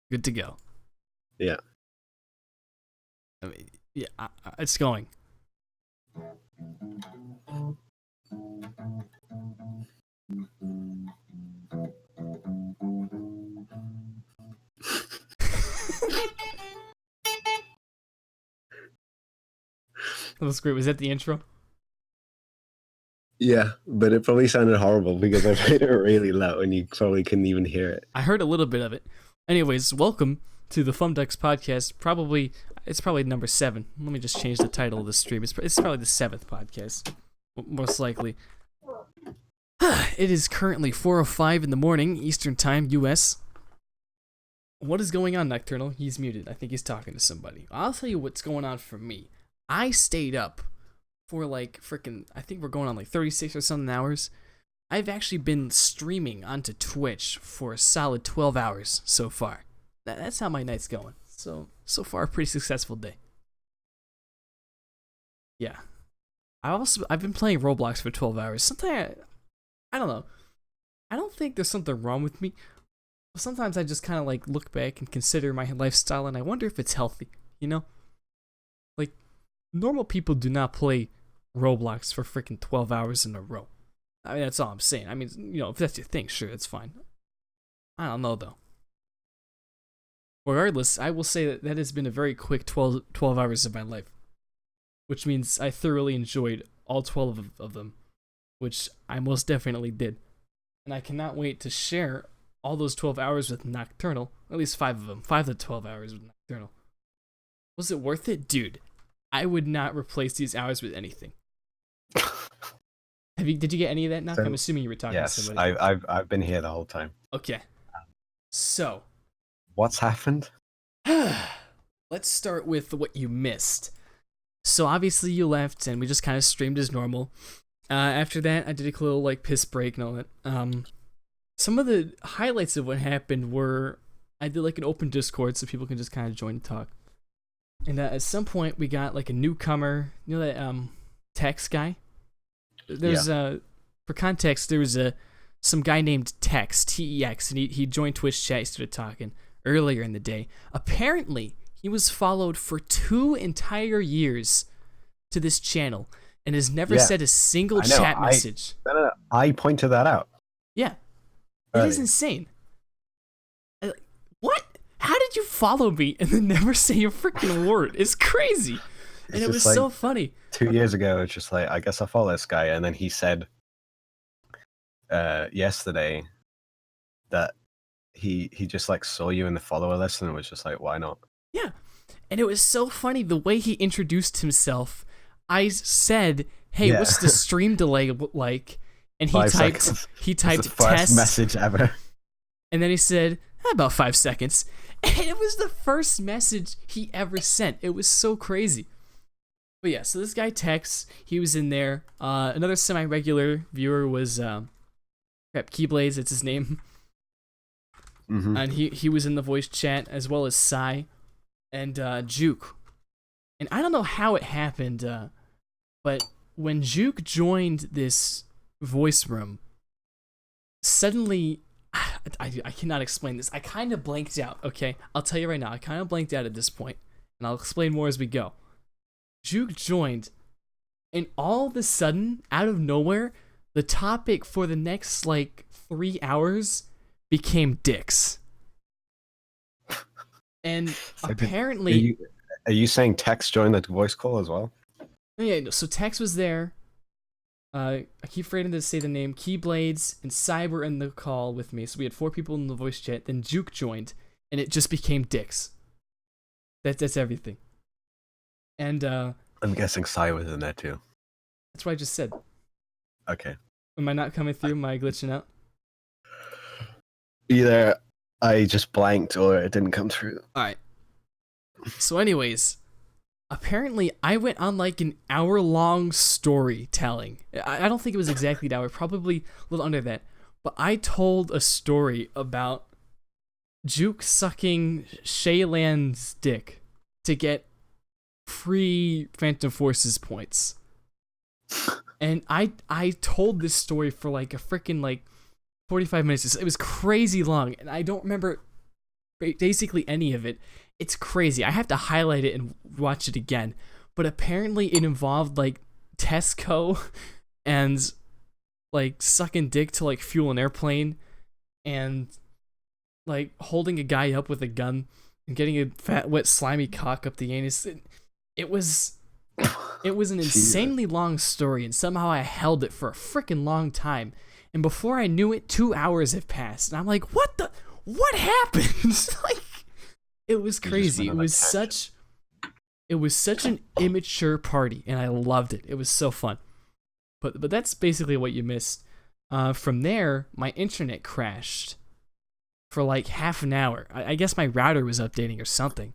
Good to go. Yeah. I mean, yeah, it's going. That was great. Was that the intro? Yeah, but it probably sounded horrible because I played it really loud and you probably couldn't even hear it. I heard a little bit of it. Anyways, welcome to the Fumdex podcast. It's probably number 7. Let me just change the title of the stream. It's probably the 7th podcast, most likely. It is currently 4:05 in the morning, Eastern Time, U.S. What is going on, Nocturnal? He's muted. I think he's talking to somebody. I'll tell you what's going on for me. I stayed up for like I think we're going on like 36 or something hours. I've actually been streaming onto Twitch for a solid 12 hours so far. That's how my night's going. So far, a pretty successful day. Yeah. I've been playing Roblox for 12 hours. Sometimes I don't know. I don't think there's something wrong with me. But sometimes I just kind of like look back and consider my lifestyle and I wonder if it's healthy, you know? Like, normal people do not play Roblox for freaking 12 hours in a row. I mean, that's all I'm saying. I mean, you know, if that's your thing, sure, that's fine. I don't know, though. Regardless, I will say that has been a very quick 12 hours of my life. Which means I thoroughly enjoyed all 12 of them. Which I most definitely did. And I cannot wait to share all those 12 hours with Nocturnal. At least 5 of them. 5 of the 12 hours with Nocturnal. Was it worth it? Dude, I would not replace these hours with anything. Did you get any of that, Knock? I'm assuming you were talking to somebody. Yes, I've been here the whole time. Okay. So. What's happened? Let's start with what you missed. So obviously you left and we just kind of streamed as normal. After that, I did a little like piss break and all that. Some of the highlights of what happened were I did like an open Discord so people can just kind of join and talk. And at some point we got like a newcomer, you know that Tex guy? There's for context, there was some guy named Tex, Tex, and he joined Twitch chat, he started talking earlier in the day. Apparently, he was followed for 2 entire years to this channel and has never said a single chat message. No. I pointed that out. Yeah. It is insane. What? How did you follow me and then never say a freaking word? It's crazy. And it was like, so funny. 2 years ago, it's just like, I guess I'll follow this guy. And then he said yesterday that he just like saw you in the follower list and was just like, why not? Yeah. And it was so funny the way he introduced himself. I said, hey, what's the stream delay like? And he typed the first message ever. And then he said, about 5 seconds. And it was the first message he ever sent. It was so crazy. But yeah, so this guy Tex, he was in there. Another semi-regular viewer was Keyblades, it's his name. Mm-hmm. And he was in the voice chat, as well as Sai and Juke. And I don't know how it happened, but when Juke joined this voice room, suddenly, I cannot explain this. I kind of blanked out, okay? I'll tell you right now, I kind of blanked out at this point, and I'll explain more as we go. Juke joined, and all of a sudden, out of nowhere, the topic for the next, 3 hours became dicks. And so apparently... Are you saying Tex joined the voice call as well? Yeah, so Tex was there. I keep forgetting to say the name. Keyblades and Sai were in the call with me, so we had 4 people in the voice chat. Then Juke joined, and it just became dicks. That's everything. And I'm guessing Sai was in there too. That's what I just said. Okay. Am I not coming through? Am I glitching out? Either I just blanked or it didn't come through. Alright. So anyways, apparently I went on an hour-long storytelling. I don't think it was exactly an hour, probably a little under that. But I told a story about Juke sucking Shaylan's dick to get free Phantom Forces points. And I told this story for a freaking 45 minutes. It was crazy long, and I don't remember basically any of it. It's crazy. I have to highlight it and watch it again. But apparently it involved like Tesco and like sucking dick to like fuel an airplane and like holding a guy up with a gun and getting a fat wet slimy cock up the anus. It was an insanely long story, and somehow I held it for a freaking long time. And before I knew it, 2 hours have passed, and I'm like, what happened? Like, it was crazy. It was such an immature party, and I loved it. It was so fun. But that's basically what you missed. From there, my internet crashed for like half an hour. I guess my router was updating or something.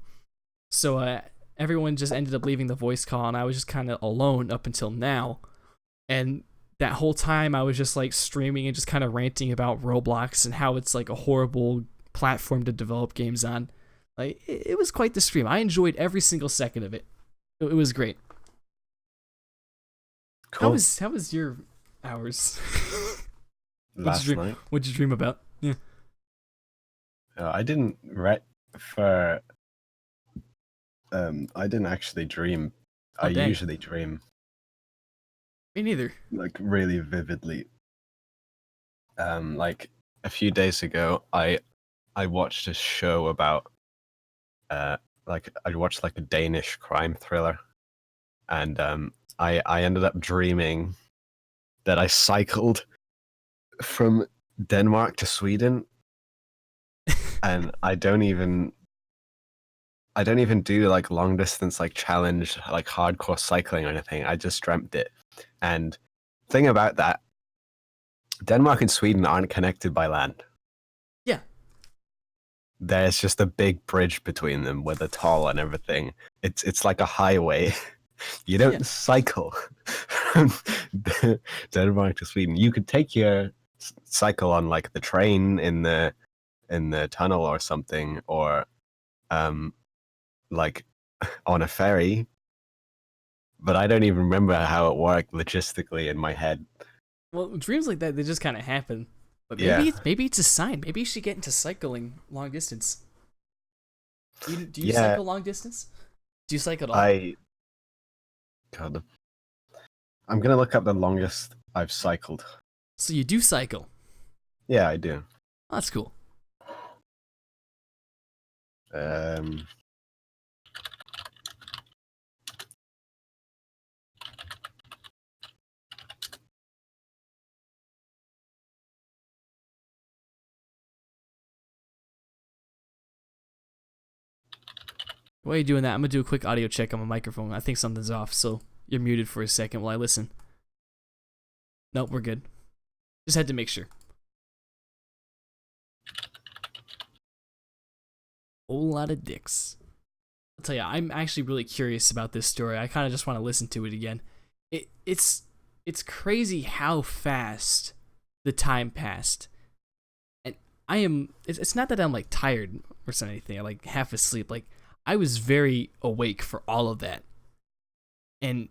So everyone just ended up leaving the voice call, and I was just kind of alone up until now. And that whole time, I was just like streaming and just kind of ranting about Roblox and how it's like a horrible platform to develop games on. Like, it was quite the stream. I enjoyed every single second of it. It was great. Cool. How was your hours? Last night. What'd you dream about? Yeah. I didn't for. I didn't actually dream. Oh, I dang. usually dream Me neither. like really vividly. Like a few days ago, I watched a show about like I watched like a Danish crime thriller, and I ended up dreaming that I cycled from Denmark to Sweden, and I don't even do like long distance like challenge like hardcore cycling or anything. I just dreamt it. And thing about that, Denmark and Sweden aren't connected by land. Yeah. There's just a big bridge between them with a toll and everything. It's like a highway. You don't cycle from Denmark to Sweden. You could take your cycle on like the train in the tunnel or something, or like on a ferry, but I don't even remember how it worked logistically in my head. Well, dreams like that, they just kind of happen. But maybe it's a sign. Maybe you should get into cycling long distance. Do you cycle long distance? Do you cycle at all? God, I'm gonna look up the longest I've cycled. So you do cycle? Yeah, I do. Oh, that's cool. While you're doing that, I'm gonna do a quick audio check on my microphone. I think something's off, so you're muted for a second while I listen. Nope, we're good. Just had to make sure. Whole lot of dicks. I'll tell you, I'm actually really curious about this story. I kind of just want to listen to it again. It's crazy how fast the time passed. And it's not that I'm like tired or anything, I'm like half asleep. Like, I was very awake for all of that. And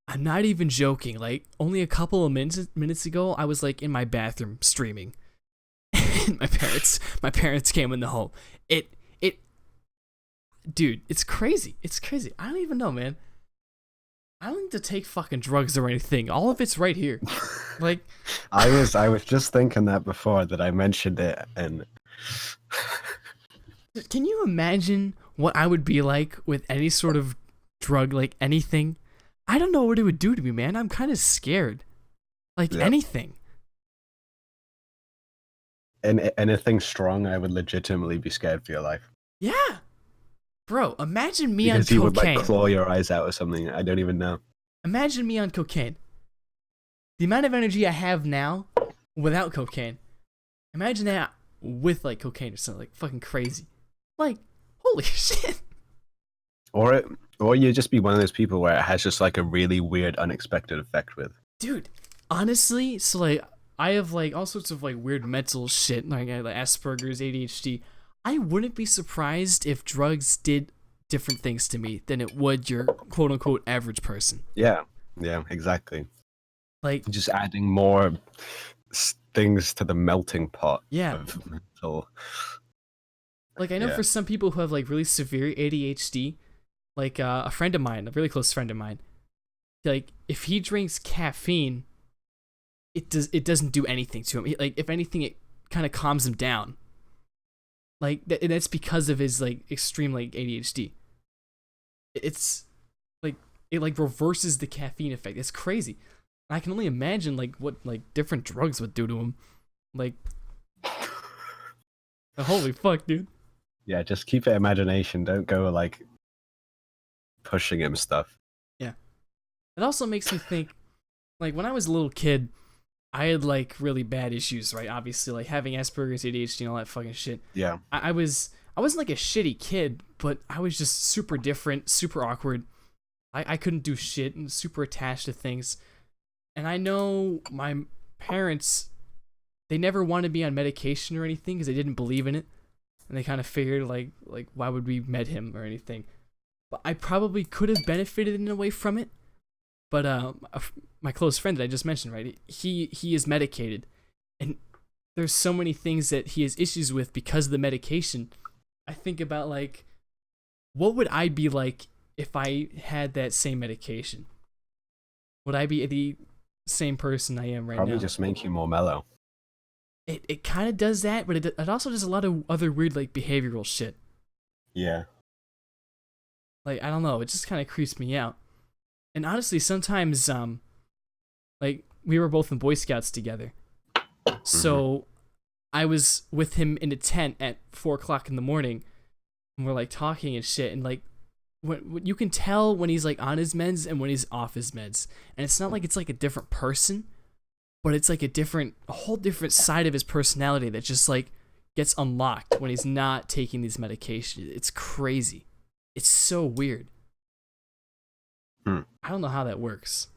I'm not even joking. Like, only a couple of minutes ago, I was like in my bathroom streaming. And my parents came in the home. Dude, it's crazy. It's crazy. I don't even know, man. I don't need to take fucking drugs or anything. All of it's right here. Like, I was just thinking that before that I mentioned it, and can you imagine what I would be like with any sort of drug, like anything? I don't know what it would do to me, man. I'm kind of scared. Like, anything. And anything strong, I would legitimately be scared for your life. Yeah. Bro, imagine me because on you cocaine. would like claw your eyes out or something. I don't even know. Imagine me on cocaine. The amount of energy I have now without cocaine. Imagine that with like cocaine or something, like fucking crazy. Like, holy shit. Or you just be one of those people where it has just like a really weird, unexpected effect with. Dude, honestly, so like I have like all sorts of like weird mental shit, like Asperger's, ADHD. I wouldn't be surprised if drugs did different things to me than it would your quote unquote average person. Yeah, exactly. Like, just adding more things to the melting pot yeah. of mental. Like, I know Yeah. for some people who have like really severe ADHD, like a friend of mine, a really close friend of mine, like if he drinks caffeine, it doesn't do anything to him. Like if anything, it kind of calms him down. Like and that's because of his like extreme like ADHD. It's like it like reverses the caffeine effect. It's crazy. I can only imagine like what like different drugs would do to him. Like, holy fuck, dude. Yeah, just keep it imagination. Don't go like pushing him stuff. Yeah. It also makes me think, like when I was a little kid, I had like really bad issues, right? Obviously, like having Asperger's, ADHD, and all that fucking shit. Yeah. I wasn't like a shitty kid, but I was just super different, super awkward. I couldn't do shit and super attached to things. And I know my parents, they never wanted me on medication or anything because they didn't believe in it. And they kind of figured like why would we med him or anything. But I probably could have benefited in a way from it. But my close friend that I just mentioned, right? He is medicated, and there's so many things that he has issues with because of the medication. I think about like, what would I be like if I had that same medication? Would I be the same person I am right Probably now? just make you more mellow. It kind of does that, but it also does a lot of other weird like behavioral shit. Yeah. Like I don't know, it just kind of creeps me out. And honestly, sometimes like we were both in Boy Scouts together, so I was with him in a tent at 4:00 in the morning, and we're like talking and shit, and like when you can tell when he's like on his meds and when he's off his meds, and it's not like it's like a different person, but it's like a whole different side of his personality that just like gets unlocked when he's not taking these medications. It's crazy. It's so weird. I don't know how that works.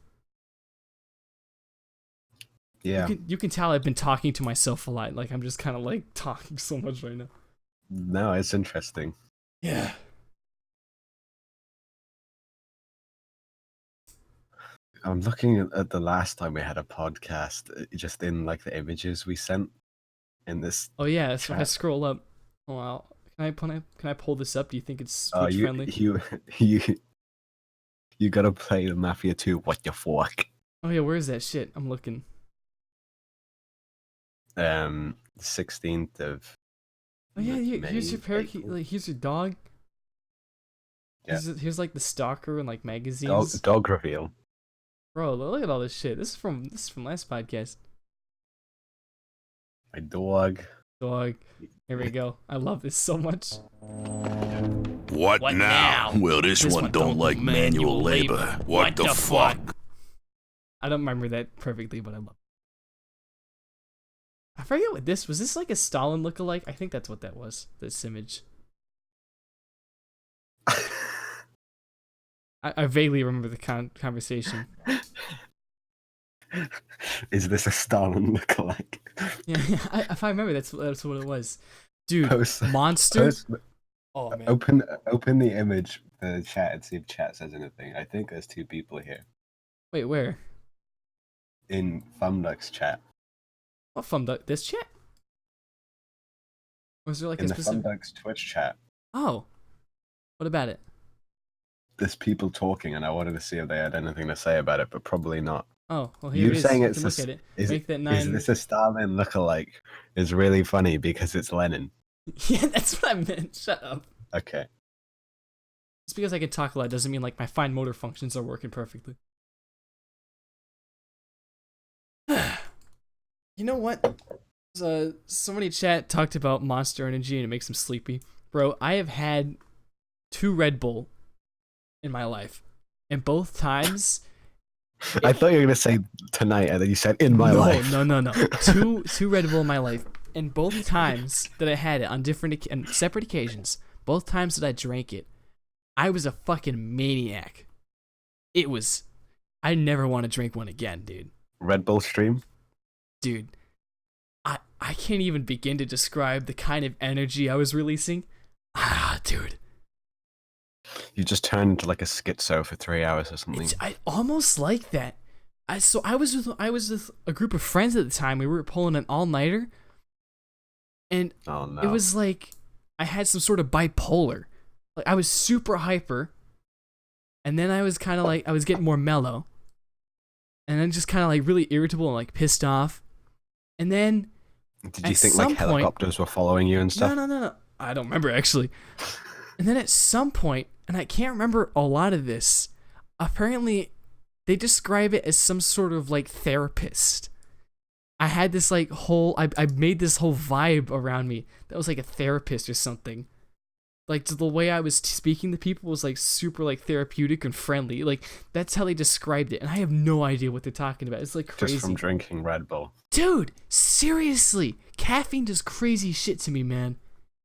Yeah. You can tell I've been talking to myself a lot. Like I'm just kind of like talking so much right now. No, it's interesting. Yeah. I'm looking at the last time we had a podcast, just in like the images we sent in this. Oh yeah. So if I chat. scroll up, oh wow. Can I pull this up? Do you think it's Oh, Twitch friendly? You gotta play the Mafia 2. What the fuck? Oh yeah. Where is that shit? I'm looking. 16th of. Oh yeah. Here's your May, parakeet. April. Like here's your dog. Yeah. Here's like the stalker and like magazines. Dog reveal. Bro, look at all this shit. This is from last podcast. My dog. Dog. Here we go. I love this so much. What now? Well, this one don't like manual labor. What the fuck? I don't remember that perfectly, but I love it. I forget what this was. This like a Stalin lookalike? I think that's what that was. This image. I vaguely remember the conversation. Is this a Stalin lookalike? Yeah, if I remember, that's what it was. Dude, Post- monster. post- Oh man. Open the image, the chat, and see if chat says anything. I think there's 2 people here Wait, where? in Thumbduck's chat. What from this chat? Was there like In a the specific? Thumbduck's Twitch chat, Oh, what about it? there's people talking, and I wanted to see if they had anything to say about it, but probably not. Oh, well here You it is. saying You it's can look at it. Is, Make that is 9. this a Stalin lookalike? Is really funny because it's Lenin. Yeah, that's what I meant. Shut up. Okay. Just because I can talk a lot doesn't mean like my fine motor functions are working perfectly. You know what? Somebody chat talked about Monster Energy and it makes them sleepy. Bro, I have had 2 Red Bull in my life. And both times... I thought you were going to say tonight, and then you said in my life. No. Two Red Bull in my life. And both times that I had it on different and separate occasions, both times that I drank it, I was a fucking maniac. It was... I never want to drink one again, dude. Red Bull stream? Dude, I can't even begin to describe the kind of energy I was releasing. Dude. You just turned into like a schizo for 3 hours or something. I almost like that. I was with a group of friends at the time. We were pulling an all-nighter. And Oh no. it was like I had some sort of bipolar. Like I was super hyper, and then I was kind of like I was getting more mellow, and then just kind of like really irritable and like pissed off, and then Did you think like helicopters were following you and stuff? No. I don't remember actually. And then at some point, and I can't remember a lot of this, apparently they describe it as some sort of like therapist. I had this like whole, I made this whole vibe around me that was like a therapist or something. Like the way I was speaking to people was like super like therapeutic and friendly. Like that's how they described it, and I have no idea what they're talking about. It's like crazy. Just from drinking Red Bull. Dude, seriously, caffeine does crazy shit to me, man.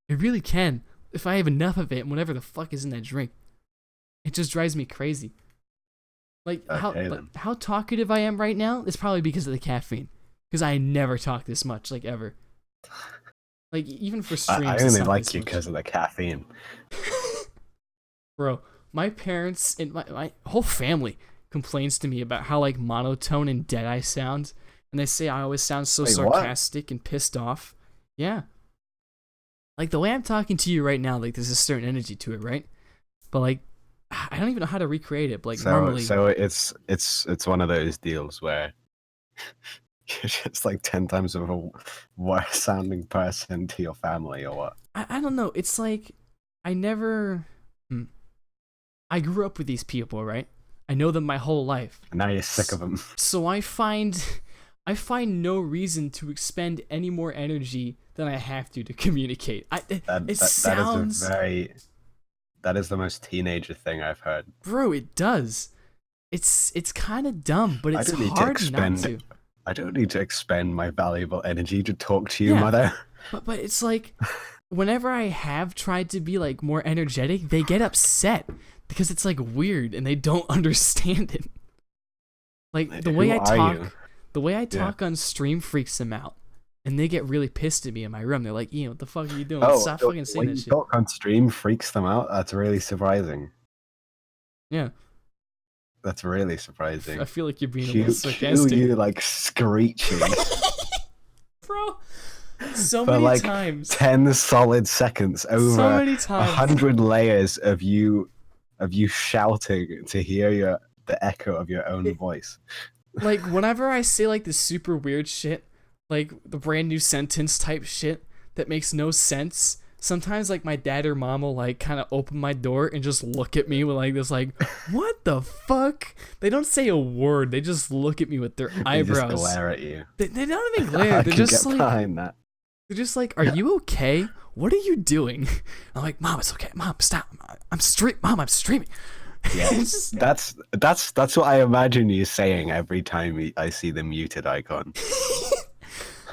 It really can. If I have enough of it, and whatever the fuck is in that drink, it just drives me crazy. Like how talkative I am right now is probably because of the caffeine. Because I never talk this much, like ever. Like even for streams. I only like you because of the caffeine. Bro, my parents and my whole family complains to me about how like monotone and dead I sound, and they say I always sound so sarcastic and pissed off. Yeah. Like the way I'm talking to you right now, like there's a certain energy to it, right? But like I don't even know how to recreate it. But, like normally, so it's one of those deals where you're just like 10 times of a worse sounding person to your family, or what? I don't know. It's like I never. I grew up with these people, right? I know them my whole life. And now you're sick of them. So I find no reason to expend any more energy than I have to communicate. That is the most teenager thing I've heard. Bro, it does. It's kind of dumb, but it's hard not to. I don't need to expend my valuable energy to talk to you, mother. But it's like, whenever I have tried to be like more energetic, they get upset because it's like weird and they don't understand it. Like the way I talk on stream freaks them out, and they get really pissed at me in my room. They're like, "Ian, what the fuck are you doing? Stop fucking saying that shit." When you talk on stream freaks them out. That's really surprising. Yeah. That's really surprising. I feel like you're being a little sarcastic. You like screeching. Bro, so many like times. 10 solid seconds over so many times. 100 layers of you shouting to hear the echo of your own voice. Like whenever I say like this super weird shit, like the brand new sentence type shit that makes no sense, sometimes like my dad or mom will like kind of open my door and just look at me with like this like, what the fuck? They don't say a word. They just look at me with their eyebrows. They just glare at you. They don't even glare. They're just like, behind that. They're just like, are you okay? What are you doing? I'm like, Mom, it's okay. Mom, stop. Mom, I'm streaming. Yeah, that's what I imagine you saying every time I see the muted icon.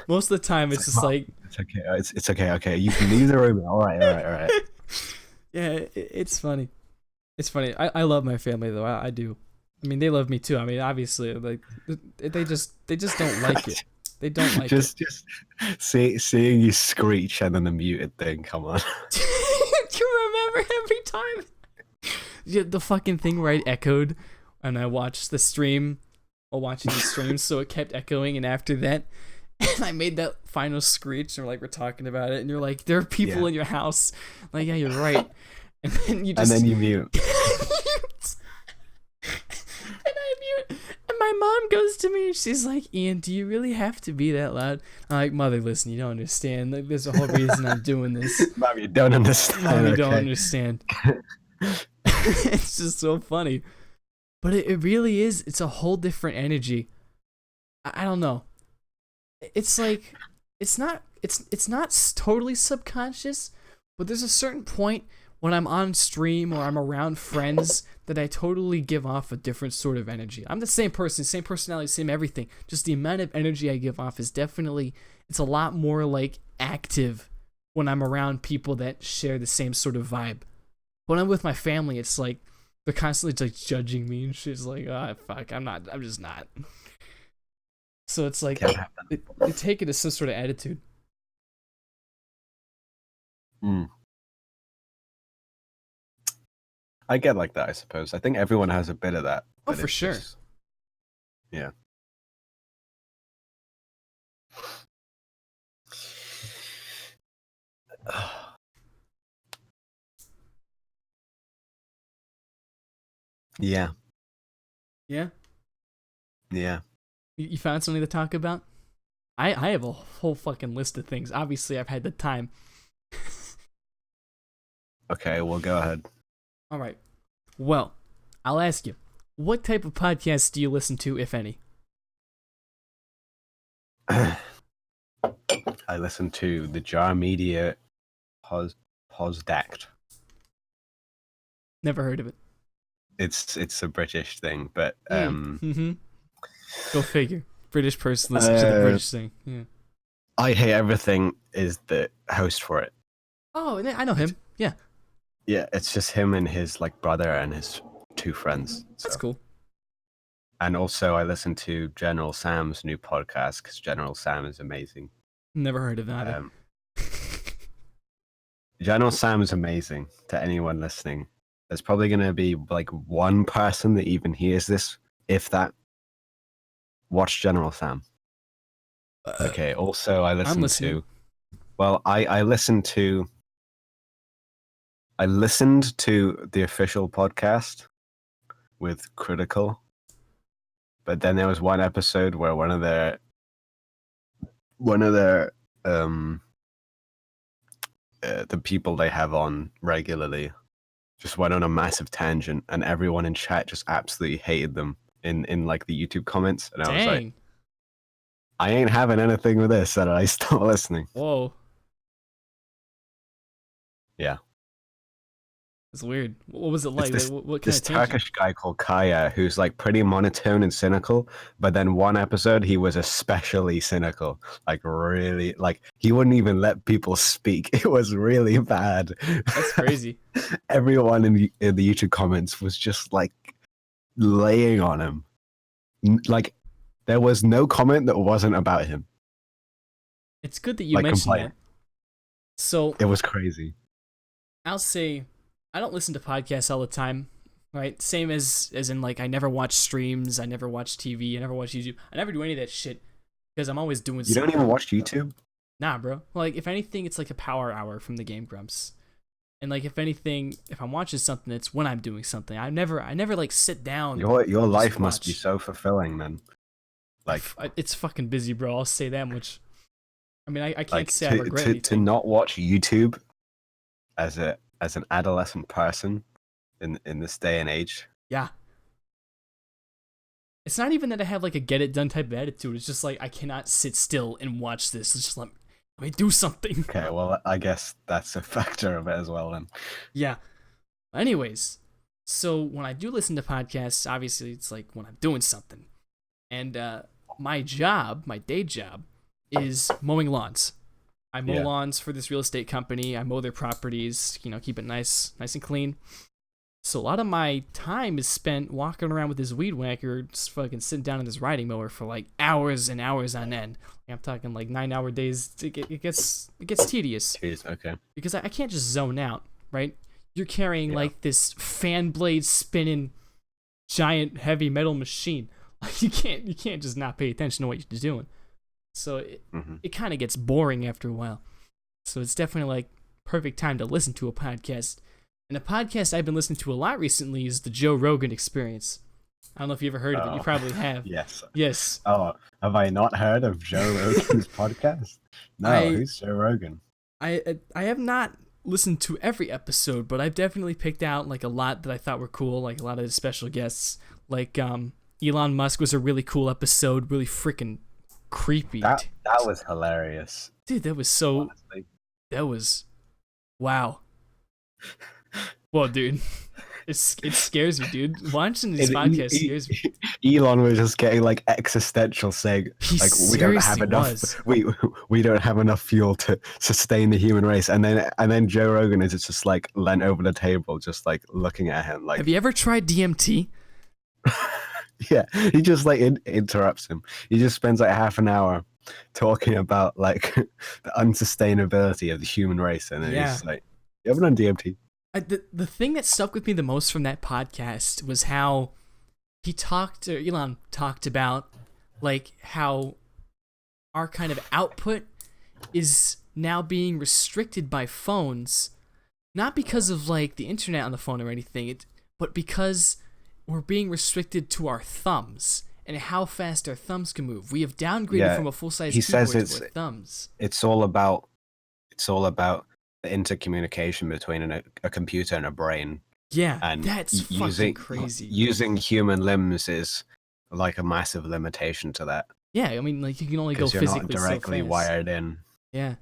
Most of the time, it's just like, it's okay. It's okay. Okay, you can leave the room. All right. Yeah, it's funny. It's funny. I love my family though. I do. I mean, they love me too. I mean, obviously, like they just don't like it. They don't like it. Just seeing you screech and then the muted thing. Come on. Do you remember every time? Yeah, the fucking thing where I echoed and I watched the stream while watching the stream, so it kept echoing, and after that, and I made that final screech, and we're talking about it, and you're like, there are people in your house. I'm like, yeah, you're right. And then you just... And then you mute. And I mute. And my mom goes to me, and she's like, Ian, do you really have to be that loud? I'm like, Mother, listen, you don't understand. Like, there's a whole reason I'm doing this. Mom, you don't understand. Mom, you don't understand. It's just so funny. But it really is. It's a whole different energy. I don't know. It's like, it's not totally subconscious, but there's a certain point when I'm on stream or I'm around friends that I totally give off a different sort of energy. I'm the same person, same personality, same everything. Just the amount of energy I give off is definitely, it's a lot more like active when I'm around people that share the same sort of vibe. When I'm with my family, it's like they're constantly like judging me and shit's like, oh fuck, I'm just not. So it's like they take it as some sort of attitude. I get like that, I suppose. I think everyone has a bit of that. Oh, for sure. Yeah. Yeah. Yeah. Yeah. You found something to talk about? I have a whole fucking list of things. Obviously, I've had the time. Okay, well, go ahead. All right. Well, I'll ask you, what type of podcasts do you listen to, if any? I listen to the Jar Media Posdact. Never heard of it. It's a British thing, but Mm-hmm. Go figure. British person listens to the British thing. Yeah. I Hate Everything is the host for it. Oh, I know him. Yeah. Yeah, it's just him and his brother and his two friends. That's cool. And also, I listen to General Sam's new podcast because General Sam is amazing. Never heard of it either. General Sam is amazing to anyone listening. There's probably going to be like one person that even hears this, if that. Watch General Sam. Okay, also, I listen to. Well, I listened to the official podcast with Critical, but then there was one episode where one of their the people they have on regularly just went on a massive tangent, and everyone in chat just absolutely hated them in like the YouTube comments, and I was like, I ain't having anything with this, and I stopped listening. Whoa. Yeah. It's weird. What was it like? This, what kind this of tangent? Turkish guy called Kaya, who's like pretty monotone and cynical, but then one episode he was especially cynical, like really, like he wouldn't even let people speak. It was really bad. That's crazy. Everyone in the YouTube comments was just like laying on him. Like there was no comment that wasn't about him. It's good that you mentioned that. So it was crazy. I'll say I don't listen to podcasts all the time, right? Same as in like I never watch streams, I never watch TV, I never watch YouTube. I never do any of that shit because I'm always doing something. You don't even watch YouTube? Nah, bro. Like if anything, it's like a power hour from the Game Grumps. And like if anything, if I'm watching something, it's when I'm doing something. I never like sit down. Your life must be so fulfilling, man. Like it's fucking busy, bro. I'll say that much. I mean, I can't like say I regret anything. To not watch YouTube as an adolescent person in this day and age. Yeah. It's not even that I have like a get it done type of attitude. It's just like I cannot sit still and watch this. It's just let me do something. Okay, well I guess that's a factor of it as well then. Yeah. Anyways, so when I do listen to podcasts, obviously it's like when I'm doing something. And my day job is mowing lawns. I mow lawns for this real estate company. I mow their properties, keep it nice and clean. So a lot of my time is spent walking around with this weed whacker, just fucking sitting down in this riding mower for like hours and hours on end. I'm talking like 9-hour days. It gets tedious. Jeez, okay. Because I can't just zone out, right? You're carrying like this fan blade spinning giant heavy metal machine. Like you can't just not pay attention to what you're doing. So it kind of gets boring after a while. So it's definitely like perfect time to listen to a podcast. And a podcast I've been listening to a lot recently is the Joe Rogan Experience. I don't know if you ever heard of it. You probably have. Yes. Oh, have I not heard of Joe Rogan's podcast? No, who's Joe Rogan? I have not listened to every episode, but I've definitely picked out like a lot that I thought were cool, like a lot of the special guests. Like Elon Musk was a really cool episode, really freaking creepy. That was hilarious. Dude, that was so honestly. That was wow. Well, dude, it scares me, dude. Watching these podcasts scares me. Elon was just getting like existential, saying like we don't have enough. We don't have enough fuel to sustain the human race. And then Joe Rogan is just like leant over the table, just like looking at him. Like, have you ever tried DMT? Yeah, he just like interrupts him. He just spends like half an hour talking about like the unsustainability of the human race, and then he's like, "You ever done DMT?" The thing that stuck with me the most from that podcast was how Elon talked about like how our kind of output is now being restricted by phones, not because of like the internet on the phone or anything, but because we're being restricted to our thumbs and how fast our thumbs can move. We have downgraded from a full-size keyboard to our thumbs. It's all about the intercommunication between a computer and a brain. Yeah, and that's fucking crazy. Using human limbs is like a massive limitation to that. Yeah, I mean, like, you can only go You're physically not directly so fast. wired in. Yeah.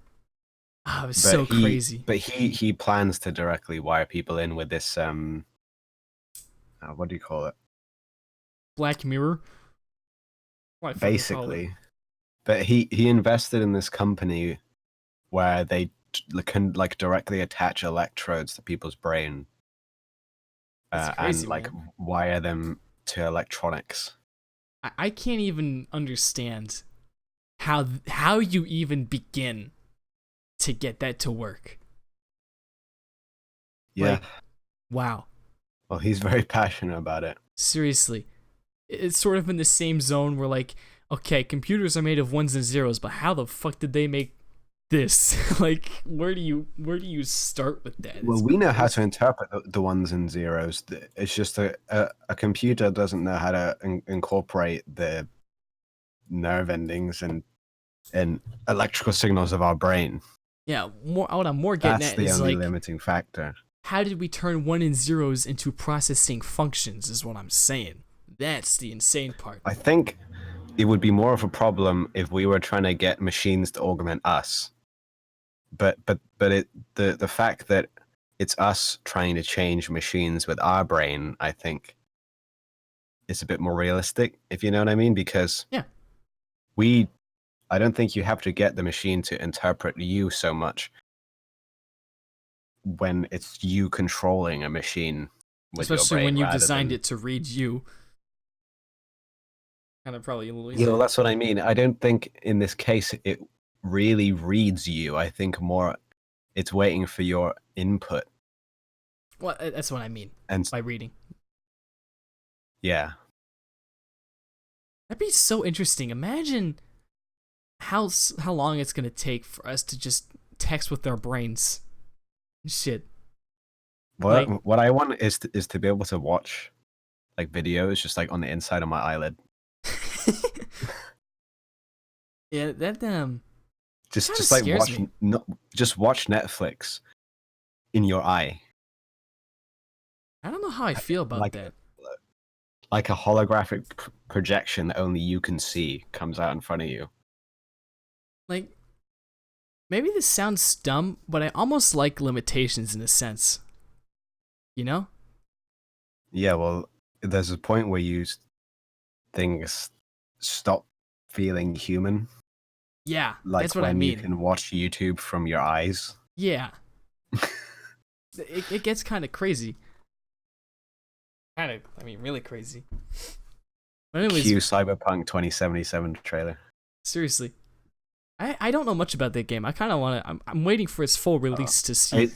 Oh, it was so crazy. But he plans to directly wire people in with this what do you call it? Black Mirror. Basically. But he invested in this company where they can like directly attach electrodes to people's brain crazy, and like man. wire them to electronics. I can't even understand how you even begin to get that to work. Yeah. Like, wow. Well, he's very passionate about it. Seriously. It's sort of in the same zone where, like, okay, computers are made of ones and zeros, but how the fuck did they make this? Like, where do you start with that? Well, we know how to interpret the ones and zeros. It's just a computer doesn't know how to incorporate the nerve endings and electrical signals of our brain. Yeah, what I'm more getting That's at the is, only like, limiting factor. how did we turn one and zeros into processing functions is what I'm saying. That's the insane part. I think it would be more of a problem if we were trying to get machines to augment us. But the fact that it's us trying to change machines with our brain, I think, is a bit more realistic, if you know what I mean. Because yeah, I don't think you have to get the machine to interpret you so much when it's you controlling a machine with especially your brain, when you rather designed than... it to read you. Kind of probably a little easier. You know, that's what I mean. I don't think in this case it really reads you. I think more it's waiting for your input. Well, that's what I mean by reading. Yeah. That'd be so interesting. Imagine how long it's gonna take for us to just text with our brains. Shit. What I want is to be able to watch like videos just like on the inside of my eyelid. Yeah, that just like watch Netflix in your eye. I don't know how I feel about that. Like a holographic projection that only you can see comes out in front of you. Like, maybe this sounds dumb, but I almost like limitations in a sense. You know? Yeah, well, there's a point where things stop feeling human. Yeah, like that's what I mean. When you can watch YouTube from your eyes. Yeah. it gets kind of crazy. Really crazy. But anyways, Cue Cyberpunk 2077 trailer. Seriously. I don't know much about that game. I kind of want to... I'm waiting for its full release to see.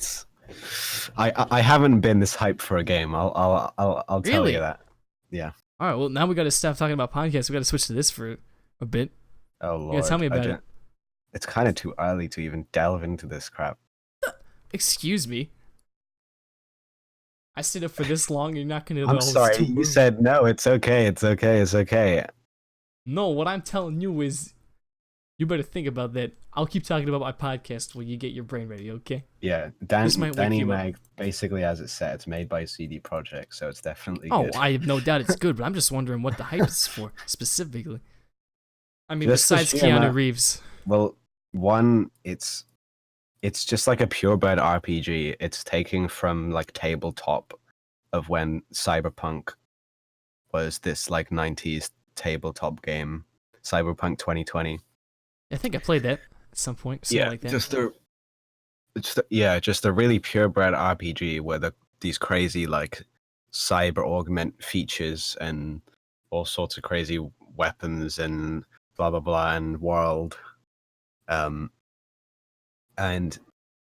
I haven't been this hyped for a game. I'll tell you that. Yeah. All right. Well, now we got to stop talking about podcasts. We got to switch to this for a bit. Oh Lord. You gotta tell me about it. It's kind of too early to even delve into this crap. Excuse me. I stayed up for this long. And you're not gonna. I'm sorry. You said no. It's okay. It's okay. It's okay. No, what I'm telling you is, you better think about that. I'll keep talking about my podcast while you get your brain ready. Okay? Yeah. Danny Mag, basically, as it said, it's made by CD Projekt, so it's definitely good. I have no doubt it's good, but I'm just wondering what the hype is for specifically. I mean, Just besides Keanu Reeves. Well, one, it's just like a purebred RPG. It's taking from like tabletop of when Cyberpunk was this like 90s tabletop game, Cyberpunk 2020. I think I played that at some point. Yeah, like that. just a really purebred RPG where these crazy like cyber augment features and all sorts of crazy weapons and blah blah blah and world, and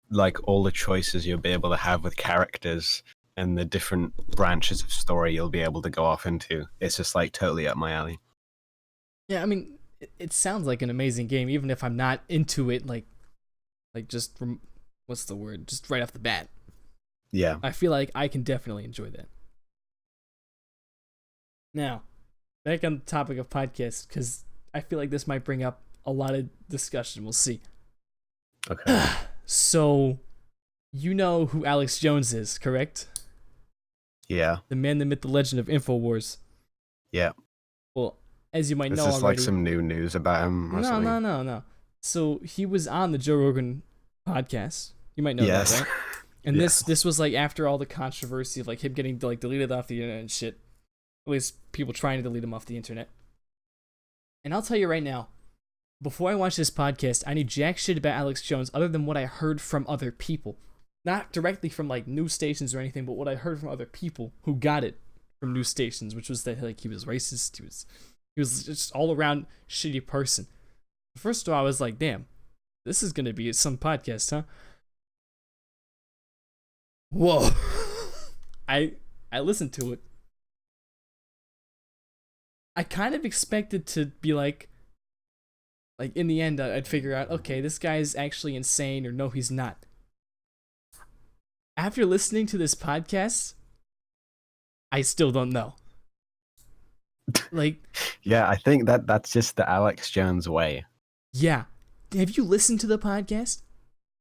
like all the choices you'll be able to have with characters and the different branches of story you'll be able to go off into. It's just like totally up my alley. Yeah, I mean, it sounds like an amazing game, even if I'm not into it. Like just what's the word? Just right off the bat. Yeah, I feel like I can definitely enjoy that. Now, back on the topic of podcasts, because I feel like this might bring up a lot of discussion. We'll see. Okay. So, you know who Alex Jones is, correct? Yeah. The man, the myth, the legend of InfoWars. Yeah. Well, as you might Is know this already. like some new news about him or something? No. So he was on the Joe Rogan podcast. You might know Yes. that, right? And Yes. this was like after all the controversy of like him getting like deleted off the internet and shit. At least people trying to delete him off the internet. And I'll tell you right now, before I watch this podcast, I knew jack shit about Alex Jones other than what I heard from other people. Not directly from like news stations or anything, but what I heard from other people who got it from news stations, which was that like he was racist, he was just all around shitty person. First of all, I was like, damn, this is gonna be some podcast, huh? Whoa. I listened to it. I kind of expected to be like in the end I'd figure out, okay, this guy's actually insane, or no, he's not. After listening to this podcast, I still don't know. Like, Yeah, I think that's just the Alex Jones way. yeah. Have you listened to the podcast?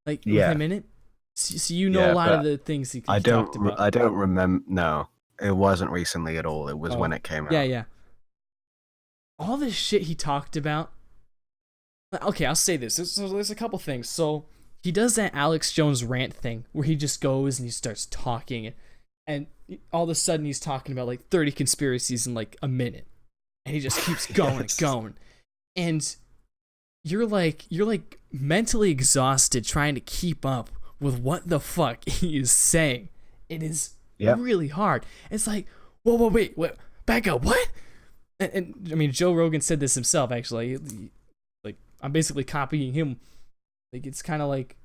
Like, Yeah. with him in it? So you know a lot of the things he talked about. I don't remember. No, it wasn't recently at all. It was when it came out. Yeah. All the shit he talked about. Okay, I'll say this. There's a couple things. So he does that Alex Jones rant thing where he just goes and he starts talking, and all of a sudden he's talking about like 30 conspiracies in like a minute, and he just keeps going and going, and you're like mentally exhausted trying to keep up with what the fuck he is saying. It is really hard. It's like, whoa, wait, back up, what? And I mean, Joe Rogan said this himself, actually. Like, I'm basically copying him. Like, it's kind of like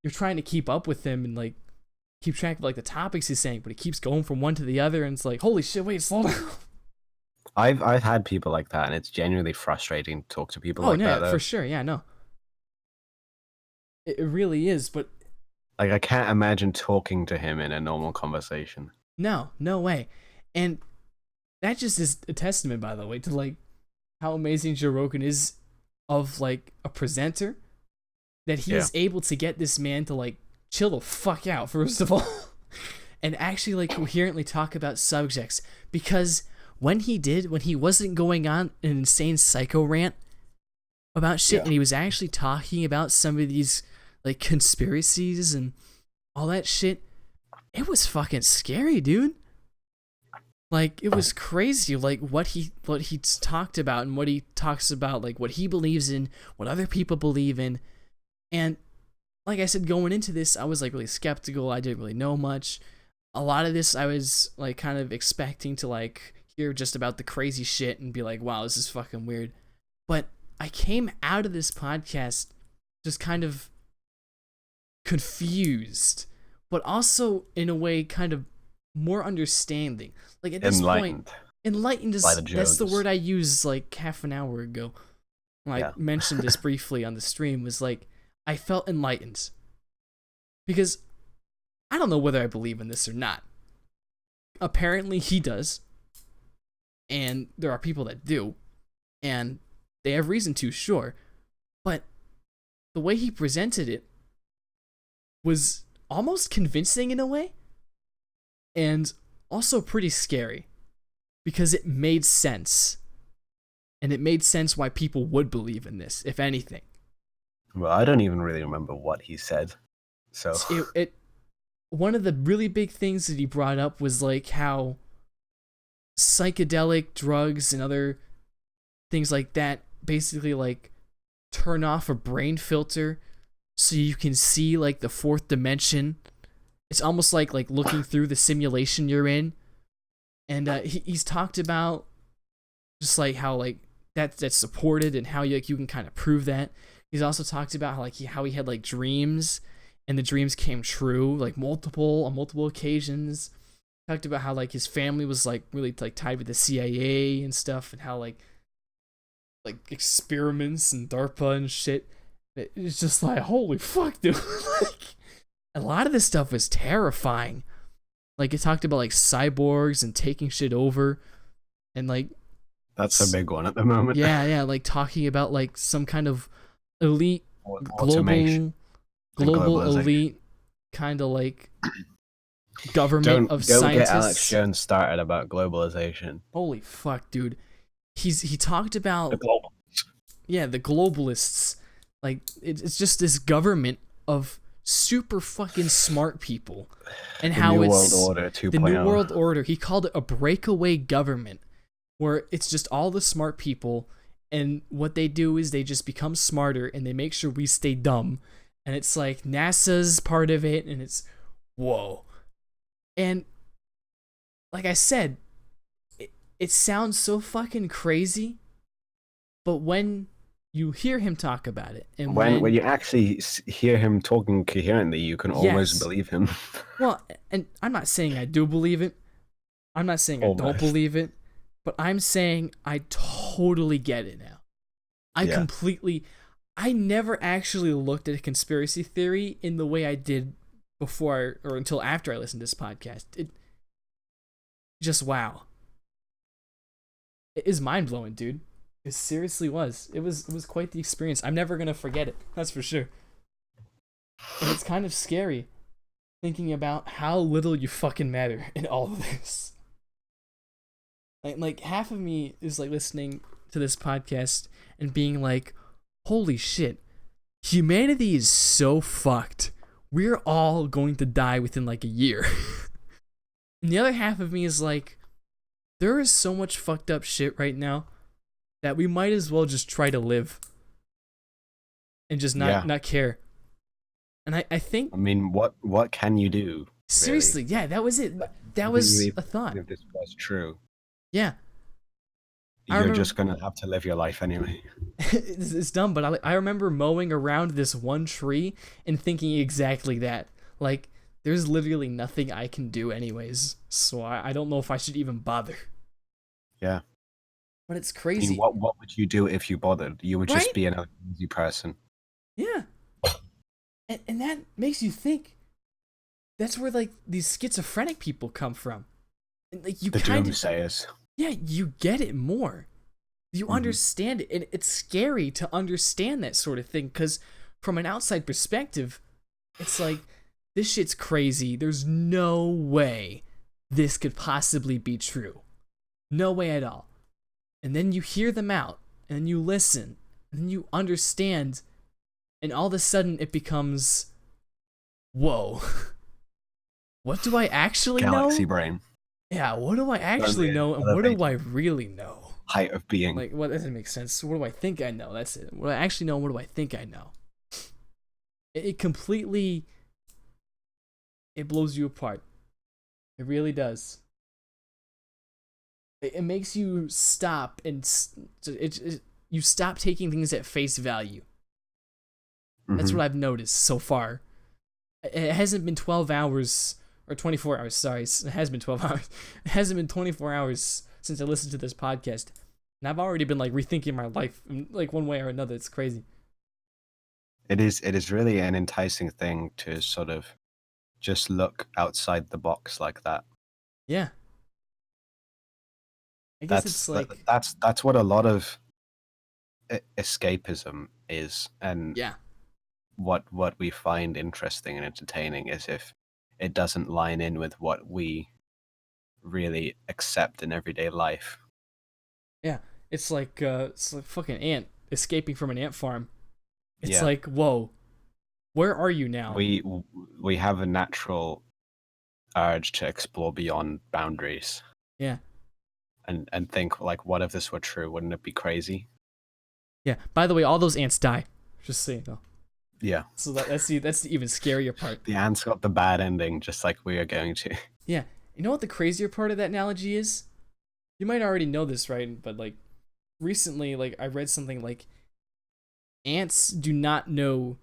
you're trying to keep up with him and like keep track of like the topics he's saying, but he keeps going from one to the other, and it's like, holy shit, wait, slow down. I've had people like that, and it's genuinely frustrating to talk to people like that. Oh, yeah, for sure. Yeah, no. It really is, but like, I can't imagine talking to him in a normal conversation. no way. And that just is a testament, by the way, to like how amazing Joe Rogan is of like a presenter, that he is able to get this man to like chill the fuck out, first of all, and actually like coherently talk about subjects. Because when he wasn't going on an insane psycho rant about shit, and he was actually talking about some of these like conspiracies and all that shit, it was fucking scary, dude. Like, it was crazy, like what he talked about and what he talks about, like what he believes in, what other people believe in. And like I said, going into this, I was like really skeptical. I didn't really know much. A lot of this I was like kind of expecting to like hear just about the crazy shit and be like, wow, this is fucking weird. But I came out of this podcast just kind of confused, but also in a way kind of more understanding. Like, at this point, enlightened is that's the word I used like half an hour ago. I mentioned this briefly on the stream. Was like, I felt enlightened, because I don't know whether I believe in this or not. Apparently he does, and there are people that do, and they have reason to, sure, but the way he presented it was almost convincing in a way, and also pretty scary, because it made sense. And it made sense why people would believe in this, if anything. Well, I don't even really remember what he said. So it one of the really big things that he brought up was like how psychedelic drugs and other things like that basically like turn off a brain filter so you can see like the fourth dimension. It's almost like looking through the simulation you're in. And he's talked about just like how like that's supported, and how you can kind of prove that. He's also talked about how he had like dreams, and the dreams came true like on multiple occasions. Talked about how like his family was like really like tied with the CIA and stuff, and how like experiments and DARPA and shit. It's just like, holy fuck, dude. Like, a lot of this stuff was terrifying. Like, it talked about like cyborgs and taking shit over, and like That's a big one at the moment. yeah, like talking about like some kind of elite Automation global elite kind of like government of don't scientists. get Alex Jones started about globalization. Holy fuck, dude. He talked about The globalists. Yeah, the globalists. Like it's just this government of super fucking smart people, and The how New it's World Order 2.0. the New World Order. He called it a breakaway government, where it's just all the smart people, and what they do is they just become smarter and they make sure we stay dumb. And it's like NASA's part of it, and it's whoa. And like I said, it sounds so fucking crazy, but when you hear him talk about it, and when you actually hear him talking coherently, you can almost Yes. believe him. Well, and I'm not saying I do believe it. I'm not saying I don't Almost. believe it, but I'm saying I totally get it now. I never actually looked at a conspiracy theory in the way I did before or until after I listened to this podcast. It just wow. It is mind-blowing, dude. It seriously was. It was quite the experience. I'm never going to forget it. That's for sure. And it's kind of scary thinking about how little you fucking matter in all of this. Like half of me is like listening to this podcast and being like, holy shit, humanity is so fucked. We're all going to die within like a year. And the other half of me is like, there is so much fucked up shit right now that we might as well just try to live and just not care. And I think, I mean, what can you do? Seriously, really? yeah, that was it. That was a thought. If this was true, yeah, you're just gonna have to live your life anyway. it's dumb, but I remember mowing around this one tree and thinking exactly that. Like, there's literally nothing I can do anyways, so I don't know if I should even bother. Yeah. But it's I crazy. mean, what would you do if you bothered? You would just Right? be an lazy person. Yeah. And that makes you think. That's where like these schizophrenic people come from. And, like you The kind of doomsayers. Yeah, you get it more. You understand it, and it's scary to understand that sort of thing because from an outside perspective, it's like this shit's crazy. There's no way this could possibly be true. No way at all. And then you hear them out, and then you listen, and then you understand, and all of a sudden it becomes, whoa. What do I actually know? Galaxy brain. Yeah, what do I actually know, and what do I really know? Height of being. Like, what doesn't make sense? What do I think I know? That's it. What do I actually know, and what do I think I know? It completely, it blows you apart. It really does. It makes you stop, and you stop taking things at face value. That's what I've noticed so far. It hasn't been 12 hours, or 24 hours, sorry. It has been 12 hours. It hasn't been 24 hours since I listened to this podcast. And I've already been, like, rethinking my life, like, one way or another. It's crazy. It is really an enticing thing to sort of just look outside the box like that. Yeah. I guess it's like... That's what a lot of escapism is. And yeah. What we find interesting and entertaining is if it doesn't line in with what we really accept in everyday life. Yeah, it's like fucking ant escaping from an ant farm. It's Yeah. like, whoa, where are you now? We have a natural urge to explore beyond boundaries. Yeah. And think, like, what if this were true? Wouldn't it be crazy? Yeah. By the way, all those ants die. Just saying though. Yeah. So that's the even scarier part. The ants got the bad ending, just like we are going to. Yeah. You know what the crazier part of that analogy is? You might already know this, right? But like recently, like I read something like ants do not know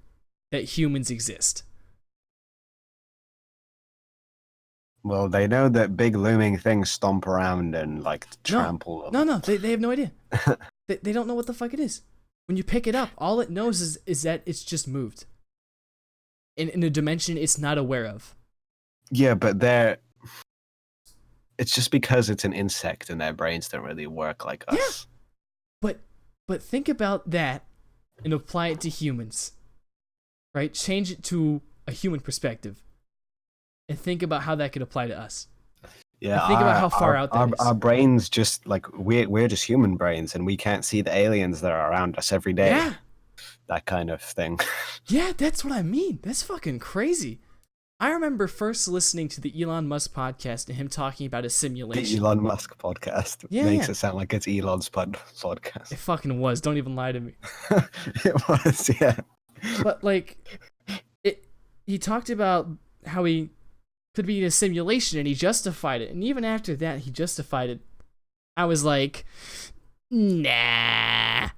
that humans exist. Well, they know that big looming things stomp around and like trample them. No, they have no idea. they don't know what the fuck it is. When you pick it up, all it knows is that it's just moved. In a dimension it's not aware of. Yeah, but it's just because it's an insect and their brains don't really work like us. But think about that and apply it to humans, right? Change it to a human perspective, and think about how that could apply to us. Yeah, and think about how far out that is. Our brains just like we're just human brains, and we can't see the aliens that are around us every day. Yeah, that kind of thing. yeah, that's what I mean. That's fucking crazy. I remember first listening to the Elon Musk podcast and him talking about a simulation. The Elon Musk podcast makes it sound like it's Elon's podcast. It fucking was. Don't even lie to me. It was, yeah. But like, he talked about how he could be in a simulation and he justified it. And even after that, he justified it. I was like, nah.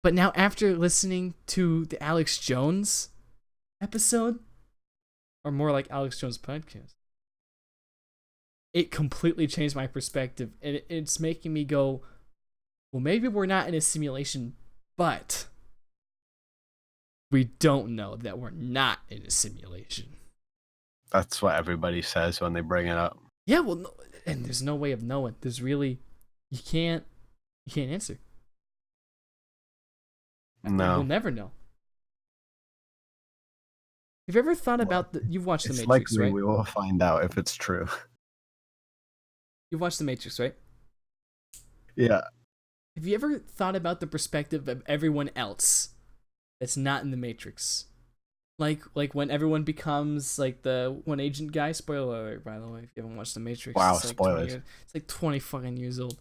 But now after listening to the Alex Jones episode, or more like Alex Jones podcast, it completely changed my perspective, and it's making me go, well, maybe we're not in a simulation, but we don't know that we're not in a simulation. That's what everybody says when they bring it up. Yeah, well, no, and there's no way of knowing. There's really, you can't answer. No, we'll never know. Have you ever thought about you've watched The Matrix, likely right? We will find out if it's true. You've watched The Matrix, right? Yeah. Have you ever thought about the perspective of everyone else that's not in The Matrix? Like when everyone becomes like the one agent guy. Spoiler alert, by the way, if you haven't watched The Matrix. Wow, it's like spoilers. It's like 20 fucking years old.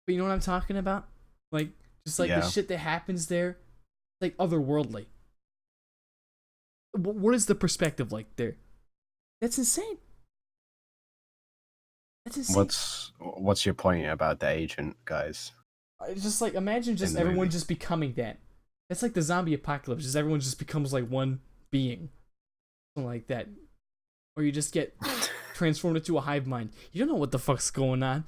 But you know what I'm talking about? Like, just like the shit that happens there, like otherworldly. What is the perspective like there? That's insane. That's insane. What's your point about the agent guys? It's just like, imagine just everyone just becoming that. That's like the zombie apocalypse. Just everyone just becomes like one being, something like that, or you just get transformed into a hive mind. You don't know what the fuck's going on.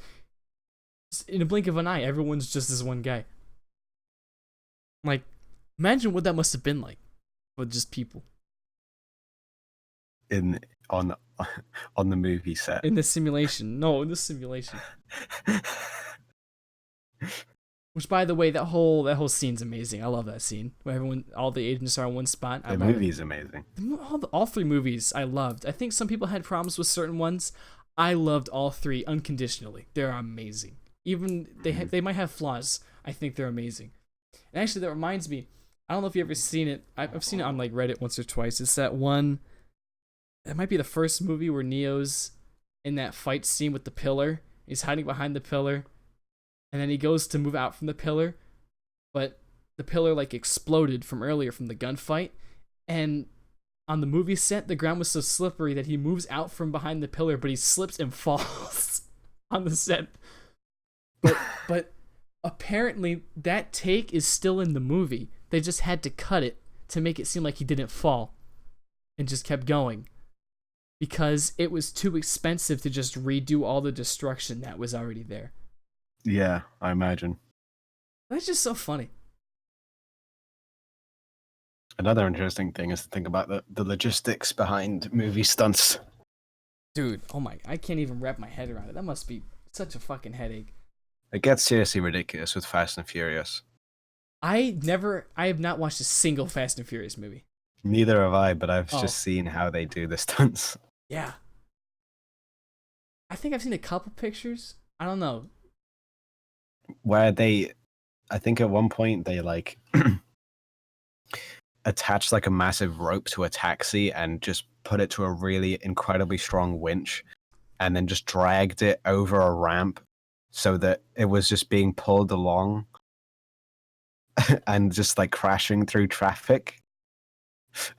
Just in a blink of an eye, everyone's just this one guy. Like, imagine what that must have been like with just people. On the movie set. In the simulation. No, in the simulation. Which, by the way, that whole scene's amazing. I love that scene where all the agents are in one spot. The movie's amazing. All three movies I loved. I think some people had problems with certain ones. I loved all three unconditionally. They're amazing. Even they might have flaws. I think they're amazing. And actually, that reminds me. I don't know if you've ever seen it. I've seen it on like Reddit once or twice. It's that one. It might be the first movie where Neo's in that fight scene with the pillar. He's hiding behind the pillar, and then he goes to move out from the pillar, but the pillar like exploded from earlier from the gunfight, and on the movie set, the ground was so slippery that he moves out from behind the pillar, but he slips and falls on the set. But apparently that take is still in the movie. They just had to cut it to make it seem like he didn't fall and just kept going, because it was too expensive to just redo all the destruction that was already there. Yeah, I imagine. That's just so funny. Another interesting thing is to think about the logistics behind movie stunts. Dude, I can't even wrap my head around it. That must be such a fucking headache. It gets seriously ridiculous with Fast and Furious. I have not watched a single Fast and Furious movie. Neither have I, but I've just seen how they do the stunts. Yeah. I think I've seen a couple pictures. I don't know. Where I think at one point they like attached like a massive rope to a taxi and just put it to a really incredibly strong winch and then just dragged it over a ramp so that it was just being pulled along and just like crashing through traffic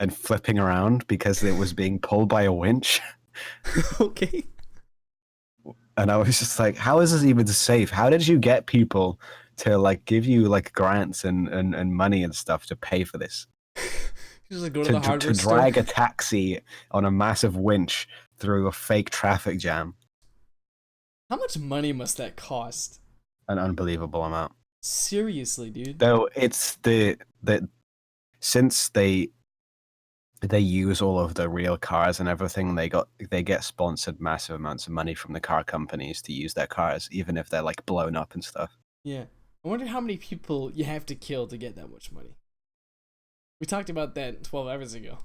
and flipping around because it was being pulled by a winch. Okay. And I was just like, how is this even safe? How did you get people to like give you like grants and money and stuff to pay for this? Just like go to the hardware store. Drag a taxi on a massive winch through a fake traffic jam. How much money must that cost? An unbelievable amount. Seriously, dude. Though it's since they they use all of the real cars and everything. They get sponsored massive amounts of money from the car companies to use their cars, even if they're like blown up and stuff. Yeah. I wonder how many people you have to kill to get that much money. We talked about that 12 hours ago.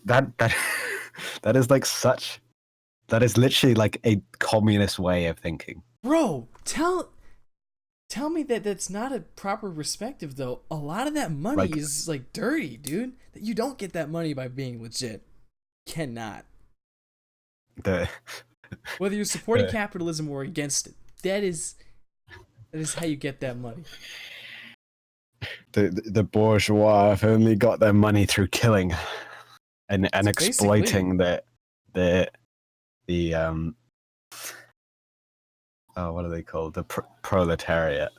That that is like such. That is literally like a communist way of thinking. Bro, tell me that that's not a proper perspective though. A lot of that money is like dirty, dude. That you don't get that money by being legit. Cannot. Whether you're supporting capitalism or against it, that is how you get that money. The bourgeois have only got their money through killing and exploiting the what are they called? The proletariat.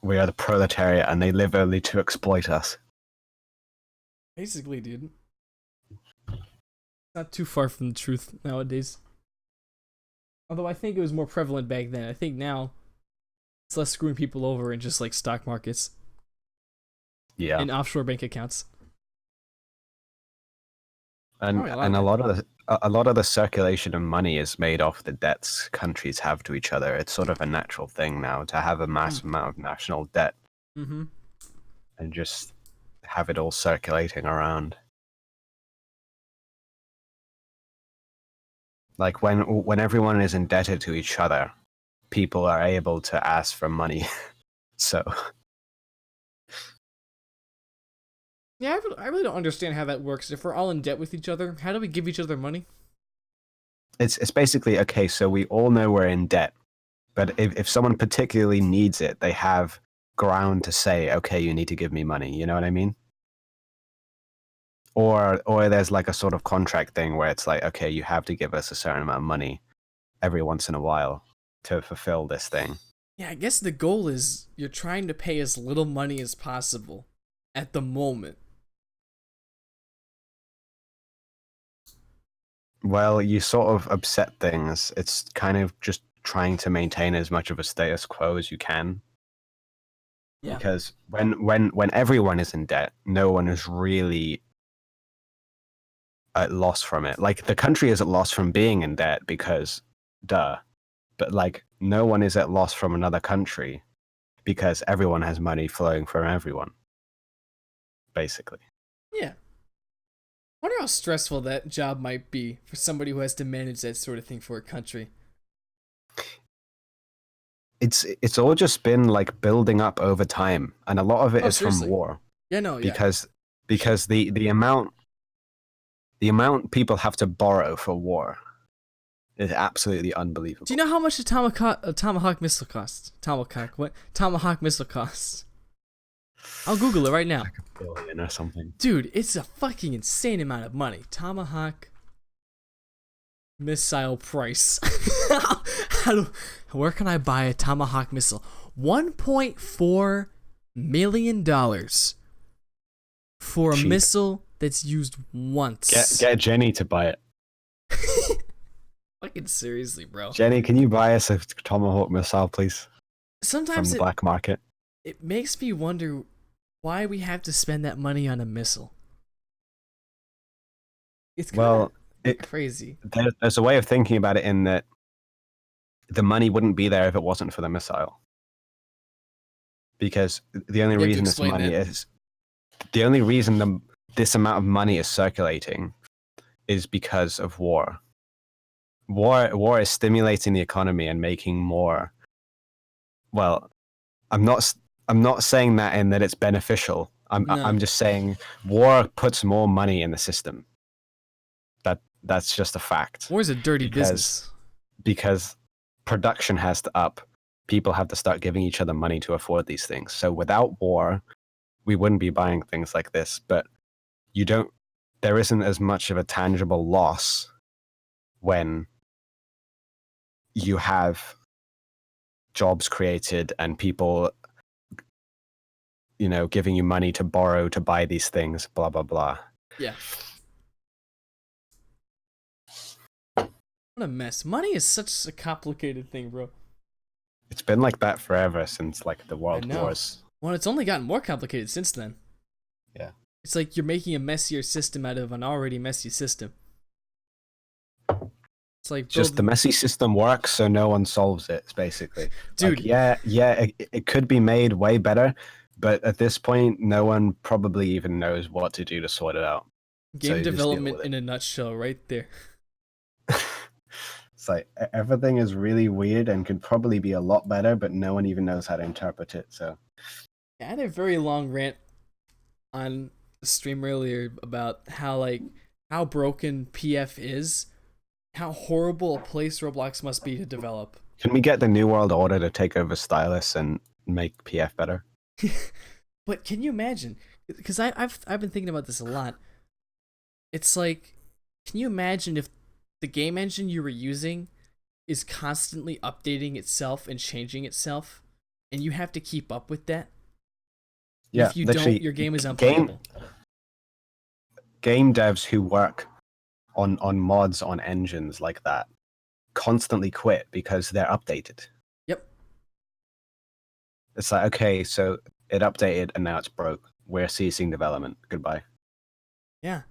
We are the proletariat, and they live only to exploit us. Basically, dude. Not too far from the truth nowadays. Although I think it was more prevalent back then. I think now it's less screwing people over in just like stock markets. Yeah. And offshore bank accounts. And a lot of the circulation of money is made off the debts countries have to each other. It's sort of a natural thing now to have a massive amount of national debt. Mm-hmm. And just have it all circulating around. Like when everyone is indebted to each other, people are able to ask for money. So yeah, I really don't understand how that works. If we're all in debt with each other, how do we give each other money? it's basically, okay, so we all know we're in debt, but if someone particularly needs it, they have ground to say, okay, you need to give me money. You know what I mean? Or there's like a sort of contract thing where it's like, okay, you have to give us a certain amount of money every once in a while to fulfill this thing. Yeah, I guess the goal is you're trying to pay as little money as possible at the moment. Well, you sort of upset things. It's kind of just trying to maintain as much of a status quo as you can. Yeah. Because when everyone is in debt, no one is really at loss from it. Like, the country is at loss from being in debt because, duh. But, like, no one is at loss from another country because everyone has money flowing from everyone. Basically. Yeah. I wonder how stressful that job might be for somebody who has to manage that sort of thing for a country. It's all just been like building up over time, and a lot of it is seriously? From war. Yeah, no, because the amount people have to borrow for war is absolutely unbelievable. Do you know how much a tomahawk missile costs? Tomahawk missile costs? I'll Google it right now. Like $1 billion or something. Dude, it's a fucking insane amount of money. Tomahawk missile price. Where can I buy a Tomahawk missile? $1.4 million for a missile that's used once. Get Jenny to buy it. Fucking seriously, bro. Jenny, can you buy us a Tomahawk missile, please? Sometimes from the black market. It makes me wonder why we have to spend that money on a missile. It's crazy. There's a way of thinking about it in that the money wouldn't be there if it wasn't for the missile. Because the only reason this money is... The only reason this amount of money is circulating is because of war. War is stimulating the economy and making more... Well, I'm not saying that in that it's beneficial. I'm just saying war puts more money in the system. That's just a fact. War is a dirty business. Because production has to up. People have to start giving each other money to afford these things. So without war, we wouldn't be buying things like this. But there isn't as much of a tangible loss when you have jobs created and people, giving you money to borrow to buy these things, blah, blah, blah. Yeah. What a mess. Money is such a complicated thing, bro. It's been like that forever since, like, the world wars. Well, it's only gotten more complicated since then. Yeah. It's like you're making a messier system out of an already messy system. It's like Just the messy system works, so no one solves it. Basically, dude. Like, it could be made way better, but at this point, no one probably even knows what to do to sort it out. Game development in a nutshell, right there. It's like everything is really weird and could probably be a lot better, but no one even knows how to interpret it. So I had a very long rant on the stream earlier about how broken PF is, how horrible a place Roblox must be to develop. can we get the New World Order to take over Stylus and make PF better? But can you imagine? Because I've been thinking about this a lot. It's like, can you imagine if the game engine you were using is constantly updating itself and changing itself, and you have to keep up with that? Yeah, if you don't, your game is unplayable. Game devs who work on mods on engines like that constantly quit because they're updated. Yep. It's like, okay, so it updated and now it's broke. We're ceasing development. Goodbye. Yeah.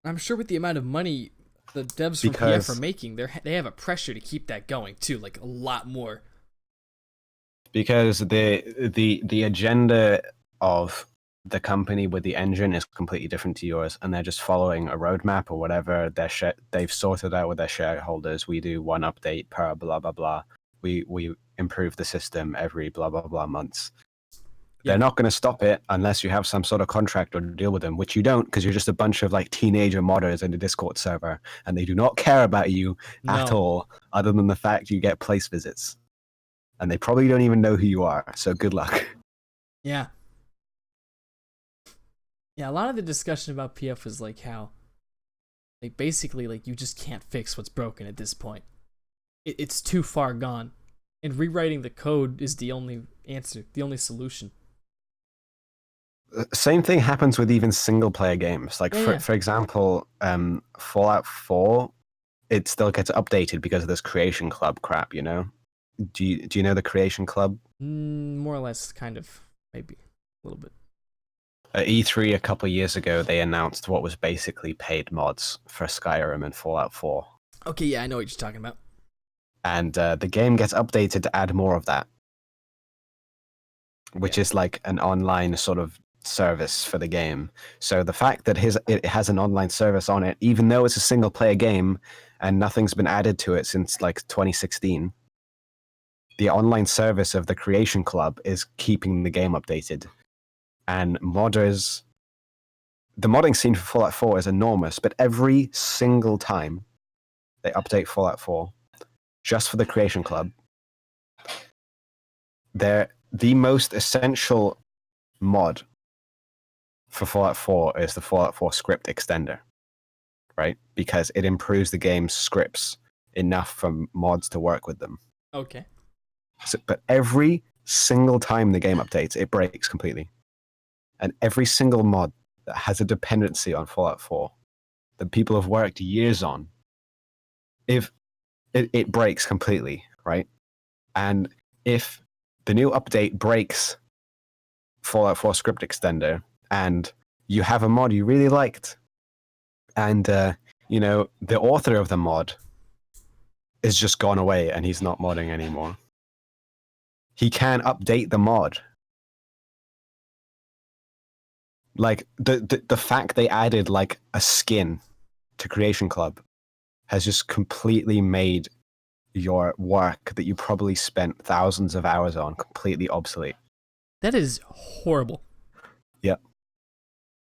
I'm sure with the amount of money the devs from PF are making, they have a pressure to keep that going too, like a lot more. Because the agenda of the company with the engine is completely different to yours, and they're just following a roadmap or whatever they've sorted out with their shareholders. We do one update per blah blah blah. We improve the system every blah blah blah months. Yeah. They're not going to stop it unless you have some sort of contract or deal with them, which you don't, because you're just a bunch of like teenager modders in a Discord server, and they do not care about you at all, other than the fact you get place visits, and they probably don't even know who you are. So good luck. Yeah. Yeah, a lot of the discussion about PF was like how, like basically, like you just can't fix what's broken at this point. It's too far gone, and rewriting the code is the only answer, the only solution. Same thing happens with even single player games. Like for example, Fallout 4, it still gets updated because of this Creation Club crap. You know, do you know the Creation Club? More or less, kind of, maybe a little bit. At E3 a couple of years ago, they announced what was basically paid mods for Skyrim and Fallout 4. Okay, yeah, I know what you're talking about. And the game gets updated to add more of that, which is like an online sort of service for the game. So the fact that it has an online service on it, even though it's a single player game and nothing's been added to it since like 2016, the online service of the Creation Club is keeping the game updated. And modders, the modding scene for Fallout 4 is enormous, but every single time they update Fallout 4, just for the Creation Club, the most essential mod for Fallout 4 is the Fallout 4 script extender, right? Because it improves the game's scripts enough for mods to work with them. Okay. So, but every single time the game updates, it breaks completely. And every single mod that has a dependency on Fallout 4 that people have worked years on, if it breaks completely, right? And if the new update breaks Fallout 4 script extender and you have a mod you really liked, and you know, the author of the mod is just gone away and he's not modding anymore, he can update the mod. Like the fact they added like a skin to Creation Club has just completely made your work that you probably spent thousands of hours on completely obsolete. That is horrible. Yep.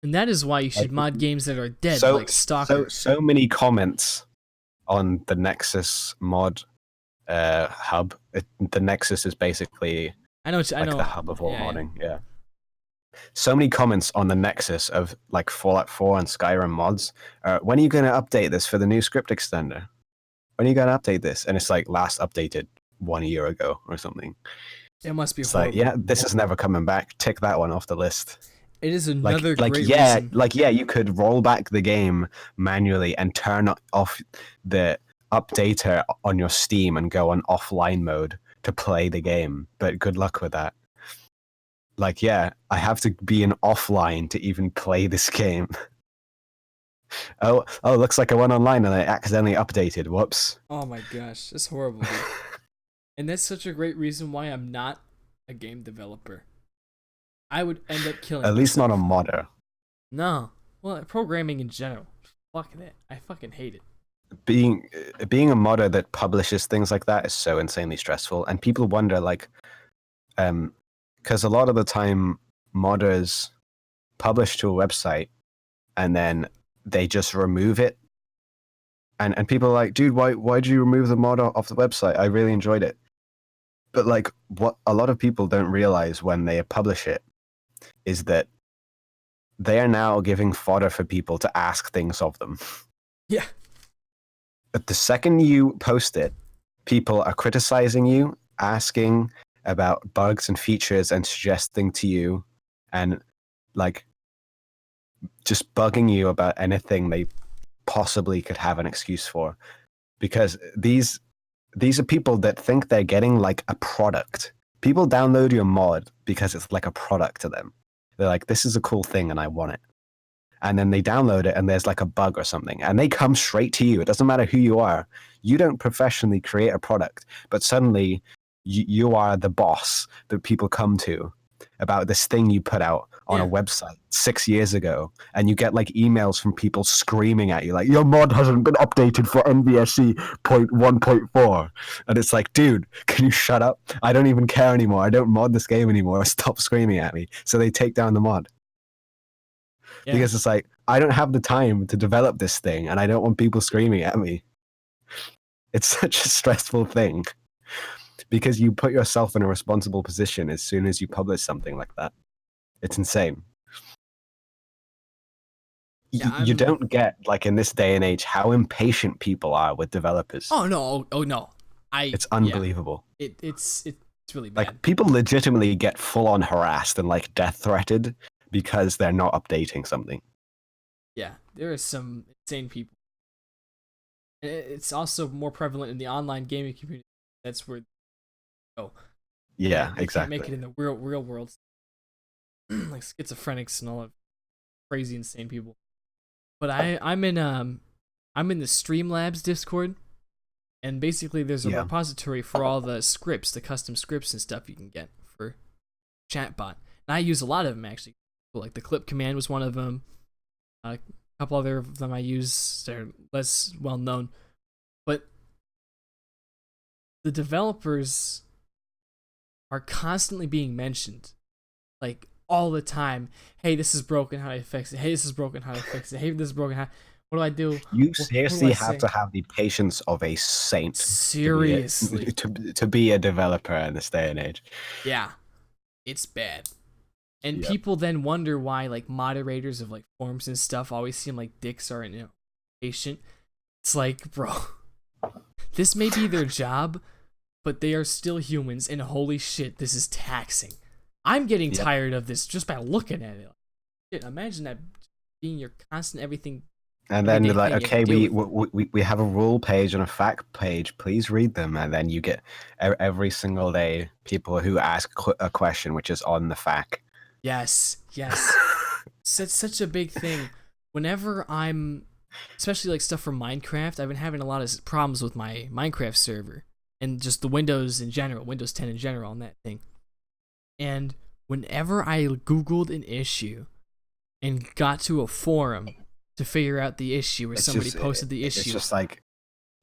And that is why you should mod games that are dead, like Stalker. So many comments on the Nexus mod hub. The Nexus is basically I know the hub of all modding. Yeah. So many comments on the Nexus of like Fallout 4 and Skyrim mods. When are you going to update this for the new script extender? When are you going to update this? And it's like last updated 1 year ago or something. It must be it's horrible. Like, yeah, this is never coming back. Tick that one off the list. It is another great reason. You could roll back the game manually and turn off the updater on your Steam and go on offline mode to play the game. But good luck with that. Like, yeah, I have to be in offline to even play this game. Oh, looks like I went online and I accidentally updated. Whoops. Oh my gosh, that's horrible, dude. And that's such a great reason why I'm not a game developer. I would end up killing At least not a myself. modder. No. Well, programming in general. Fuck that. I fucking hate it. Being a modder that publishes things like that is so insanely stressful, and people wonder, like, because a lot of the time modders publish to a website and then they just remove it, and people are like, dude, why did you remove the mod off the website? I really enjoyed it. But like, what a lot of people don't realize when they publish it is that they are now giving fodder for people to ask things of them. Yeah. But the second you post it, people are criticizing you, asking about bugs and features, and suggesting to you, and like just bugging you about anything they possibly could have an excuse for, because these are people that think they're getting like a product. People download your mod because it's like a product to them. They're like, this is a cool thing and I want it. And then they download it and there's like a bug or something, and they come straight to you. It doesn't matter who you are. You don't professionally create a product, but suddenly you are the boss that people come to about this thing you put out on a website 6 years ago, and you get like emails from people screaming at you like, your mod hasn't been updated for NBSC 1.4, and it's like, dude, can you shut up? I don't even care anymore. I don't mod this game anymore. Stop screaming at me. So they take down the mod. Yeah. Because it's like, I don't have the time to develop this thing, and I don't want people screaming at me. It's such a stressful thing, because you put yourself in a responsible position as soon as you publish something like that. It's insane. Yeah, you don't get, like, in this day and age, how impatient people are with developers. Oh no! Oh no! It's unbelievable. Yeah. It's really bad. Like, people legitimately get full on harassed and like death threatened because they're not updating something. Yeah, there are some insane people. It's also more prevalent in the online gaming community. That's where. Oh. Yeah, they exactly. can't make it in the real world. Like schizophrenics and all of crazy insane people. But I'm in the Streamlabs Discord, and basically there's a repository for all the scripts, the custom scripts and stuff you can get for chatbot. And I use a lot of them actually. Like the clip command was one of them. A couple other of them I use. They're less well known, but the developers are constantly being mentioned, like all the time. Hey, this is broken. How do I fix it? Hey, this is broken. How do I fix it? Hey, this is broken. What do I do? You seriously have to have the patience of a saint. Seriously, to be a developer in this day and age. Yeah, it's bad. And people then wonder why, like, moderators of like forums and stuff always seem like dicks or impatient. It's like, bro, this may be their job, but they are still humans, and holy shit, this is taxing. I'm getting tired of this just by looking at it. Shit, imagine that being your constant everything. And then they're like, okay, we have a rule page and a fact page. Please read them. And then you get every single day people who ask a question which is on the fact. Yes. So it's such a big thing. Whenever I'm, especially like stuff from Minecraft, I've been having a lot of problems with my Minecraft server and just the Windows in general, Windows 10 in general, and that thing. And whenever I Googled an issue and got to a forum to figure out the issue, or somebody posted the issue, it's just like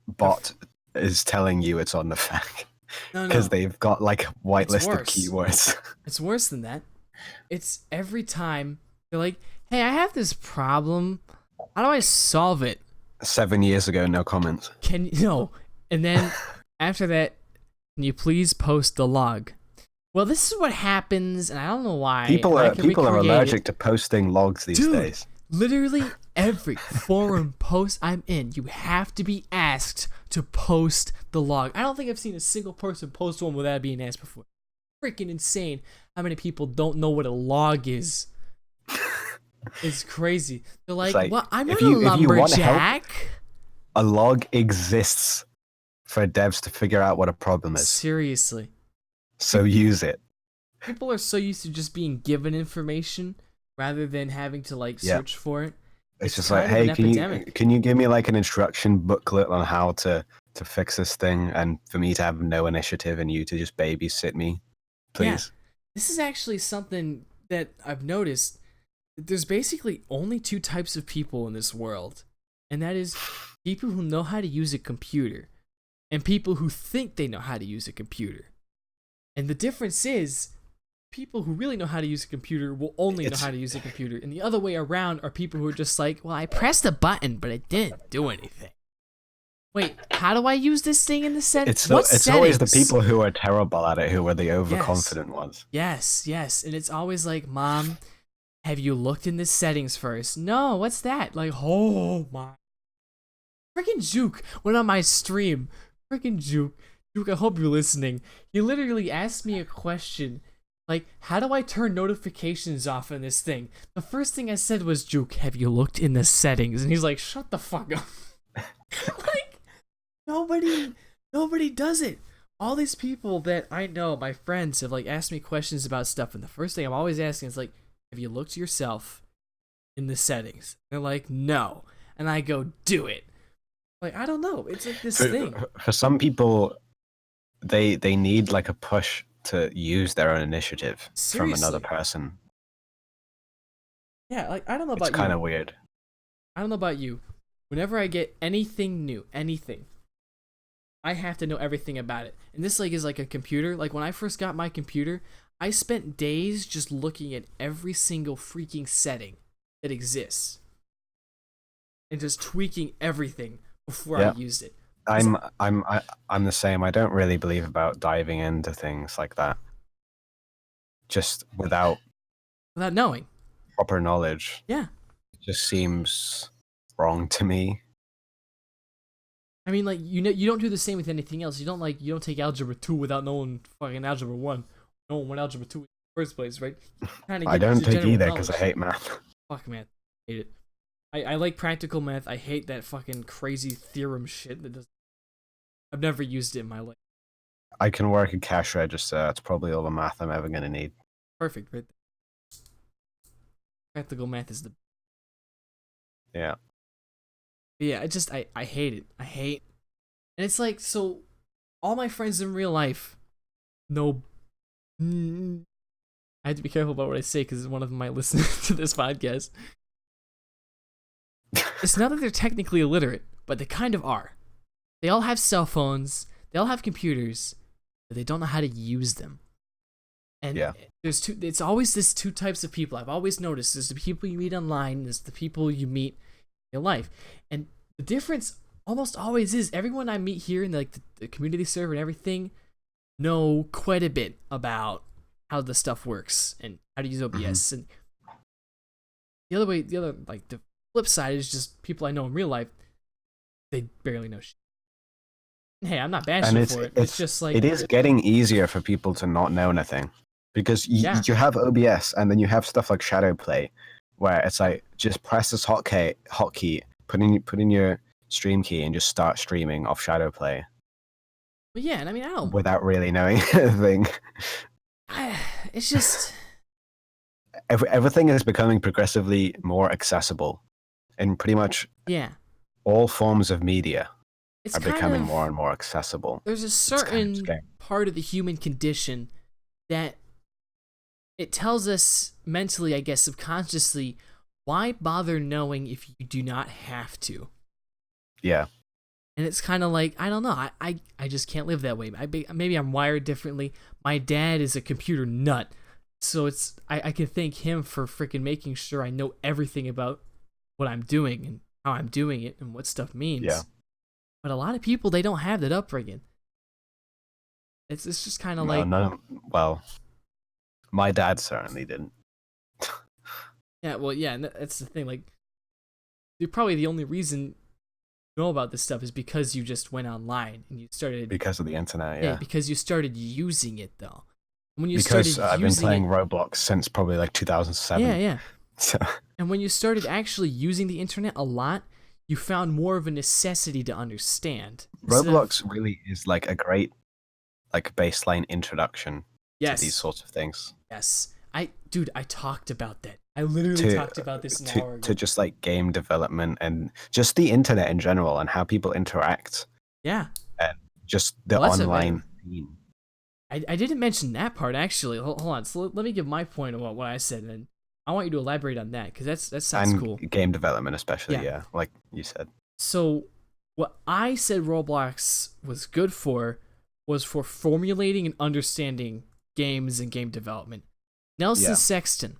bot is telling you it's on the fact because they've got like whitelisted keywords. It's worse than that. It's every time they're like, hey, I have this problem. How do I solve it? 7 years ago, no comments. And then after that, can you please post the log? Well, this is what happens, and I don't know why. People are allergic to posting logs these days. Literally every forum post I'm in, you have to be asked to post the log. I don't think I've seen a single person post one without being asked before. Freaking insane how many people don't know what a log is. It's crazy. They're like, well, I'm not a lumberjack. A log exists for devs to figure out what a problem is. Seriously. So use it. people are so used to just being given information rather than having to like search for it. It's just like, hey, can you give me like an instruction booklet on how to fix this thing, and for me to have no initiative and you to just babysit me, please? Yeah. This is actually something that I've noticed. There's basically only two types of people in this world, and that is people who know how to use a computer and people who think they know how to use a computer. And the difference is people who really know how to use a computer will only know how to use a computer, and the other way around are people who are just like, well, I pressed a button but it didn't do anything. Wait, how do I use this thing in the settings? It's always the people who are terrible at it who are the overconfident ones. Yes, and it's always like, Mom, have you looked in the settings first? No, what's that? Like, oh my. Freaking Juke went on my stream. Freaking Juke. Juke, I hope you're listening. He literally asked me a question. Like, how do I turn notifications off in this thing? The first thing I said was, Juke, have you looked in the settings? And he's like, shut the fuck up. Like, nobody does it. All these people that I know, my friends, have like asked me questions about stuff, and the first thing I'm always asking is like, have you looked yourself in the settings? They're like, no. And I go, do it. Like, I don't know. It's like this thing. For some people, they need like a push to use their own initiative from another person. Yeah, like, I don't know about you. It's kind of weird. I don't know about you. Whenever I get anything new, anything, I have to know everything about it. And this like is like a computer. Like when I first got my computer, I spent days just looking at every single freaking setting that exists and just tweaking everything before I used it. I'm the same. I don't really believe about diving into things like that. Just without knowing proper knowledge. Yeah. It just seems wrong to me. I mean, like, you don't do the same with anything else. You don't take algebra 2 without knowing fucking algebra 1. Knowing what algebra 2 is in the first place, right? I don't take either because I hate math. Fuck math. I hate it. I like practical math. I hate that fucking crazy theorem shit that does. I've never used it in my life. I can work a cash register. That's probably all the math I'm ever gonna need. Perfect, right there. Practical math is the. Yeah. Yeah, I hate it. I hate. And it's like, so all my friends in real life know. I have to be careful about what I say because one of them might listen to this podcast. It's not that they're technically illiterate, but they kind of are. They all have cell phones, they all have computers, but they don't know how to use them. And it's always this two types of people. I've always noticed there's the people you meet online, there's the people you meet in real life. And the difference almost always is everyone I meet here in like the community server and everything know quite a bit about how the stuff works and how to use OBS. And the flip side is just people I know in real life, they barely know shit. Hey, I'm not bashing for it. It's just like it is getting easier for people to not know anything because you have OBS and then you have stuff like Shadow Play, where it's like just press this hotkey, put in your stream key, and just start streaming off Shadow Play. But yeah, and I mean, I don't without really knowing anything. It's just everything is becoming progressively more accessible, and pretty much all forms of media are becoming more and more accessible. There's a certain part of the human condition that it tells us mentally, I guess, subconsciously, why bother knowing if you do not have to? Yeah. And it's kind of like, I don't know, I just can't live that way. Maybe I'm wired differently. My dad is a computer nut, so I can thank him for freaking making sure I know everything about what I'm doing and how I'm doing it and what stuff means. Yeah. But a lot of people, they don't have that upbringing. It's just kind of like... Well, my dad certainly didn't. Yeah, well, yeah, and that's the thing. Like, probably the only reason you know about this stuff is because you just went online and you started... Because of the internet, yeah. Because you started using it, though. Because I've been playing Roblox since probably like 2007. Yeah. So. And when you started actually using the internet a lot, you found more of a necessity to understand. Roblox really is like a great like baseline introduction to these Yes. sorts of things. Yes. I talked about that. I literally talked about this an hour ago. To just like game development and just the internet in general and how people interact Yeah. and just the Well, online scene. I didn't mention that part actually. Hold on. So let me give my point about what I said, and I want you to elaborate on that because that sounds And cool. game development especially, Yeah. yeah, like you said. So what I said Roblox was good for was for formulating and understanding games and game development. Nelson Yeah. Sexton,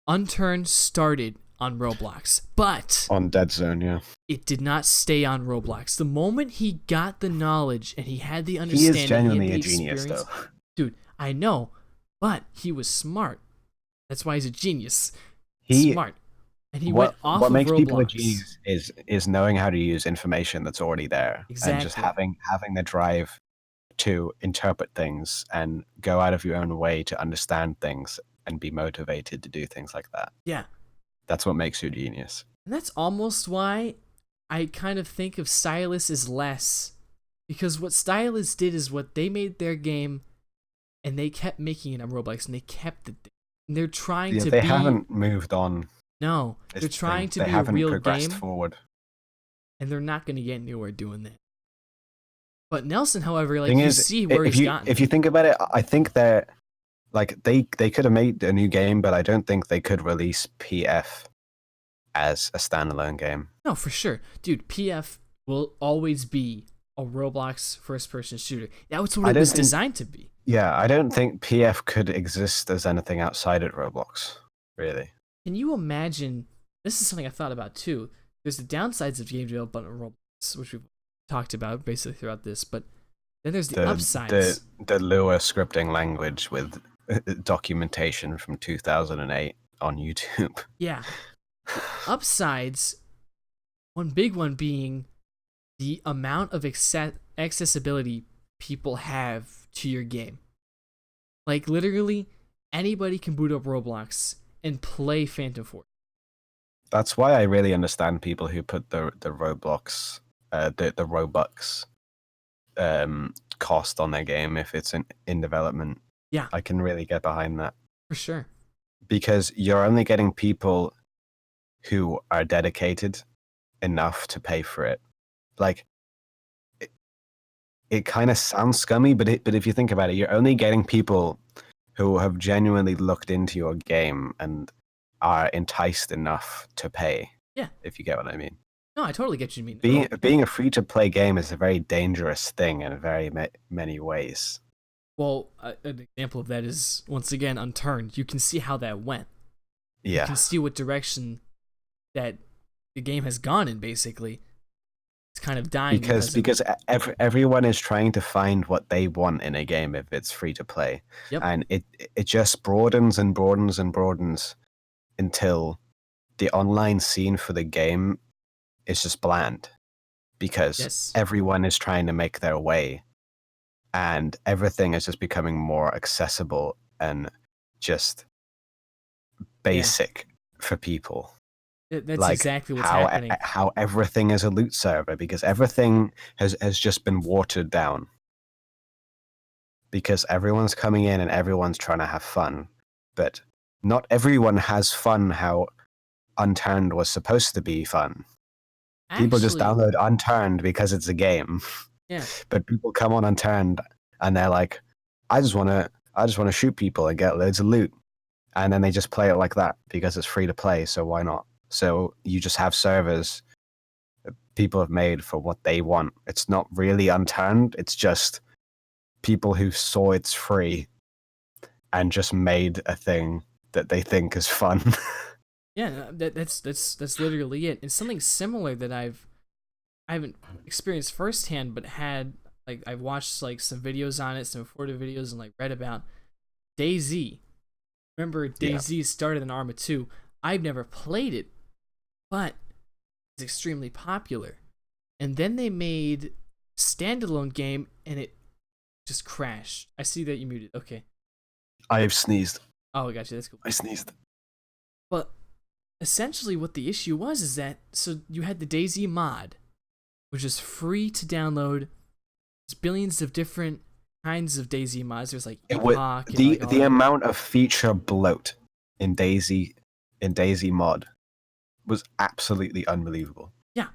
Unturned started on Roblox, but On Dead Zone, yeah. it did not stay on Roblox. The moment he got the knowledge and he had the He understanding, is genuinely he a had the genius, experience, though. dude, I know, but he was smart. That's why he's a genius. He Smart. And he what went off what of makes Roblox. people a genius is knowing how to use information that's already there, and just Exactly. having the drive to interpret things and go out of your own way to understand things and be motivated to do things like that. Yeah. That's what makes you a genius. And that's almost why I kind of think of Stylus as less. Because what Stylus did is what they made their game and they kept making it on Roblox and they kept it there. And they're trying to They be. haven't moved on. No, is they're the trying thing. to They be a haven't real progressed game forward. and they're not going to get anywhere doing that. But Nelson, however, like Thing you is, see where if he's you gotten. if you think about it, I think they're like they could have made a new game, but I don't think they could release PF as a standalone game. No, for sure. Dude, PF will always be a Roblox first-person shooter. That's what it was designed to be. Yeah, I don't think PF could exist as anything outside of Roblox, really. Can you imagine? This is something I thought about too. There's the downsides of game development on Roblox, which we've talked about basically throughout this, but then there's the upsides. The Lua scripting language with documentation from 2008 on YouTube. Yeah. Upsides, one big one being the amount of accessibility people have to your game. Like, literally, anybody can boot up Roblox and play Phantom Force. That's why I really understand people who put the Roblox, the Robux cost on their game if it's in development. Yeah. I can really get behind that. For sure. Because you're only getting people who are dedicated enough to pay for it. Like, it kind of sounds scummy, but if you think about it, you're only getting people who have genuinely looked into your game and are enticed enough to pay. Yeah. If you get what I mean. No, I totally get what you mean. Being a free-to-play game is a very dangerous thing in very many ways. Well, an example of that is, once again, Unturned. You can see how that went. Yeah. You can see what direction that the game has gone in, basically. It's kind of dying. Because everyone is trying to find what they want in a game if it's free-to-play. Yep. And it just broadens and broadens and broadens until the online scene for the game is just bland. Because everyone is trying to make their way. And everything is just becoming more accessible and just basic for people. That's like exactly what's happening. How everything is a loot server, because everything has just been watered down. Because everyone's coming in and everyone's trying to have fun. But not everyone has fun how Unturned was supposed to be fun. People just download Unturned because it's a game. Yeah. But people come on Unturned and they're like, I just want to shoot people and get loads of loot. And then they just play it like that because it's free to play, so why not? So you just have servers that people have made for what they want. It's not really Unturned, it's just people who saw it's free and just made a thing that they think is fun. Yeah, that's literally it. It's something similar that I haven't experienced firsthand, but I've watched like some videos on it, some afforded videos, and like read about DayZ. Remember, DayZ started in Arma 2. I've never played it, but it's extremely popular. And then they made a standalone game, and it just crashed. I see that you muted. Okay. I've sneezed. Oh, I got you. That's cool. I sneezed. But essentially, what the issue was is that you had the DayZ mod, which is free to download. There's billions of different kinds of Daisy mods. There's like It would, Epoch and the like all the that. amount of feature bloat in Daisy mod was absolutely unbelievable. Yeah,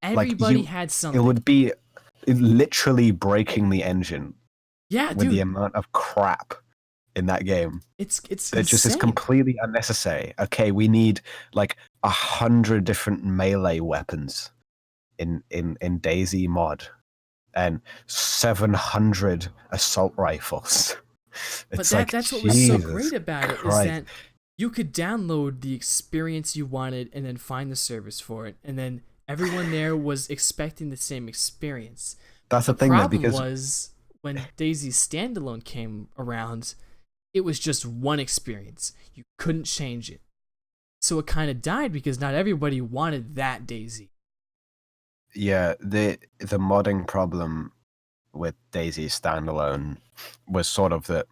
Like everybody had something. it would be literally breaking the engine yeah, with the dude, amount of crap in that game. it's That just is insane. completely unnecessary. Okay, we need like 100 different melee weapons in Daisy mod, and 700 assault rifles. But It's like, that's what was so Jesus great about it, is Christ. that you could download the experience you wanted and then find the servers for it, and then everyone there was expecting the same experience. That's the The thing, though, problem because was when Daisy Standalone came around, it was just one experience. You couldn't change it. So it kind of died because not everybody wanted that Daisy. yeah, the modding problem with Daisy standalone was sort of that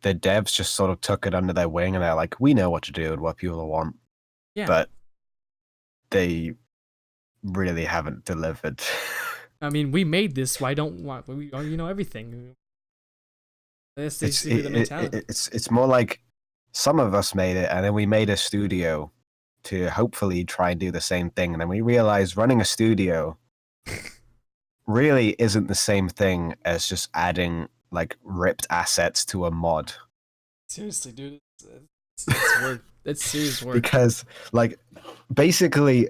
the devs just sort of took it under their wing, and they're like, we know what to do and what people want, Yeah. but they really haven't delivered. I mean, we made this. Why don't we? You know everything. That's basically the mentality. It's more like some of us made it, and then we made a studio to hopefully try and do the same thing, and then we realized running a studio really isn't the same thing as just adding like ripped assets to a mod. Seriously, dude, it's work. That's serious work. Because like basically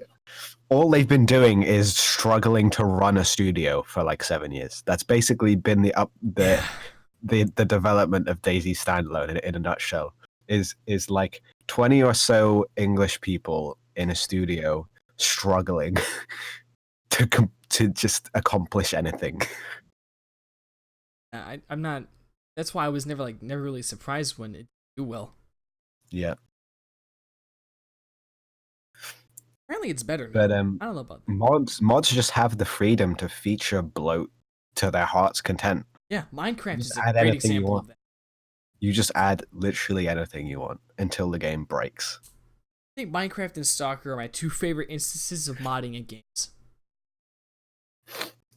all they've been doing is struggling to run a studio for like 7 years. That's basically been the development of Daisy Standalone in a nutshell. Is like 20 or so English people in a studio struggling to just accomplish anything. I'm not. That's why I was never really surprised when it do well. Yeah. Apparently, it's better now. But I don't know about that. mods just have the freedom to feature bloat to their heart's content. Yeah, Minecraft Just is a add great anything you example want. of that. You just add literally anything you want until the game breaks. I think Minecraft and Stalker are my two favorite instances of modding in games.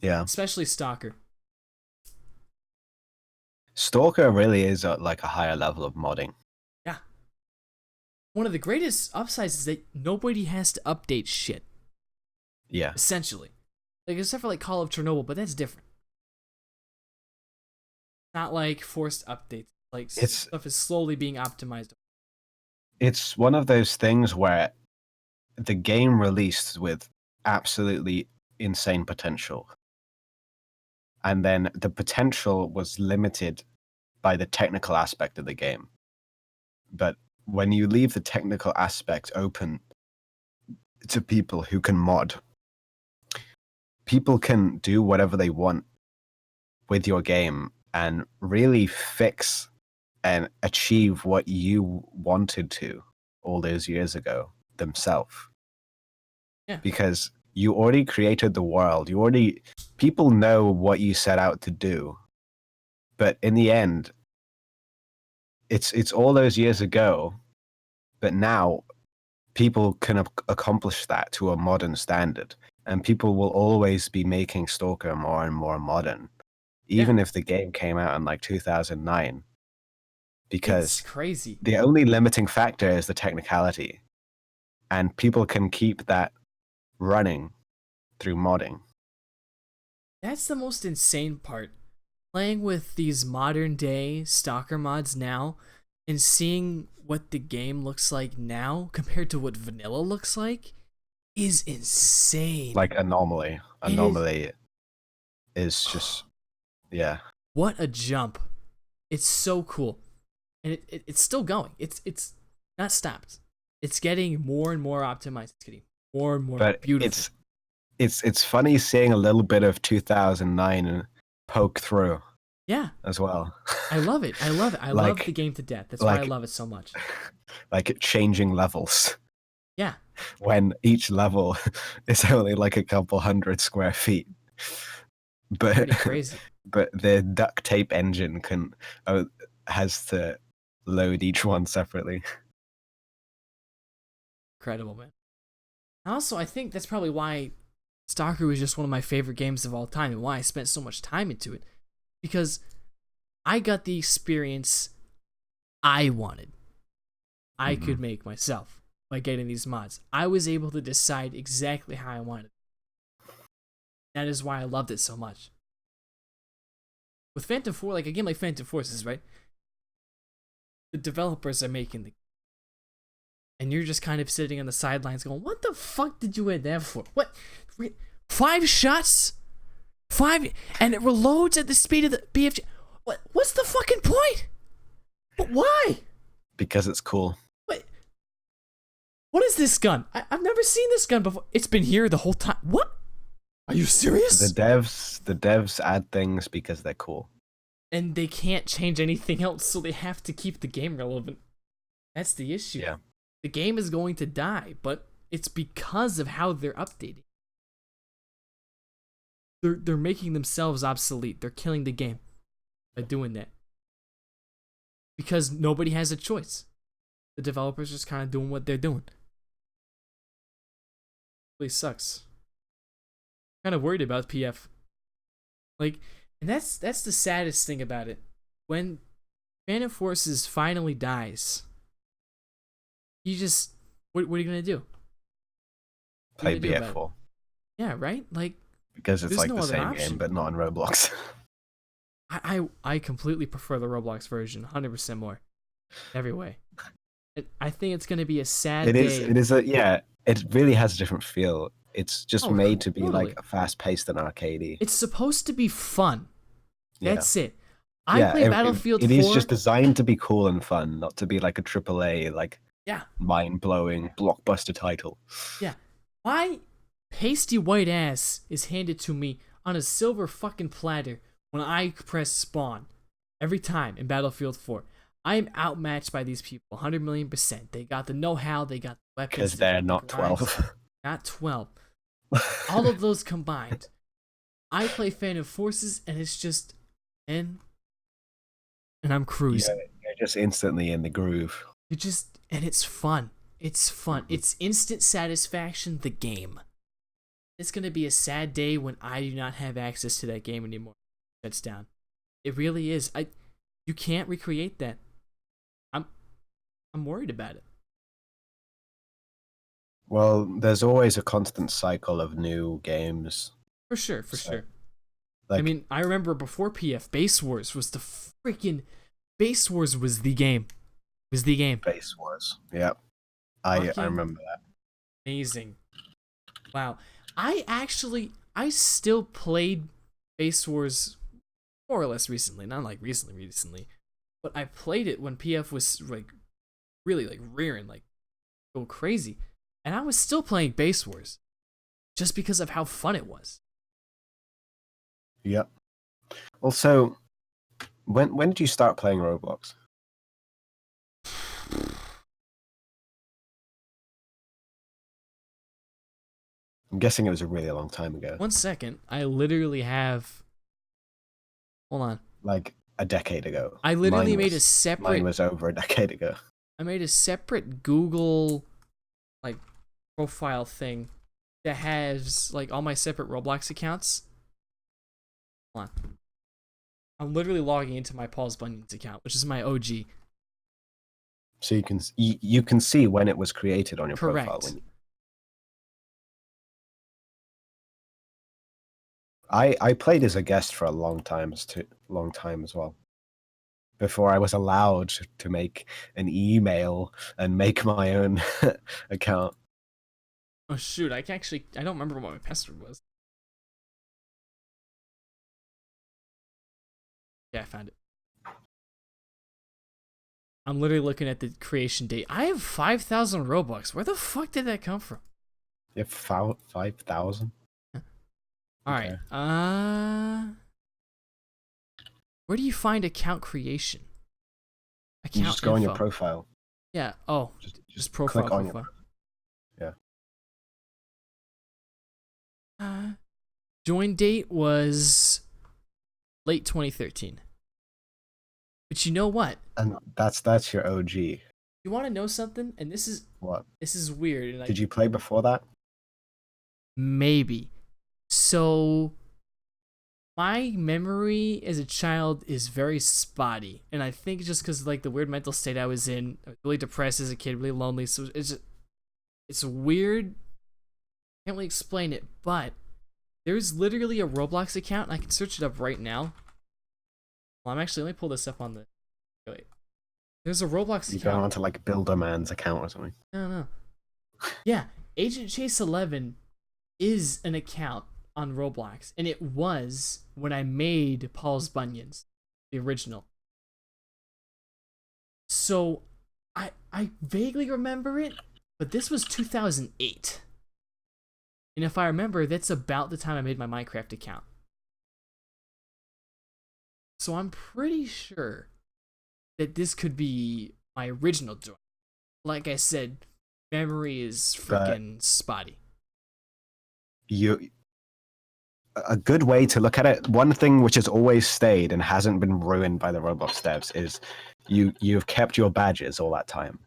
Yeah. Especially Stalker. Stalker really is like a higher level of modding. Yeah. One of the greatest upsides is that nobody has to update shit. Yeah. Essentially. Like, except for like Call of Chernobyl, but that's different. Not like forced updates. Like, stuff is slowly being optimized. It's one of those things where the game released with absolutely insane potential. And then the potential was limited by the technical aspect of the game. But when you leave the technical aspect open to people who can mod, people can do whatever they want with your game and really fix and achieve what you wanted to all those years ago themselves. Yeah. Because you already created the world. People know what you set out to do. But in the end, it's all those years ago, but now people can accomplish that to a modern standard, and people will always be making Stalker more and more modern, even if the game came out in like 2009, because it's crazy. The only limiting factor is the technicality, and people can keep that running through modding. That's the most insane part. Playing with these modern day Stalker mods now and seeing what the game looks like now compared to what vanilla looks like is insane. Like Anomaly is just, yeah. What a jump. It's so cool. And it's still going. It's not stopped. It's getting more and more optimized. It's getting more and more beautiful. It's funny seeing a little bit of 2009 poke through. Yeah. As well. I love it. I love the game to death. That's why I love it so much. Like changing levels. Yeah. When each level is only like a couple hundred square feet. But pretty crazy. But the duct tape engine has to load each one separately. Incredible, man. Also, I think that's probably why Stalker was just one of my favorite games of all time and why I spent so much time into it. Because I got the experience I wanted. I could make myself by getting these mods. I was able to decide exactly how I wanted. That is why I loved it so much. With Phantom Force, like a game like Phantom Forces, right? The developers are making the, and you're just kind of sitting on the sidelines going, "What the fuck did you add that for? What? 5 shots, 5, and it reloads at the speed of the BFG. What? What's the fucking point? But why? Because it's cool. What is this gun? I've never seen this gun before. It's been here the whole time. What? Are you serious? The devs add things because they're cool. And they can't change anything else, so they have to keep the game relevant. That's the issue. Yeah. The game is going to die, but it's because of how they're updating. They're making themselves obsolete. They're killing the game by doing that. Because nobody has a choice. The developers just kind of doing what they're doing. Really sucks. Kind of worried about PF. Like, and that's the saddest thing about it. When Phantom Forces finally dies, you just what are you gonna do? Play BF4. Yeah, right. Like, because it's like no the other same option. game, but not on Roblox. I completely prefer the Roblox version, 100% more, every way. I think it's gonna be a sad day. It is it really has a different feel. It's just made to be totally. like fast paced and arcadey. It's supposed to be fun. That's it. I play Battlefield 4. It is just designed to be cool and fun, not to be like a AAA, like mind blowing blockbuster title. Yeah. My pasty white ass is handed to me on a silver fucking platter when I press spawn every time in Battlefield 4. I am outmatched by these people, 100,000,000%. They got the know-how, they got the weapons. Because they're not 12. Not 12. All of those combined. I play Phantom Forces, and it's just, and I'm cruising. You're just instantly in the groove. And it's fun. It's fun. It's instant satisfaction, the game. It's going to be a sad day when I do not have access to that game anymore. It shuts down. It really is. You can't recreate that. I'm worried about it. Well, there's always a constant cycle of new games. For sure. Like, I mean, I remember before PF, Base Wars was the freaking... Base Wars was the game. Base Wars. Yeah. I remember that. Amazing. Wow. I still played Base Wars more or less recently. Not like recently. But I played it when PF was like really like rearing, like go crazy. And I was still playing Base Wars. Just because of how fun it was. Yep. Also, when did you start playing Roblox? I'm guessing it was a really long time ago. 1 second. I literally have... Hold on. Like a decade ago. I literally made a separate... Mine was over a decade ago. I made a separate Google like profile thing that has like all my separate Roblox accounts. Hold on. I'm literally logging into my Paul's Bunions account, which is my OG. So you can see when it was created on your Correct. profile. I played as a guest for a long time as well. Before I was allowed to make an email and make my own account. Oh shoot, I don't remember what my password was. Yeah, I found it. I'm literally looking at the creation date. I have 5,000 Robux. Where the fuck did that come from? You have 5,000? Alright, where do you find account creation? You just go on your profile. Yeah, just profile. Click on your... Yeah. Join date was late 2013. But you know what? And that's your OG. You want to know something? And this is... What? This is weird. And Did you play before that? Maybe. So my memory as a child is very spotty, and I think just because like the weird mental state I was in, I was really depressed as a kid, really lonely. So it's weird. Can't really explain it, but there's literally a Roblox account, and I can search it up right now. Well, let me pull this up on the. Wait, there's a Roblox You account. go onto like Builderman's account or something. No. Yeah, Agent Chase 11 is an account on Roblox, and it was when I made Paul's Bunions, the original. So I vaguely remember it, but this was 2008. And if I remember, that's about the time I made my Minecraft account. So I'm pretty sure that this could be my original joint. Like I said, memory is freaking spotty. A good way to look at it, one thing which has always stayed and hasn't been ruined by the Roblox devs is you've kept your badges all that time.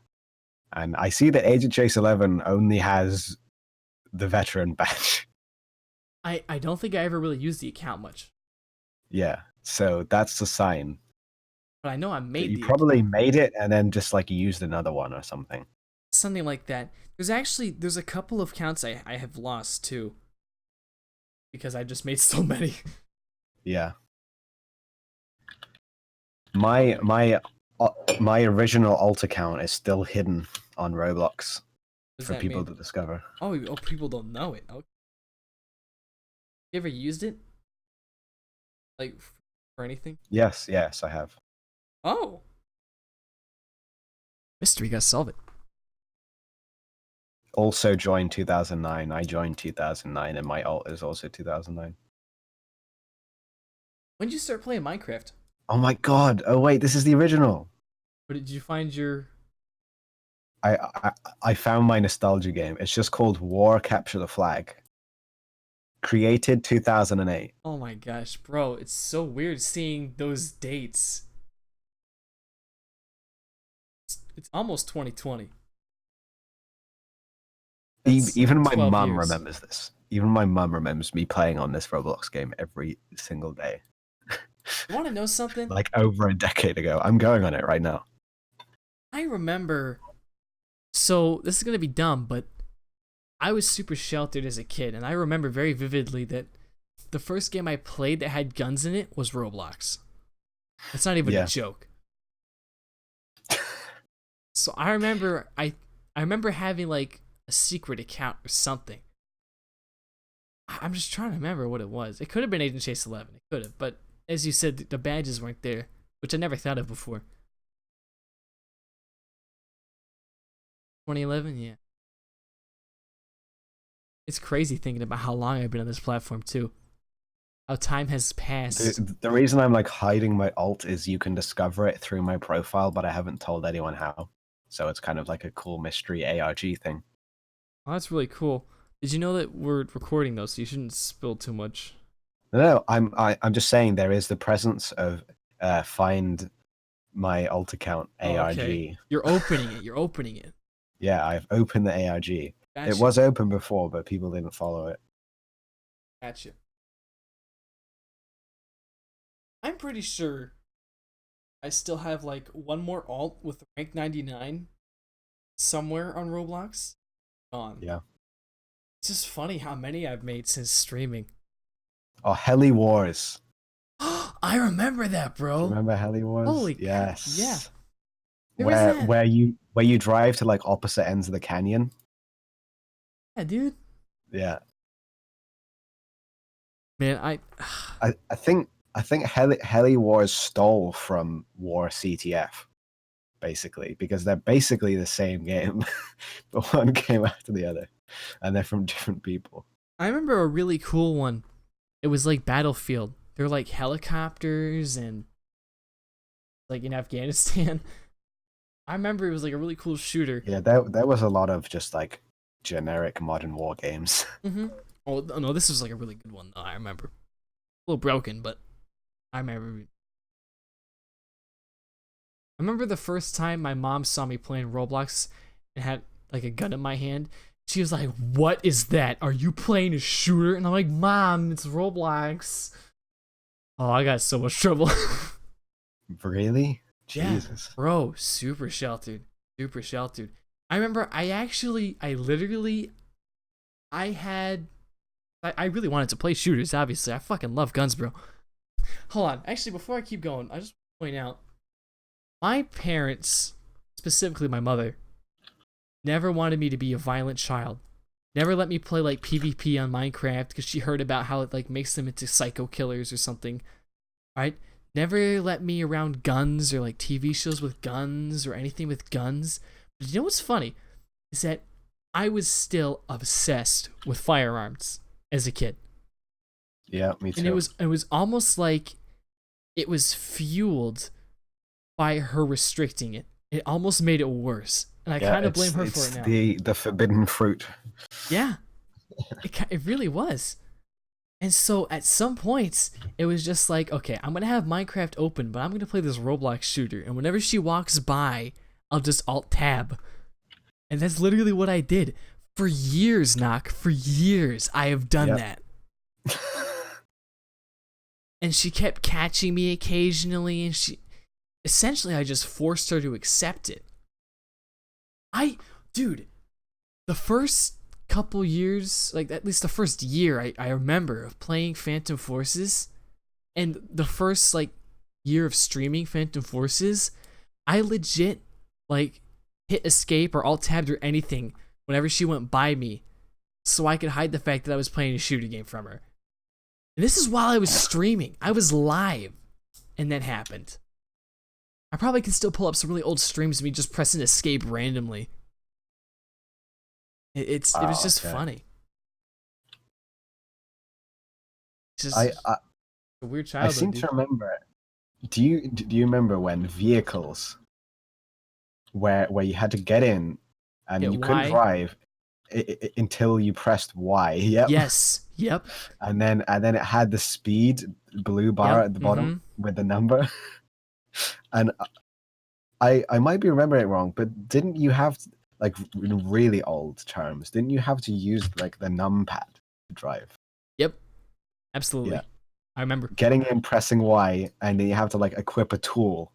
And I see that Agent Chase 11 only has the veteran badge. I don't think I ever really used the account much. Yeah, so that's the sign. But I know I made You probably made it and then just like used another one or something. Something like that. There's a couple of accounts I have lost too. Because I just made so many. Yeah. My original alt account is still hidden on Roblox for people to discover. Oh, people don't know it. Okay. You ever used it? Like for anything? Yes, I have. Oh. Mystery, gotta solve it. Also joined 2009. I joined 2009, and my alt is also 2009. When did you start playing Minecraft? Oh my god! Oh wait, this is the original. Or did you find your? I found my nostalgia game. It's just called War Capture the Flag. Created 2008. Oh my gosh, bro! It's so weird seeing those dates. It's almost 2020. Even my 12 mum years. remembers this. Even my mum remembers me playing on this Roblox game every single day. You want to know something? Like over a decade ago. I'm going on it right now. I remember. So this is gonna be dumb, but I was super sheltered as a kid, and I remember very vividly that the first game I played that had guns in it was Roblox. That's not even a joke. So I remember having like a secret account or something. I'm just trying to remember what it was. It could have been Agent Chase 11. It could have, but as you said, the badges weren't there, which I never thought of before. 2011, yeah. It's crazy thinking about how long I've been on this platform too. How time has passed. The reason I'm like hiding my alt is you can discover it through my profile, but I haven't told anyone how. So it's kind of like a cool mystery ARG thing. Oh, that's really cool. Did you know that we're recording though, so you shouldn't spill too much? No, I'm just saying there is the presence of find my alt account ARG. Okay. You're opening it. Yeah, I've opened the ARG. Gotcha. It was open before, but people didn't follow it. Gotcha. I'm pretty sure I still have like one more alt with rank 99 somewhere on Roblox. Gone. Yeah. It's just funny how many I've made since streaming. Oh, Heli Wars. I remember that, bro. Remember Heli Wars? Holy yes. Yeah. Where you drive to like opposite ends of the canyon. Yeah, dude. Yeah. Man, I think Heli Wars stole from War CTF, basically, because they're basically the same game, but one came after the other, and they're from different people. I remember a really cool one. It was like Battlefield. They're like helicopters and like in Afghanistan. I remember it was like a really cool shooter. Yeah, there was a lot of just like generic modern war games. Mm-hmm. Oh no, this was like a really good one though. I remember. A little broken, but I remember the first time my mom saw me playing Roblox and had like a gun in my hand. She was like, "What is that? Are you playing a shooter?" And I'm like, "Mom, it's Roblox." Oh, I got so much trouble. Really? Yeah, Jesus. bro, super sheltered. Super sheltered. I remember I really wanted to play shooters, obviously. I fucking love guns, bro. Hold on. Actually, before I keep going, I just want to point out my parents, specifically my mother, never wanted me to be a violent child. Never let me play like PvP on Minecraft because she heard about how it like makes them into psycho killers or something. Right? Never let me around guns or like TV shows with guns or anything with guns. But you know what's funny? Is that I was still obsessed with firearms as a kid. Yeah, me too. And it was almost like it was fueled by her restricting it. It almost made it worse. And I kind of blame her for it now. The forbidden fruit. Yeah. It really was. And so at some points, it was just like, okay, I'm going to have Minecraft open, but I'm going to play this Roblox shooter. And whenever she walks by, I'll just alt-tab. And that's literally what I did. For years, Knock. For years, I have done that. And she kept catching me occasionally, and essentially, I just forced her to accept it. Dude, the first couple years, like at least the first year I remember of playing Phantom Forces, and the first like year of streaming Phantom Forces, I legit like hit escape or alt tabbed or anything whenever she went by me so I could hide the fact that I was playing a shooter game from her. And this is while I was streaming. I was live, and that happened. I probably can still pull up some really old streams of me just pressing escape randomly. It was just funny. It's just a weird childhood. I seem to remember. Do you remember when vehicles, where you had to get in, and you couldn't drive until you pressed Y? Yep. Yes. Yep. And then it had the speed blue bar at the bottom with the number. And I might be remembering it wrong, but didn't you have, like, in really old terms, didn't you have to use like the numpad to drive? Yep. Absolutely. Yeah. I remember getting in, pressing Y, and then you have to like equip a tool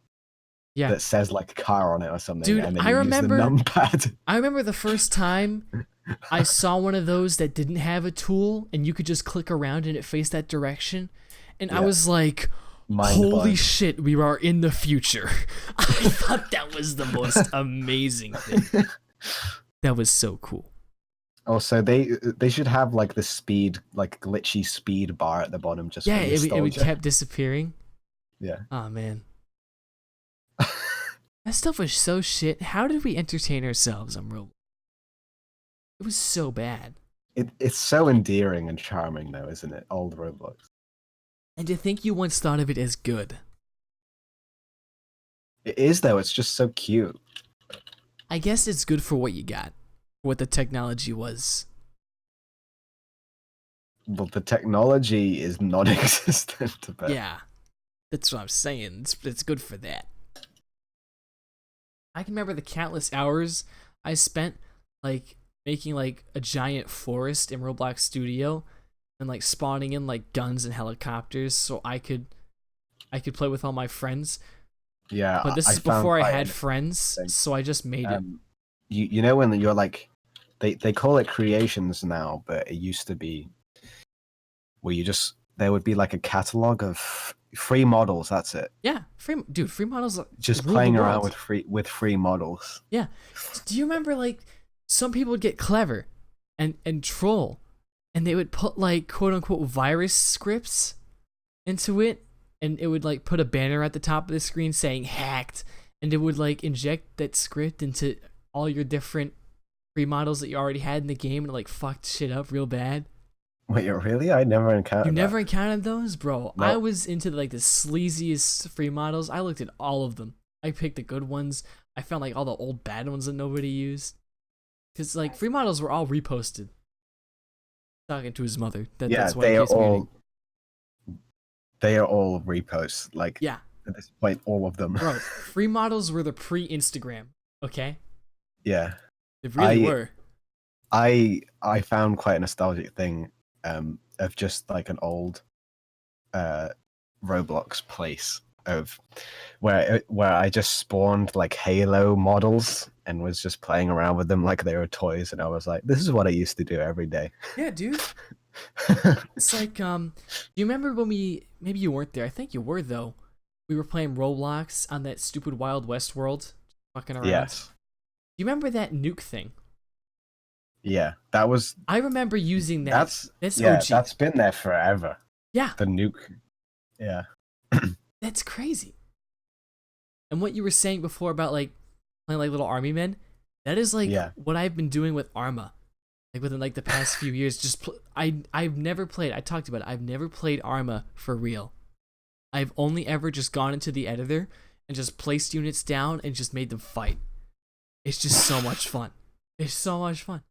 that says like car on it or something. Dude, and then I remember use the numpad. I remember the first time I saw one of those that didn't have a tool and you could just click around and it faced that direction. And I was like, holy shit, we are in the future. I thought that was the most amazing thing. That was so cool. Also, they should have like the speed, like glitchy speed bar at the bottom. Just it kept disappearing. Yeah. Oh man, that stuff was so shit. How did we entertain ourselves on Roblox? It was so bad. It's so endearing and charming, though, isn't it? Old Roblox. And to think you once thought of it as good. It is, though. It's just so cute. I guess it's good for what you got, what the technology was. Well, the technology is non-existent. But... Yeah, that's what I'm saying. It's good for that. I can remember the countless hours I spent, like, making, like, a giant forest in Roblox Studio and, like, spawning in, like, guns and helicopters so I could play with all my friends. Yeah, but this is before I had friends, so I just made it. You know when you're, like, they call it creations now, but it used to be where there would be, like, a catalog of free models, that's it. Yeah, free models. Just playing around with free models. Yeah. Do you remember, like, some people would get clever and troll, and they would put, like, quote unquote virus scripts into it, and it would, like, put a banner at the top of the screen saying hacked, and it would, like, inject that script into all your different free models that you already had in the game, and it, like, fucked shit up real bad. Wait, really? I never encountered You never encountered those? Bro, no. I was into, like, the sleaziest free models. I looked at all of them. I picked the good ones. I found, like, all the old bad ones that nobody used. Because, like, free models were all reposted. Talking to his mother. That's why they are all reposts. Like, yeah. At this point, all of them. Bro, free models were the pre-Instagram, okay? Yeah. They really were. I found quite a nostalgic thing of just, like, an old Roblox place of where I just spawned like Halo models and was just playing around with them like they were toys, and I was like, this is what I used to do every day. Yeah, dude. It's like, do you remember when maybe you weren't there, I think you were though. We were playing Roblox on that stupid Wild West world, fucking around. Yes. Do you remember that nuke thing? Yeah, that was. I remember using that. That's yeah, OG. that's been there forever. Yeah. The nuke. Yeah. That's crazy. And what you were saying before about like playing like little army men, that is like what I've been doing with Arma, like within like the past few years. Just I've never played. I talked about it. I've never played Arma for real. I've only ever just gone into the editor and just placed units down and just made them fight. It's just so much fun. It's so much fun.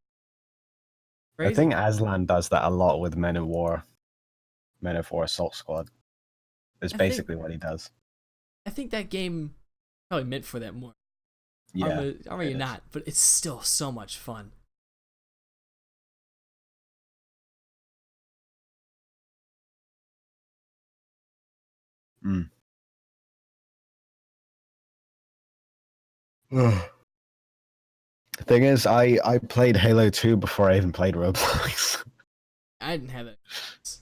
Crazy. I think Aslan does that a lot with Men of War. Men of War Assault Squad. It's basically what he does. I think that game probably meant for that more. Yeah. Arma you're not, but it's still so much fun. Mm. The thing is, I played Halo 2 before I even played Roblox. I didn't have it. It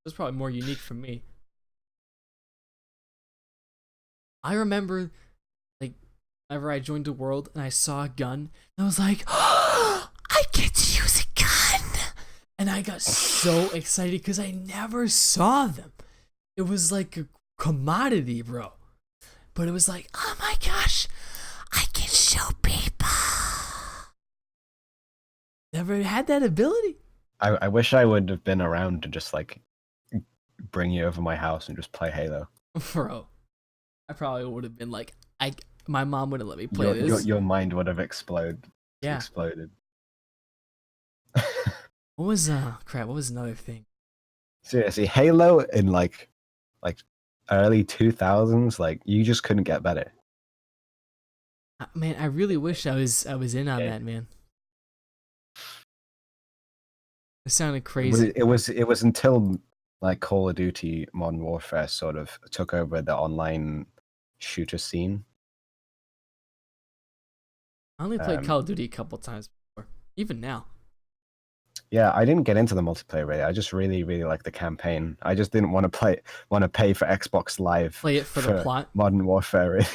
was probably more unique for me. I remember, like, whenever I joined a world and I saw a gun, I was like, oh, I get to use a gun! And I got so excited because I never saw them. It was like a commodity, bro. But it was like, oh my gosh, I can show people. Never had that ability. I wish I would have been around to just like bring you over my house and just play Halo. Bro, I probably would have been like, my mom wouldn't let me play this. Your mind would have exploded. Yeah. Exploded. What was crap? What was another thing? Seriously, Halo in like early 2000s, like you just couldn't get better. Man, I really wish I was in on that, man. It sounded crazy. It was until like Call of Duty Modern Warfare sort of took over the online shooter scene. I only played Call of Duty a couple times before, even now. Yeah, I didn't get into the multiplayer really. I just really like the campaign. I just didn't want to pay for Xbox Live. Play it for the plot. Modern Warfare. Really.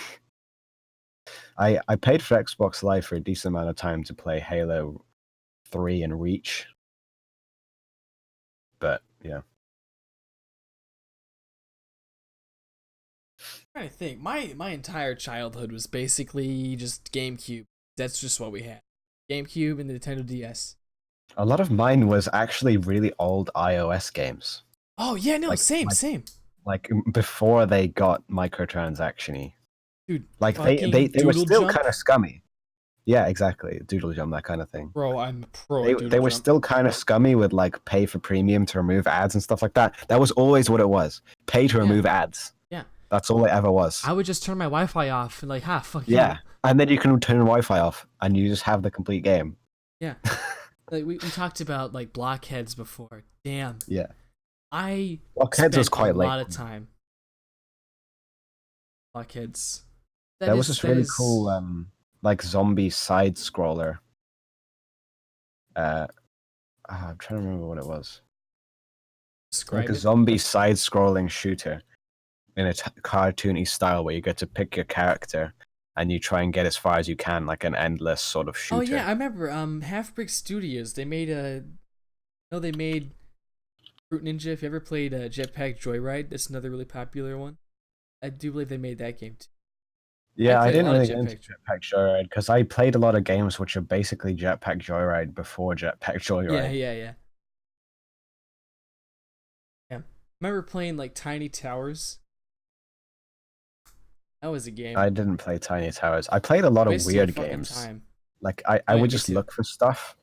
I paid for Xbox Live for a decent amount of time to play Halo 3 and Reach. But yeah. I'm trying to think. My entire childhood was basically just GameCube. That's just what we had. GameCube and the Nintendo DS. A lot of mine was actually really old iOS games. Oh yeah, no, same. Like before they got microtransaction-y. Dude, like they were still kind of scummy. Yeah, exactly. Doodle Jump, that kind of thing. Bro, I'm pro. They were still kind of scummy with like pay for premium to remove ads and stuff like that. That was always what it was. Pay to remove ads. Yeah. That's all it ever was. I would just turn my Wi-Fi off and like, fuck you. Yeah. And then you can turn the Wi-Fi off and you just have the complete game. Yeah. Like we talked about like Blockheads before. Damn. Yeah. Blockheads was quite late. A lot of time. Blockheads. There was this really cool like zombie side scroller. I'm trying to remember what it was. Describe like a zombie side scrolling shooter in a cartoony style where you get to pick your character and you try and get as far as you can, like an endless sort of shooter. Oh yeah, I remember. Half Brick Studios. They made they made Fruit Ninja. If you ever played Jetpack Joyride, that's another really popular one. I do believe they made that game too. Yeah, I didn't really get into Jetpack Joyride because I played a lot of games which are basically Jetpack Joyride before Jetpack Joyride. Yeah. I remember playing like Tiny Towers. That was a game. I didn't play Tiny Towers. I played a lot of weird games. Time. Like I would just look for stuff.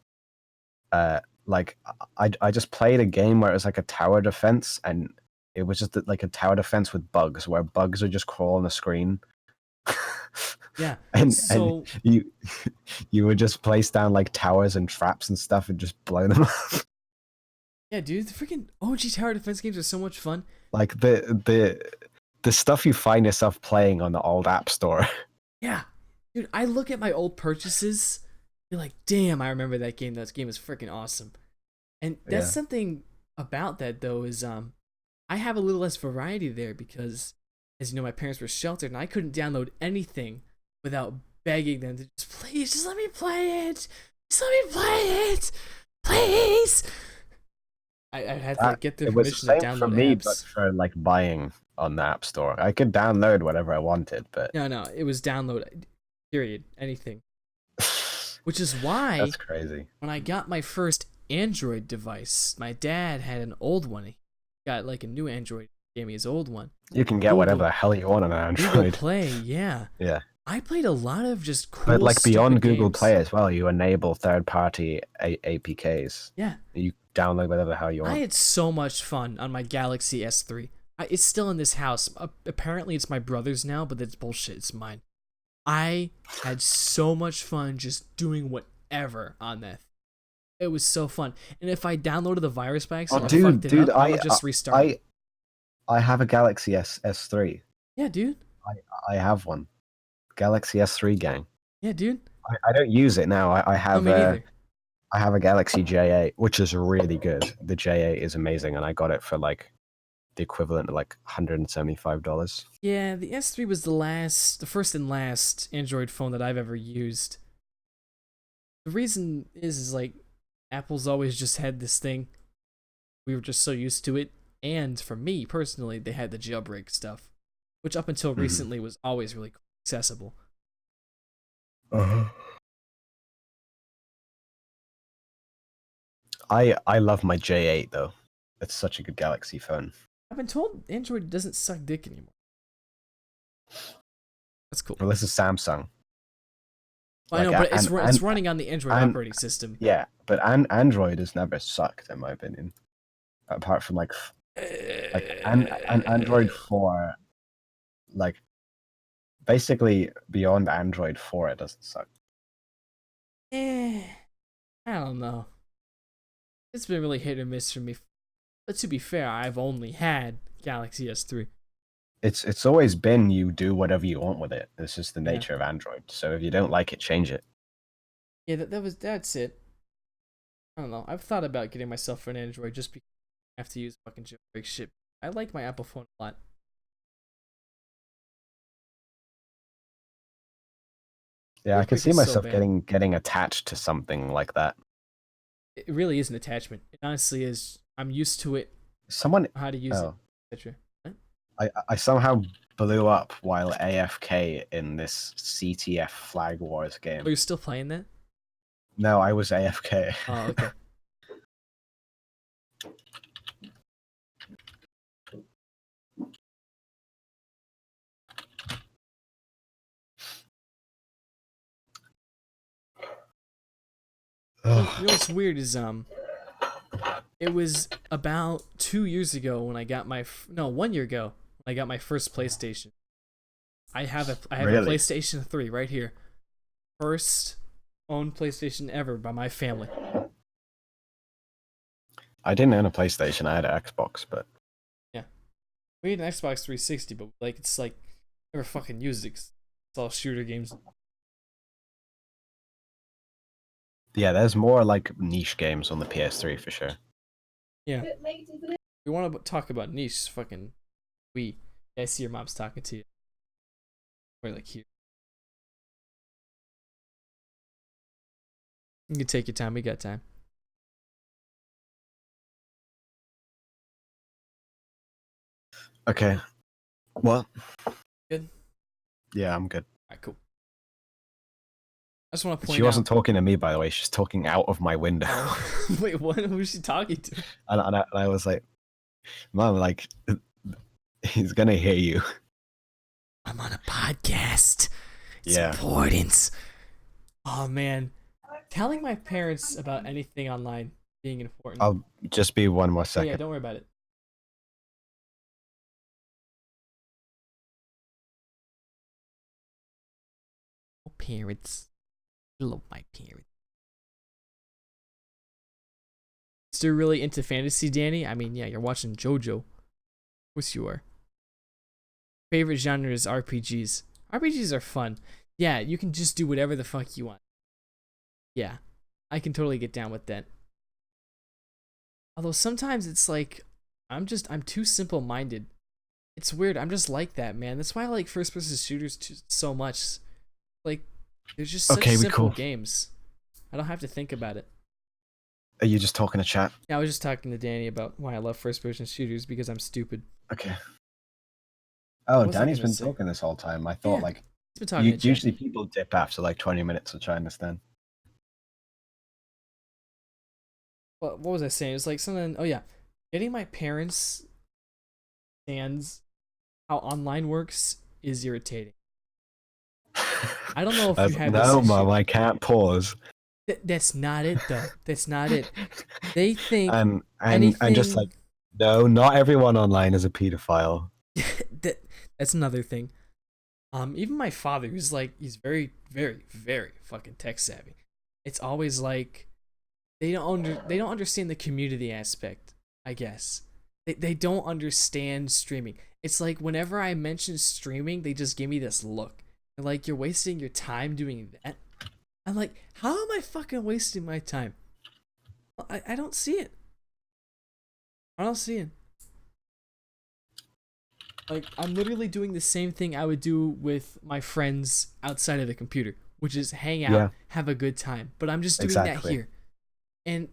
Like I just played a game where it was like a tower defense, and it was just like a tower defense with bugs, where bugs would just crawl on the screen. Yeah, and you would just place down like towers and traps and stuff and just blow them up. Yeah, dude, the freaking OG tower defense games are so much fun. Like the the stuff you find yourself playing on the old App Store. Yeah, dude, I look at my old purchases, be like, damn, I remember that game. That game is freaking awesome. And that's Yeah. something about that though is I have a little less variety there because, as you know, my parents were sheltered and I couldn't download anything without begging them to just let me play it. Just let me play it, please. I had to get their It was the permission to same for download me, apps. but for like buying on the App Store. I could download whatever I wanted, but No, it was download. Period. Anything. Which is why that's crazy. when I got my first Android device, my dad had an old one. He got like a new Android. He gave me his old one. You can get whatever the hell you want on an Google Android. Play, yeah. Yeah. I played a lot of just cool. But like beyond stupid Google games. Play as well, you enable third-party APKs. Yeah. You download whatever the hell you want. I had so much fun on my Galaxy S3. It's still in this house. Apparently, it's my brother's now, but that's bullshit. It's mine. I had so much fun just doing whatever on that. It was so fun. And if I downloaded the virus by accident, and fucked it up, I would just restart it. I have a Galaxy S3. Yeah, dude. I have one. Galaxy S3 gang. Yeah, dude. I don't use it now. I No, have me neither. I have a Galaxy J8, which is really good. The J8 is amazing, and I got it for like the equivalent of like $175. Yeah, the S3 was the first and last Android phone that I've ever used. The reason is like Apple's always just had this thing. We were just so used to it, and for me personally, they had the jailbreak stuff, which up until recently was always really accessible. I love my J8 though. It's such a good Galaxy phone. I've been told Android doesn't suck dick anymore. That's cool. Well, this is Samsung. I know, Like, but it's and- running on the Android and- operating system. Yeah, but Android has never sucked in my opinion. Apart from like an Android 4, like basically beyond Android 4, it doesn't suck. I don't know. It's been really hit or miss for me. But to be fair, I've only had Galaxy S3. It's always been you do whatever you want with it. It's just the Yeah. nature of Android. So if you don't like it, change it. Yeah, that's it. I don't know. I've thought about getting myself an Android just because I have to use fucking jailbreak shit. I like my Apple phone a lot. Yeah, I Jailbreak could see is so myself bad. getting attached to something like that. It really is an attachment. It honestly is. I'm used to it, Someone how to use oh, it, etc. I somehow blew up while AFK in this CTF Flag Wars game. Oh, you're still playing that? No, I was AFK. Oh, okay. You know what's weird is it was about 2 years ago when I got my 1 year ago when I got my first PlayStation. I have a Really? PlayStation 3 right here. First owned PlayStation ever by my family. I didn't own a PlayStation. I had an Xbox, but We had an Xbox 360, but it's like never fucking used it. 'Cause it's all shooter games. yeah, there's more like niche games on the PS3 for sure. Yeah. You want to talk about niche? Fucking Wii. Yeah, I see your mom's talking to you. Or like here. You can take your time. We got time. Okay. What? Good? Yeah, I'm good. Alright, cool. I just want to point She wasn't out. talking to me, by the way. She's talking out of my window. Oh. Wait, what? Who's she talking to? and I was like, Mom, like, he's gonna hear you. I'm on a podcast. It's Yeah. important. Oh man, telling my parents about anything online being important. I'll just be one more Oh, second. yeah, don't worry about it. Oh, parents. I love my parents. Still really into fantasy, Danny? I mean, yeah, you're watching JoJo. Of course you are. favorite genre is RPGs. RPGs are fun. Yeah, you can just do whatever the fuck you want. Yeah, I can totally get down with that. Although sometimes it's like I'm too simple-minded. It's weird. I'm just like that, man. That's why I like first-person shooters so much. Like, they're just such simple games. I don't have to think about it. Are you just talking to chat? Yeah, I was just talking to Danny about why I love first-person shooters because I'm stupid. Okay. Oh, Danny's been talking this whole time. I thought like he's been talking. Usually people dip after like 20 minutes, which I understand. What was I saying? It was like something. Oh yeah, getting my parents stands how online works is irritating. I don't know if you have. No, Mom, I can't pause. That's not it, though. That's not it. They think and just like, no, not everyone online is a pedophile. That's another thing. Even my father, he's very, very, very fucking tech savvy. It's always like they don't understand the community aspect, I guess. They don't understand streaming. It's like whenever I mention streaming, they just give me this look. They're like, you're wasting your time doing that. I'm like, how am I fucking wasting my time? I don't see it. I don't see it. Like, I'm literally doing the same thing I would do with my friends outside of the computer, which is hang out, have a good time. But I'm just doing that here. And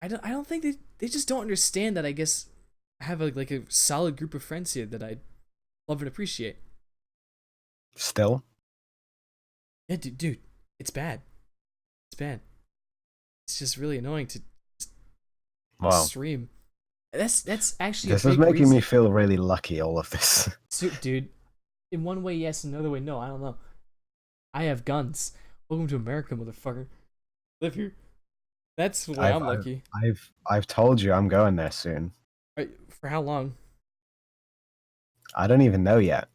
I don't think they just don't understand that. I guess I have a solid group of friends here that I love and appreciate. Still? Yeah, dude, it's bad. It's bad. It's just really annoying to stream. That's actually this is making me feel really lucky, all of this. Dude, in one way yes, another way no. I don't know. I have guns. Welcome to America, motherfucker. Live here. That's why I'm lucky. I've told you I'm going there soon. Right, for how long? I don't even know yet.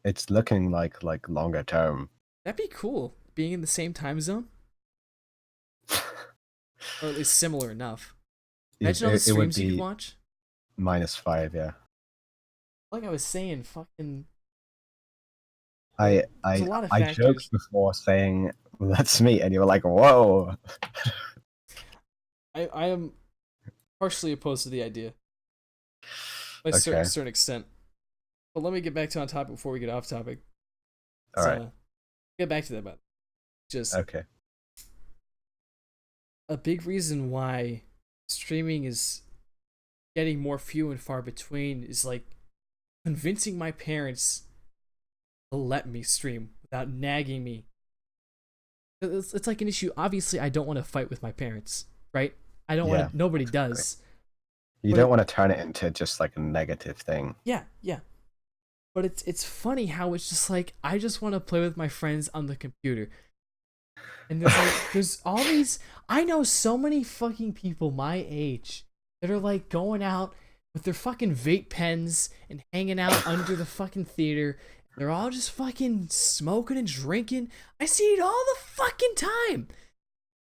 It's looking like longer term. That'd be cool. Being in the same time zone, or at least similar enough. Imagine all the streams you could watch. -5, yeah. Like I was saying, fucking. I joked before saying let's meet, and you were like, "Whoa." I am partially opposed to the idea, by a certain extent. But let me get back to on topic before we get off topic. All right. Get back to that, but just okay. A big reason why streaming is getting more few and far between is like convincing my parents to let me stream without nagging me. It's like an issue. Obviously, I don't want to fight with my parents, right? I don't want to. Nobody does. You don't want to turn it into just like a negative thing. Yeah. But it's funny how it's just like I just want to play with my friends on the computer. And there's all these. I know so many fucking people my age that are like going out with their fucking vape pens and hanging out under the fucking theater. They're all just fucking smoking and drinking. I see it all the fucking time.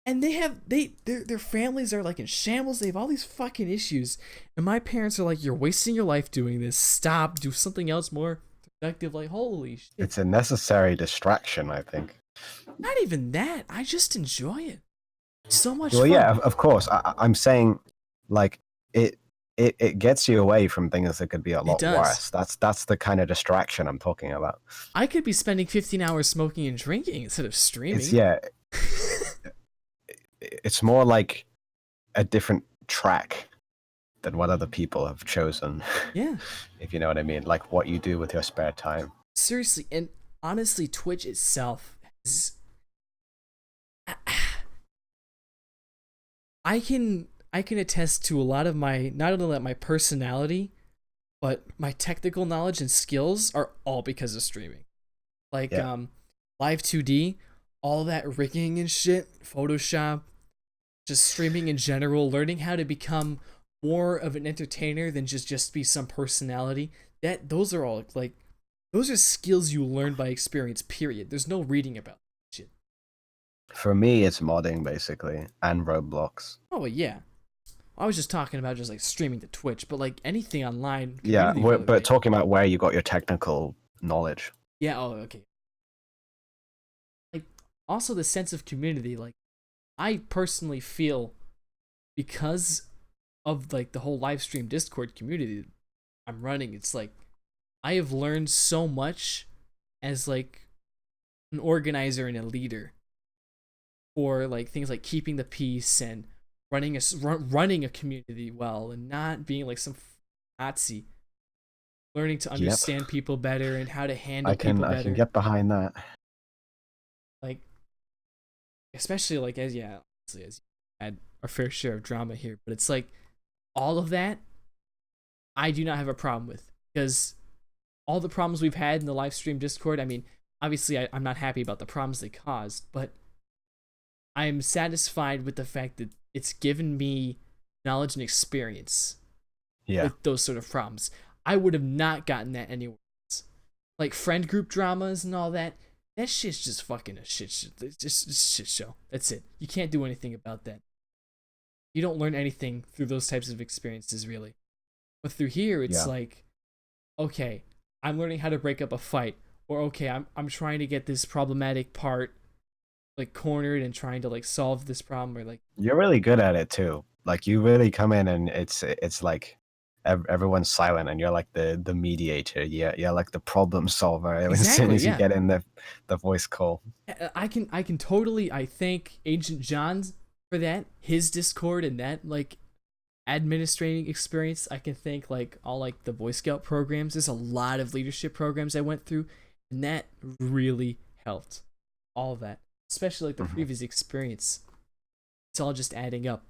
And their families are like in shambles. They have all these fucking issues. And my parents are like, you're wasting your life doing this. Stop. Do something else more productive. Like, holy shit. It's a necessary distraction, I think. Not even that. I just enjoy it. So much fun. Well, yeah, of course. I'm saying, like, it gets you away from things that could be a lot worse. That's the kind of distraction I'm talking about. I could be spending 15 hours smoking and drinking instead of streaming. It's more like a different track than what other people have chosen. Yeah. If you know what I mean. Like what you do with your spare time. Seriously, and honestly, Twitch itself is... I can attest to a lot of my, not only my personality, but my technical knowledge and skills are all because of streaming. Like, Live 2D, all that rigging and shit, Photoshop, just streaming in general, learning how to become more of an entertainer than just be some personality. Those are all, like, those are skills you learn by experience, period. There's no reading about shit. For me, it's modding, basically, and Roblox. Oh, yeah. I was just talking about just like streaming to Twitch, but like anything online. Yeah, Community but talking about where you got your technical knowledge. yeah. Oh, okay. Like also the sense of community. Like I personally feel because of like the whole live stream Discord community I'm running, it's like I have learned so much as like an organizer and a leader for like things like keeping the peace and running a community well and not being like some Nazi. Learning to understand people better and how to handle people better. I can get behind that. Like, especially like as obviously as you had our fair share of drama here, but it's like all of that I do not have a problem with because all the problems we've had in the live stream Discord, I mean, obviously I'm not happy about the problems they caused, but I'm satisfied with the fact that it's given me knowledge and experience with those sort of problems. I would have not gotten that anywhere else. Like friend group dramas and all that, that shit's just fucking a shit show. It's just a shit show. That's it. You can't do anything about that. You don't learn anything through those types of experiences, really. But through here, it's like, okay, I'm learning how to break up a fight, or okay, I'm trying to get this problematic part like cornered and trying to like solve this problem, or like you're really good at it too. Like you really come in and it's like everyone's silent and you're like the mediator. You're like the problem solver. As soon as you get in the voice call, I can totally I thank Agent John's for that, his Discord and that like administrating experience. I can thank like all like the Boy Scout programs. There's a lot of leadership programs I went through, and that really helped. All of that, especially like the previous experience. It's all just adding up.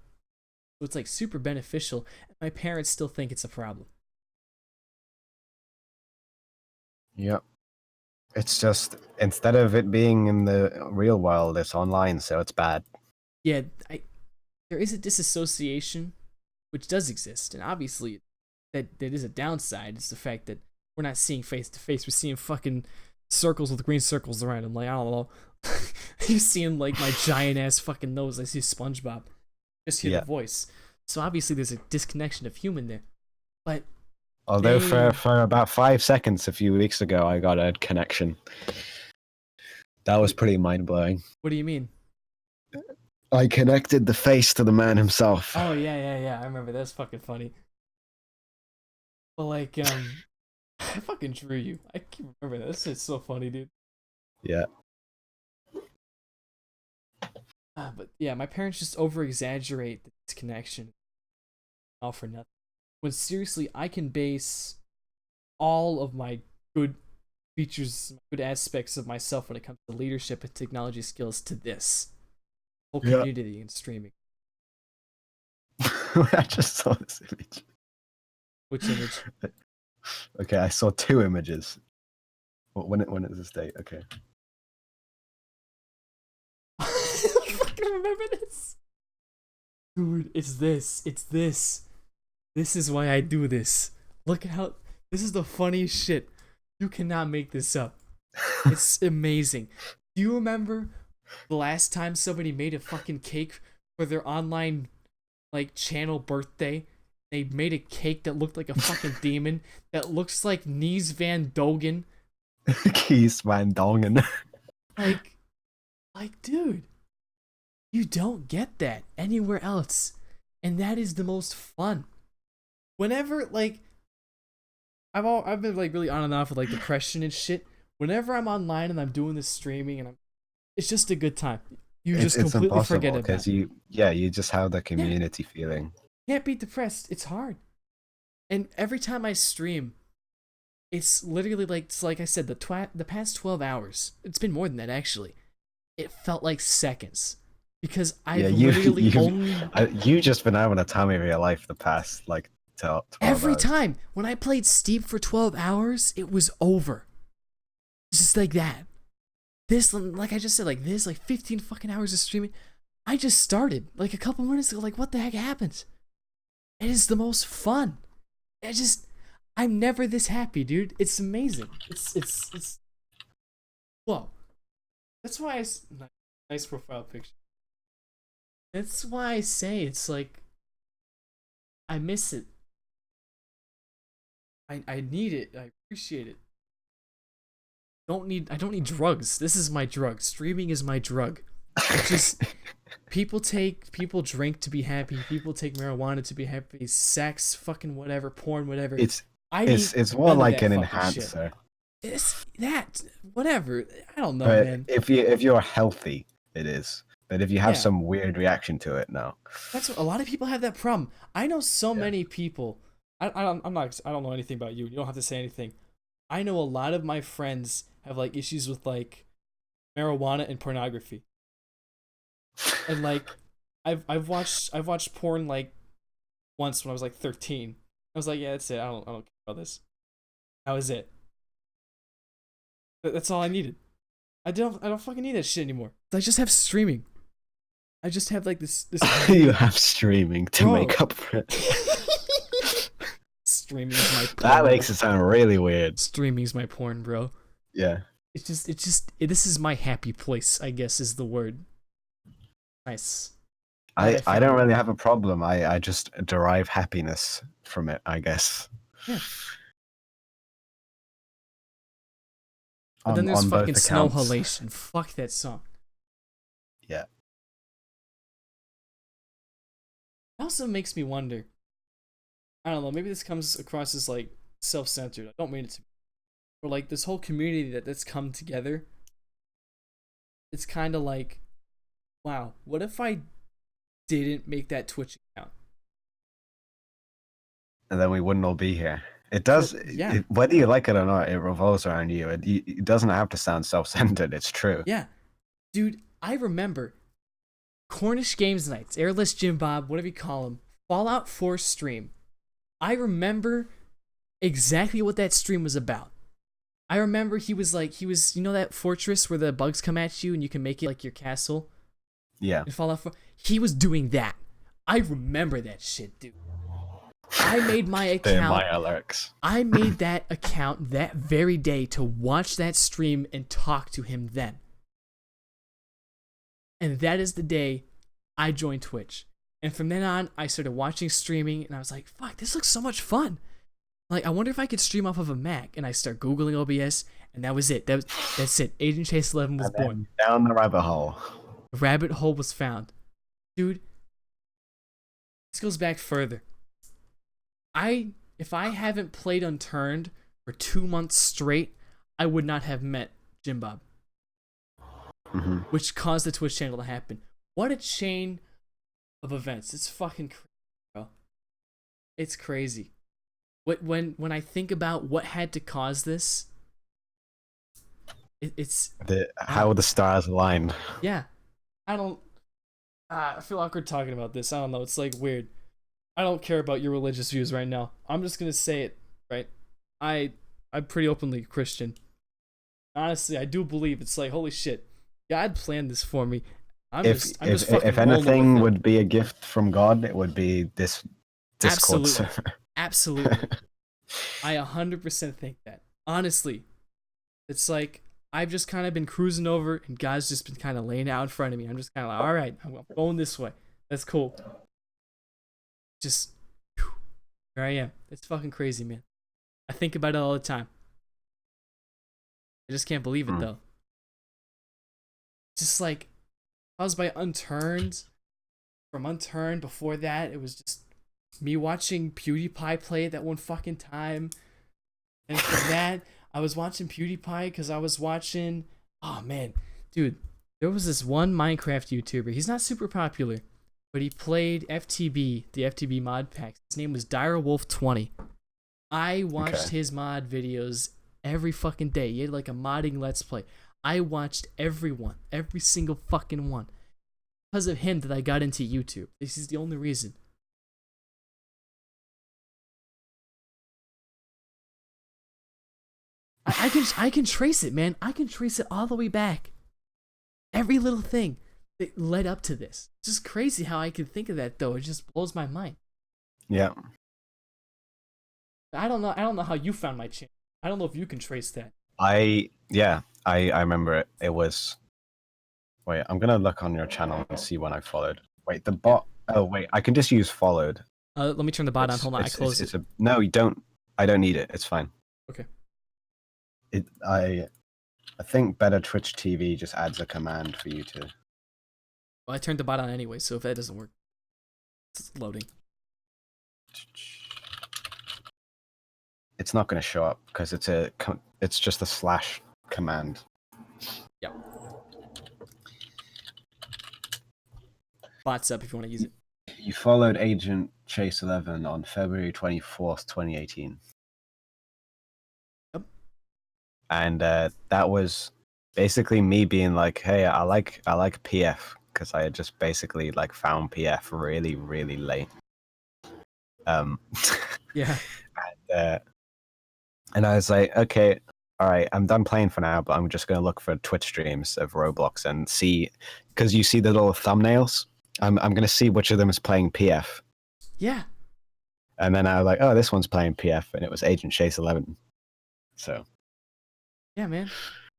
So it's like super beneficial. And my parents still think it's a problem. Yep. It's just instead of it being in the real world, it's online, so it's bad. Yeah, there is a disassociation, which does exist, and obviously that is a downside. It's the fact that we're not seeing face to face. We're seeing fucking circles with green circles around them. Like I don't know, you're seeing like my giant ass fucking nose. I see SpongeBob. Just hear the voice. So obviously there's a disconnection of human there. But although for about 5 seconds a few weeks ago, I got a connection. That was pretty mind blowing. What do you mean? I connected the face to the man himself. Oh yeah. I remember that's fucking funny. But like I fucking drew you. I can't remember that. This shit's so funny, dude. Yeah. But yeah, my parents just over exaggerate this connection. All for nothing. When seriously, I can base all of my good features, good aspects of myself when it comes to leadership and technology skills to this whole community and streaming. I just saw this image. Which image? Okay, I saw 2 images. When is this date? Okay. I fucking remember this. Dude, it's this. This is why I do this. Look at how this is the funniest shit. You cannot make this up. It's amazing. Do you remember the last time somebody made a fucking cake for their online like channel birthday? They made a cake that looked like a fucking demon that looks like Nies Van Dogen. Kees Van Dongen. Like, dude, you don't get that anywhere else, and that is the most fun. Whenever like, I've been like really on and off with like depression and shit. Whenever I'm online and I'm doing this streaming and it's just a good time. You just completely forget about it. You just have the community feeling. Can't be depressed. It's hard. And every time I stream, it's literally like I said, the past 12 hours. It's been more than that actually. It felt like seconds because you just been having a time of your life the past like 12 every hours. time when I played Steep for 12 hours, it was over. Just like that. This, like I just said, like this, like 15 fucking hours of streaming. I just started like a couple minutes ago. Like, what the heck happened? It is the most fun. I'm never this happy, dude. It's amazing. It's. Whoa. That's why nice profile picture. That's why I say it's like I miss it. I need it. I appreciate it. I don't need drugs. This is my drug. Streaming is my drug. It's just people drink to be happy. People take marijuana to be happy. Sex, fucking whatever, porn, whatever. It's more like an enhancer. It's that whatever. I don't know, But man. if you're healthy, it is. But if you have some weird reaction to it, no. That's what a lot of people have that problem. I know so many people. I don't know anything about you. You don't have to say anything. I know a lot of my friends have like issues with like marijuana and pornography. And like I've watched porn like once when I was like 13. I was like, yeah, that's it. I don't care about this. That was it. That's all I needed. I don't fucking need that shit anymore. I just have streaming. I just have like this You have streaming to make up for it. Streaming's my porn. That makes it sound really weird. Streaming's my porn, bro. Yeah. This is my happy place, I guess is the word. Nice. I don't really have a problem. I just derive happiness from it, I guess. Yeah. But then there's fucking Snow Halation. Fuck that song. Yeah. It also makes me wonder. I don't know, maybe this comes across as like self-centered. I don't mean it to be. Or like this whole community that's come together. It's kind of like, wow, what if I didn't make that Twitch account? And then we wouldn't all be here. It does, yeah. Whether you like it or not, it revolves around you. It doesn't have to sound self-centered, it's true. Yeah. Dude, I remember Cornish Games Nights, Airless Jim Bob, whatever you call him, Fallout 4 stream. I remember exactly what that stream was about. I remember he was, you know that fortress where the bugs come at you and you can make it like your castle? Yeah. In Fallout 4? He was doing that. I remember that shit, dude. I made my account. I made that account that very day to watch that stream and talk to him then. And that is the day I joined Twitch. And from then on, I started watching streaming, and I was like, fuck, this looks so much fun. Like, I wonder if I could stream off of a Mac. And I start Googling OBS, and that was it. That's it. Agent Chase 11 was born. Down the rabbit hole. The rabbit hole was found. Dude, this goes back further. If I haven't played Unturned for 2 months straight, I would not have met Jim Bob. Mm-hmm. Which caused the Twitch channel to happen. What a chain of events. It's fucking crazy, bro. It's crazy. When I think about what had to cause this, it's how the stars aligned. Yeah. I feel awkward talking about this. I don't know. It's like weird. I don't care about your religious views right now. I'm just gonna say it, right? I'm pretty openly Christian. Honestly, I do believe it's like, holy shit, God planned this for me. If anything would be a gift from God, it would be this Discord. Absolutely. Absolutely. I 100% think that. Honestly. It's like, I've just kind of been cruising over, and God's just been kind of laying out in front of me. I'm just kind of like, alright, I'm going this way. That's cool. Just, whew, here I am. It's fucking crazy, man. I think about it all the time. I just can't believe it, though. Just like, I was by Unturned. From Unturned, before that, it was just me watching PewDiePie play it that one fucking time. And from that, I was watching PewDiePie because I was watching... Oh, man. Dude, there was this one Minecraft YouTuber. He's not super popular, but he played FTB, the FTB mod pack. His name was Direwolf20. I watched his mod videos every fucking day. He had like a modding Let's Play. I watched every single fucking one. Because of him that I got into YouTube. This is the only reason. I can trace it, man. I can trace it all the way back. Every little thing that led up to this. It's just crazy how I could think of that, though. It just blows my mind. Yeah. I don't know how you found my channel. I don't know if you can trace that. I remember it. It was... Wait, I'm gonna look on your channel and see when I followed. Wait, the bot... Oh, wait, I can just use followed. Let me turn the bot on. Hold on, I closed it. No, you don't. I don't need it. It's fine. Okay. I think better Twitch TV just adds a command for you to. Well, I turned the bot on anyway, so if that doesn't work, it's loading. It's not going to show up because it's just a slash command. Yeah. Bot's up if you want to use it. You followed Agent Chase 11 on February 24th, 2018. Yep. And that was basically me being like, hey, I like PF, because I had just basically like found PF really, really late. Yeah. And I was like, okay, all right, I'm done playing for now, but I'm just going to look for Twitch streams of Roblox and see, because you see the little thumbnails. I'm going to see which of them is playing PF. Yeah. And then I was like, oh, this one's playing PF, and it was Agent Chase 11. So. Yeah, man.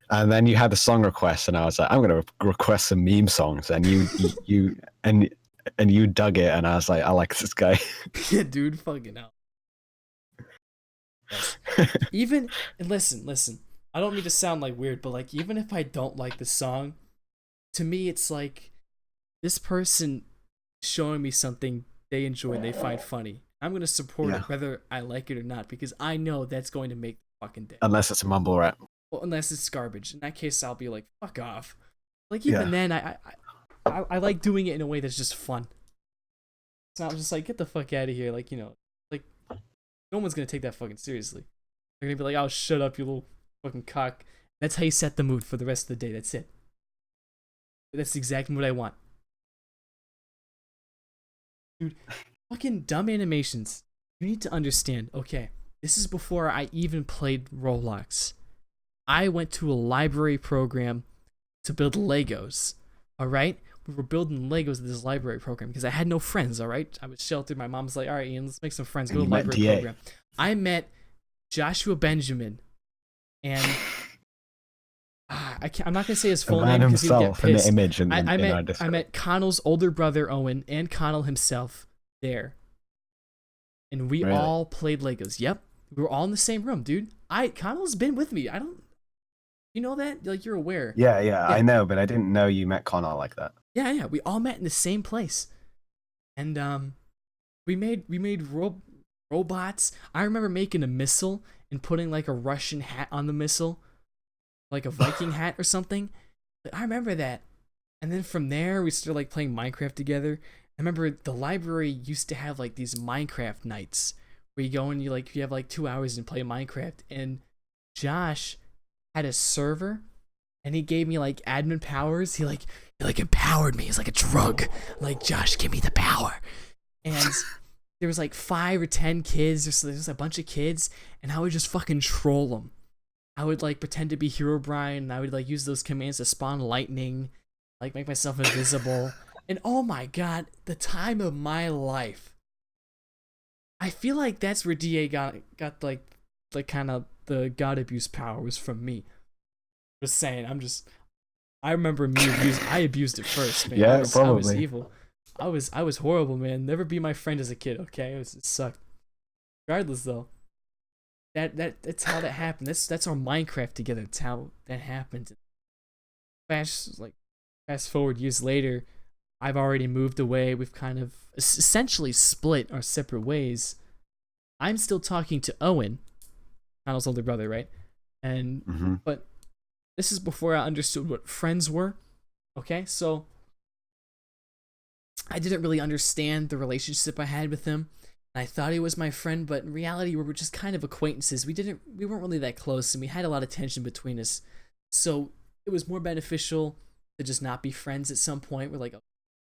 And then you had the song request, and I was like, I'm going to request some meme songs, and you dug it, and I was like, I like this guy. Yeah, dude, fucking hell. Yes. Even, and listen, I don't mean to sound like weird, but like, even if I don't like the song, to me it's like, this person showing me something they enjoy and they find funny. I'm going to support it whether I like it or not, because I know that's going to make the fucking day. Unless it's a mumble rap. Well, unless it's garbage. In that case, I'll be like, fuck off. Like, even then, I like doing it in a way that's just fun. So I'm just like, get the fuck out of here. Like, you know, like, no one's going to take that fucking seriously. They're going to be like, oh, shut up, you little fucking cock. That's how you set the mood for the rest of the day. That's it. That's exactly what I want. Dude, fucking dumb animations. You need to understand, okay, this is before I even played Roblox. I went to a library program to build Legos, alright? We were building Legos at this library program because I had no friends, alright? I was sheltered. My mom's like, alright, Ian, let's make some friends. Go to the library program. I met Joshua Benjamin, and I'm not gonna say his full name because he'd get pissed. I met Connell's older brother Owen and Connell himself there, and we all played Legos. Yep, we were all in the same room, dude. Connell's been with me. You know that? Like, you're aware. Yeah, I know, but I didn't know you met Connell like that. Yeah, we all met in the same place, and we made robots. I remember making a missile and putting like a Russian hat on the missile, like a Viking hat or something. I remember that. And then from there, we started like playing Minecraft together. I remember the library used to have like these Minecraft nights where you go and you have like 2 hours and play Minecraft. And Josh had a server, and he gave me like admin powers. He empowered me. It's like a drug. Like, Josh, give me the power. And there was like 5 or 10 kids. There's a bunch of kids, and I would just fucking troll them. I would like pretend to be Herobrine, and I would like use those commands to spawn lightning, like make myself invisible. And oh my god, the time of my life. I feel like that's where DA got like kind of the god abuse power was from me. Just saying, I remember I abused it first, man. Yeah, probably. I was evil. I was horrible, man. Never be my friend as a kid, okay? It sucked. Regardless though. That's how that happened. That's our Minecraft together. That's how that happened. Fast forward years later, I've already moved away. We've kind of essentially split our separate ways. I'm still talking to Owen, Connell's older brother, right? And but this is before I understood what friends were. Okay, so I didn't really understand the relationship I had with him. I thought he was my friend, but in reality, we were just kind of acquaintances. We weren't really that close, and we had a lot of tension between us. So it was more beneficial to just not be friends at some point. We're like, oh,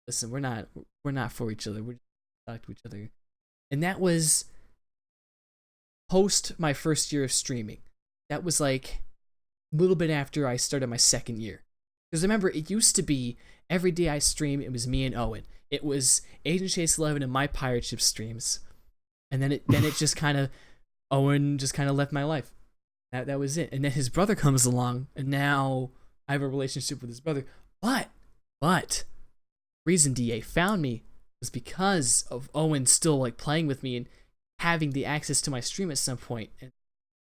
listen, we're not for each other. We're just talk to each other. And that was post my first year of streaming. That was like a little bit after I started my second year. Because remember, it used to be every day I stream, it was me and Owen. It was Agent Chase 11 and my pirate ship streams. And then it just kind of, Owen just kind of left my life. That was it. And then his brother comes along, and now I have a relationship with his brother. But reason DA found me was because of Owen still like playing with me and having the access to my stream at some point. And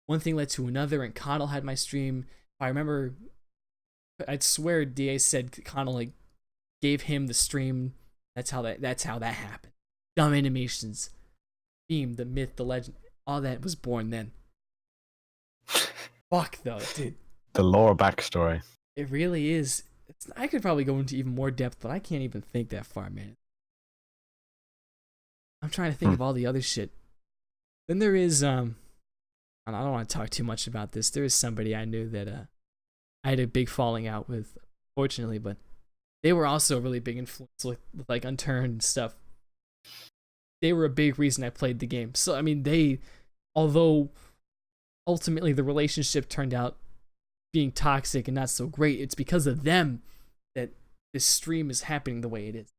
one thing led to another, and Connell had my stream. I remember, I'd swear DA said Connell like gave him the stream. That's how that happened. Dumb Animations, theme, the myth, the legend, all that was born then. Fuck though, dude. The lore backstory. It really is. I could probably go into even more depth, but I can't even think that far, man. I'm trying to think of all the other shit. Then there is I don't want to talk too much about this. There is somebody I knew that I had a big falling out with, fortunately, but they were also a really big influence with like Unturned and stuff. They were a big reason I played the game. So I mean, although ultimately the relationship turned out being toxic and not so great, it's because of them that this stream is happening the way it is.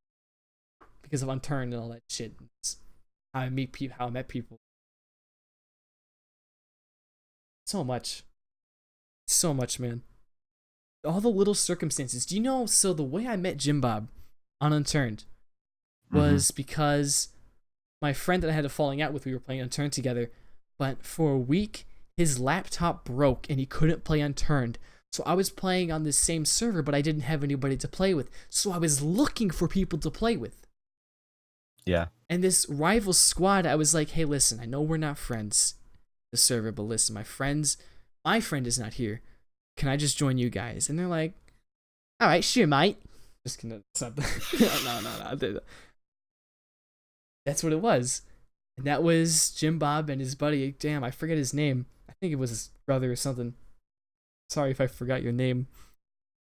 Because of Unturned and all that shit. It's how I meet people, how I met people. So much, man. All the little circumstances. Do you know? So the way I met Jim Bob on Unturned was because my friend that I had a falling out with, we were playing Unturned together, but for a week his laptop broke and he couldn't play Unturned. So I was playing on this same server, but I didn't have anybody to play with. So I was looking for people to play with. Yeah. And this rival squad, I was like, hey, listen, I know we're not friends, the server, but listen, my friend is not here. Can I just join you guys? And they're like, all right, sure, mate. Just gonna something. No. That's what it was. And that was Jim Bob and his buddy. Damn, I forget his name. I think it was his brother or something. Sorry if I forgot your name.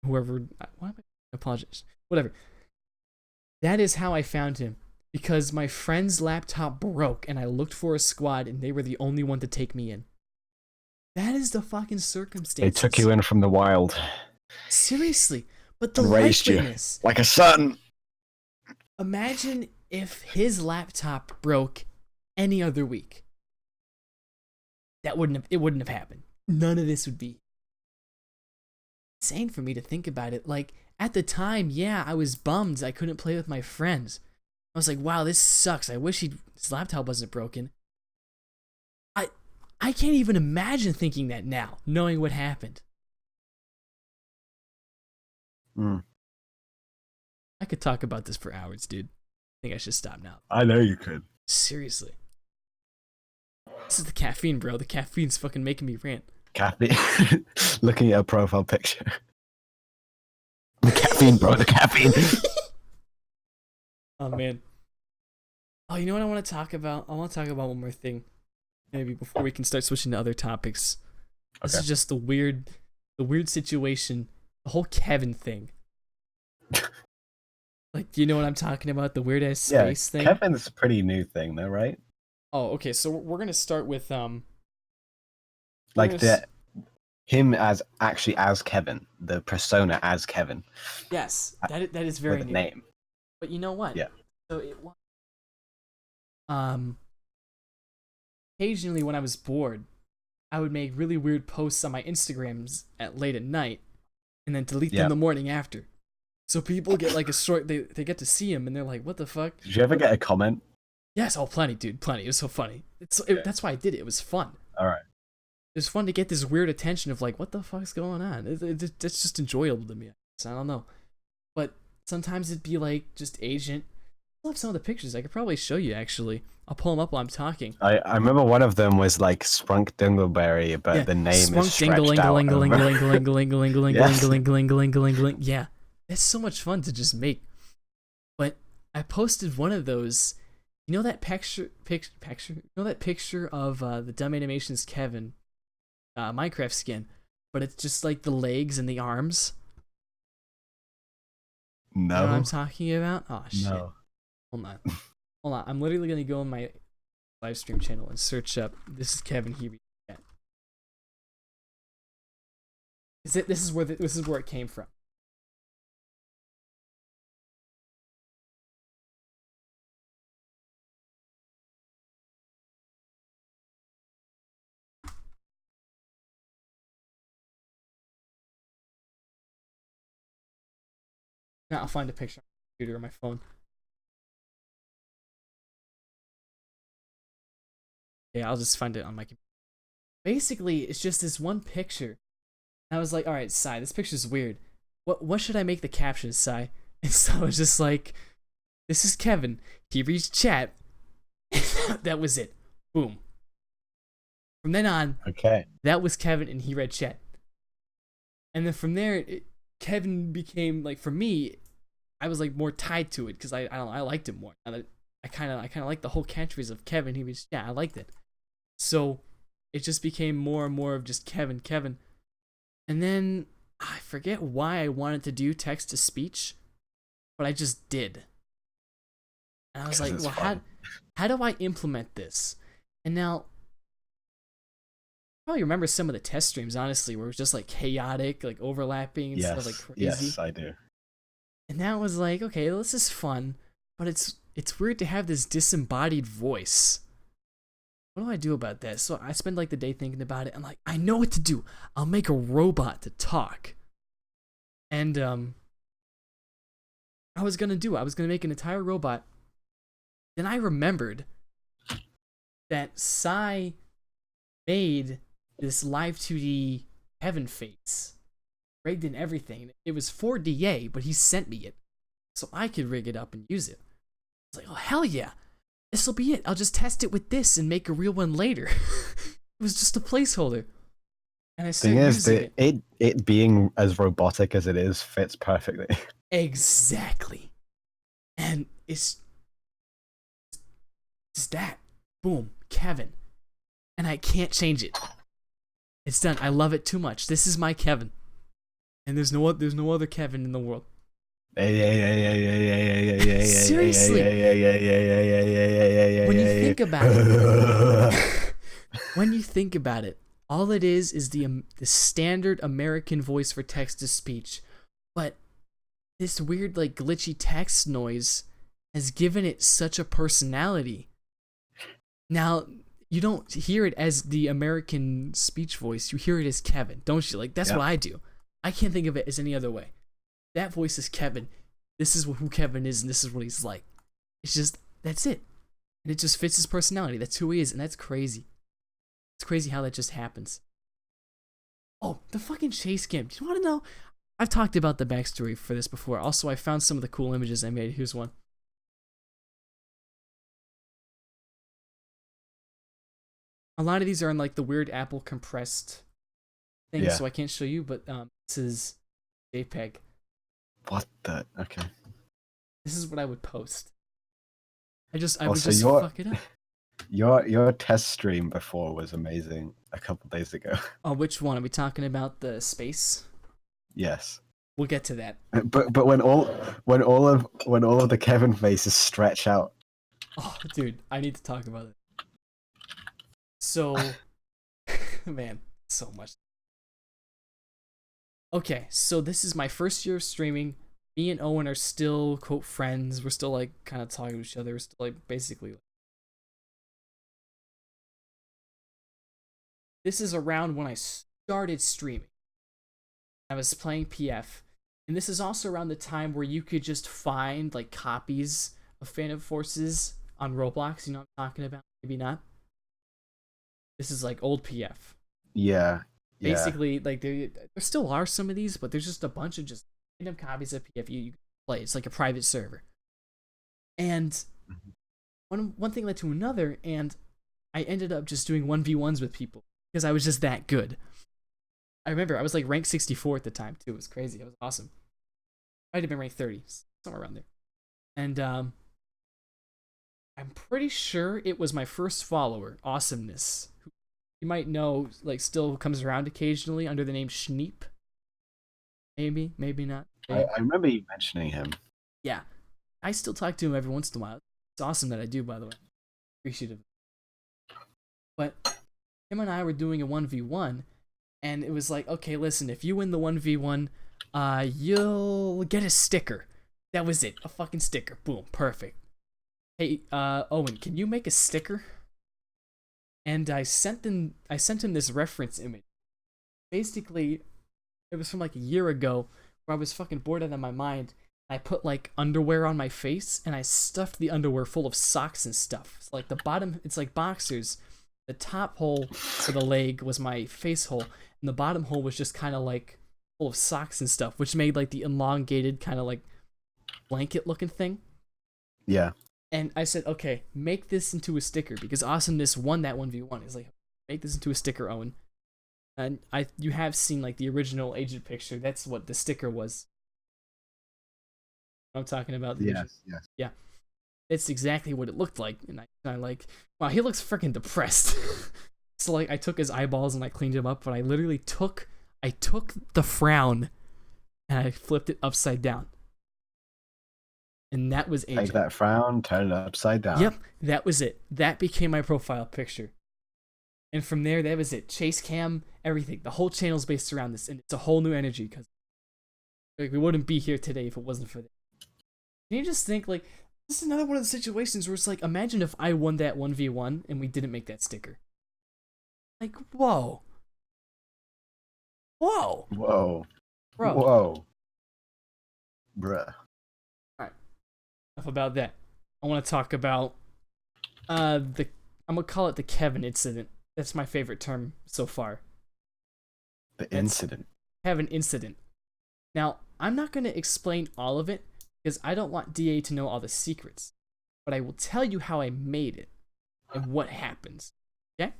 Whoever. Why am I? Apologize. Whatever. That is how I found him. Because my friend's laptop broke and I looked for a squad and they were the only one to take me in. That is the fucking circumstance. They took you in from the wild. Seriously. But the Raised you likeliness. like a son. Imagine if his laptop broke any other week. It wouldn't have happened. None of this would be insane for me to think about it. Like, at the time, yeah, I was bummed I couldn't play with my friends. I was like, wow, this sucks. I wish his laptop wasn't broken. I can't even imagine thinking that now, knowing what happened. I could talk about this for hours, dude. I think I should stop now. I know you could. Seriously. This is the caffeine, bro. The caffeine's fucking making me rant. Caffeine. Looking at a profile picture. The caffeine, bro. The caffeine. Oh, man. Oh, you know what I want to talk about? I want to talk about one more thing. Maybe before we can start switching to other topics. This is just the weird situation. The whole Kevin thing. Like, do you know what I'm talking about? The weird ass space thing? Kevin's a pretty new thing though, right? Oh, okay. So we're going to start with like him as Kevin, the persona as Kevin. Yes, that is very with a new. name. But you know what? Yeah. So it occasionally when I was bored, I would make really weird posts on my Instagrams late at night and then delete them the morning after. So people get like a short, they get to see him and they're like, what the fuck? Did you ever get a comment? Yes, plenty, dude, plenty. It was so funny. That's why I did it. It was fun. All right. It was fun to get this weird attention of like, what the fuck's going on? It's just enjoyable to me. So I don't know. But sometimes it'd be like just Agent. I love some of the pictures. I could probably show you actually. I'll pull them up while I'm talking. I remember one of them was like Sprunk Dingleberry, but the name is stretched out. Yeah, it's so much fun to just make. But I posted one of those. You know that picture? You know that picture of the Dumb Animations Kevin Minecraft skin, but it's just like the legs and the arms. No. You know what I'm talking about? Oh shit. No. Hold on. I'm literally gonna go on my live stream channel and search up. This is Kevin Healy. This is where it came from. Now I'll find a picture on my computer or my phone. Yeah, I'll just find it on my computer. Basically, it's just this one picture. And I was like, all right, Sai, this picture's weird. What should I make the caption, Sai? And so I was just like, this is Kevin. He reads chat. That was it. Boom. From then on, Okay. that was Kevin, and he read chat. And then from there, Kevin became like, for me, I was like more tied to it because I don't know, I liked it more. I kind of like the whole catchphrase of Kevin. He reads chat. I liked it. So it just became more and more of just Kevin. And then I forget why I wanted to do text to speech, but I just did. And I was like, well, how do I implement this? And now, I probably remember some of the test streams, honestly, where it was just like chaotic, like overlapping and stuff like crazy. Yes, I do. And that was like, okay, this is fun, but it's weird to have this disembodied voice. What do I do about that? So I spend like the day thinking about it. I'm like, I know what to do. I'll make a robot to talk. And I was gonna make an entire robot. Then I remembered that Sai made this live 2D Heaven face, rigged and everything. It was for DA, but he sent me it so I could rig it up and use it. I was like, oh hell yeah, this will be it. I'll just test it with this and make a real one later. It was just a placeholder, and I started using it. It being as robotic as it is fits perfectly. Exactly, and it's that. Boom, Kevin, and I can't change it. It's done. I love it too much. This is my Kevin, and there's no other Kevin in the world. Seriously, when you think about it, all it is the standard American voice for text to speech, but this weird like glitchy text noise has given it such a personality. Now, you don't hear it as the American speech voice. You hear it as Kevin, don't you? Like, that's what I do. I can't think of it as any other way. That voice is Kevin. This is who Kevin is, and this is what he's like. It's just, that's it. And it just fits his personality. That's who he is, and that's crazy. It's crazy how that just happens. Oh, the fucking chase cam. Do you want to know? I've talked about the backstory for this before. Also, I found some of the cool images I made. Here's one. A lot of these are in like the weird Apple compressed thing, so I can't show you, but this is JPEG. What the? Okay. This is what I would post. I would just fuck it up. Your test stream before was amazing a couple days ago. Oh, which one? Are we talking about the space? Yes. We'll get to that. But when all of the Kevin faces stretch out. Oh, dude, I need to talk about it. So, man, so much. Okay, so this is my first year of streaming. Me and Owen are still, quote, friends. We're still, like, kind of talking to each other. We're still, like, basically. This is around when I started streaming. I was playing PF. And this is also around the time where you could just find, like, copies of Phantom Forces on Roblox. You know what I'm talking about? Maybe not. This is, like, old PF. Yeah. Basically, like, there still are some of these, but there's just a bunch of just random copies of PF you can play. It's like a private server. And one thing led to another, and I ended up just doing 1v1s with people because I was just that good. I remember I was like rank 64 at the time, too. It was crazy. It was awesome. I might have been rank 30, somewhere around there. And I'm pretty sure it was my first follower, Awesomeness, who you might know, like, still comes around occasionally under the name Schneep. Maybe not. I remember you mentioning him. Yeah. I still talk to him every once in a while. It's awesome that I do, by the way. Appreciative. But him and I were doing a 1v1, and it was like, okay, listen, if you win the 1v1, you'll get a sticker. That was it. A fucking sticker. Boom. Perfect. Hey, Owen, can you make a sticker? And I sent him this reference image. Basically, it was from like a year ago where I was fucking bored out of my mind. I put like underwear on my face and I stuffed the underwear full of socks and stuff. So like the bottom, it's like boxers. the top hole for the leg was my face hole, and the bottom hole was just kind of like full of socks and stuff, which made like the elongated kind of like blanket looking thing. Yeah. And I said, okay, make this into a sticker, because Awesomeness won that 1v1. He's like, make this into a sticker, Owen. And you have seen like the original agent picture. That's what the sticker was. I'm talking about. Yes. Yeah. It's exactly what it looked like. And I like, wow, he looks freaking depressed. So like I took his eyeballs and I cleaned him up, but I literally took the frown and I flipped it upside down. And that was agent. Take that frown, turn it upside down. Yep, that was it. That became my profile picture. And from there, that was it. Chase cam, everything. The whole channel's based around this, and it's a whole new energy, because like we wouldn't be here today if it wasn't for that. Can you just think, like, this is another one of the situations where it's like, imagine if I won that 1v1 and we didn't make that sticker. Like, whoa. Whoa. Whoa. Bro. Whoa. Bruh. Alright. Enough about that. I want to talk about I'm gonna call it the Kevin incident. That's my favorite term so far. The incident. Kevin incident. Now, I'm not gonna explain all of it, because I don't want DA to know all the secrets. But I will tell you how I made it and what happens. Okay?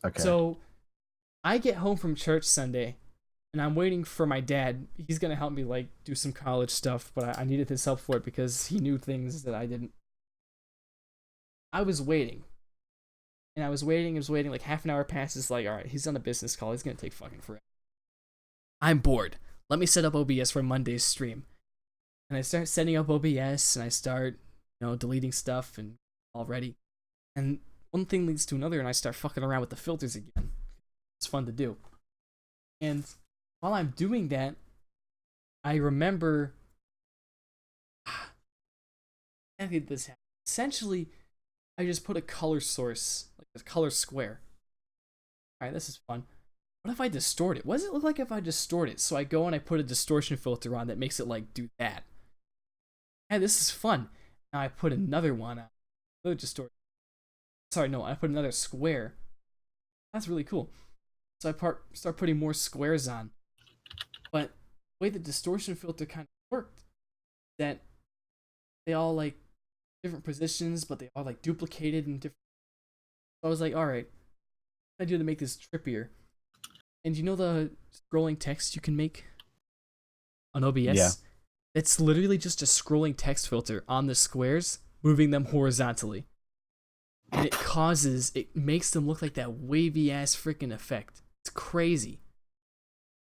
Okay. So, I get home from church Sunday, and I'm waiting for my dad. He's gonna help me like do some college stuff, but I needed his help for it because he knew things that I didn't. I was waiting. And I was waiting, like half an hour passes, like, alright, he's on a business call, he's gonna take fucking forever. I'm bored. Let me set up OBS for Monday's stream. And I start setting up OBS, and I start, deleting stuff and already. And one thing leads to another, and I start fucking around with the filters again. It's fun to do. And while I'm doing that, I remember how did this happen? Essentially, I just put a color source, like a color square. Alright, this is fun. What if I distort it? What does it look like if I distort it? So I go and I put a distortion filter on that makes it like do that. Hey, this is fun. Now I put another one on. Another distort. Sorry, no, I put another square. That's really cool. So I start putting more squares on. But the way the distortion filter kind of worked, that they all like different positions, but they all like duplicated and different. So I was like, alright, what can I do to make this trippier? And you know the scrolling text you can make on OBS? Yeah. It's literally just a scrolling text filter on the squares, moving them horizontally. And it makes them look like that wavy ass freaking effect. It's crazy.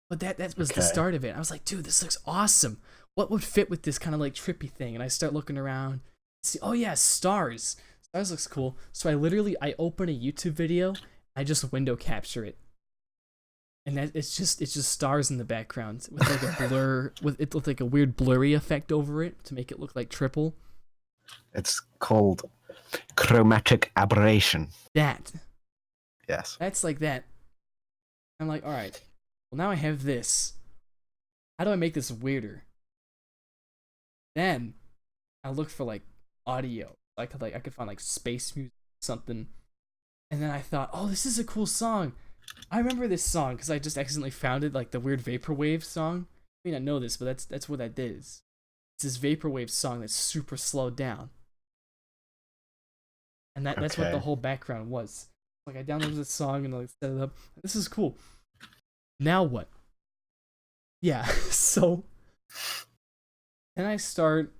But that was the start of it. I was like, dude, this looks awesome. What would fit with this kind of like trippy thing? And I start looking around. See, oh yeah, stars. Stars looks cool. So I open a YouTube video. I just window capture it. And it's just stars in the background with like a blur, with like a weird blurry effect over it to make it look like triple. It's called chromatic aberration. That. Yes. That's like that. I'm like, all right. Well, now I have this. How do I make this weirder? Then I look for like audio. I could find like space music or something. And then I thought, oh, this is a cool song. I remember this song because I just accidentally found it, like the weird vaporwave song. I may not know this, but that's what that is. It's this vaporwave song that's super slowed down. And that's what the whole background was. Like I downloaded this song and I set it up. This is cool. Now what? Yeah, so then I start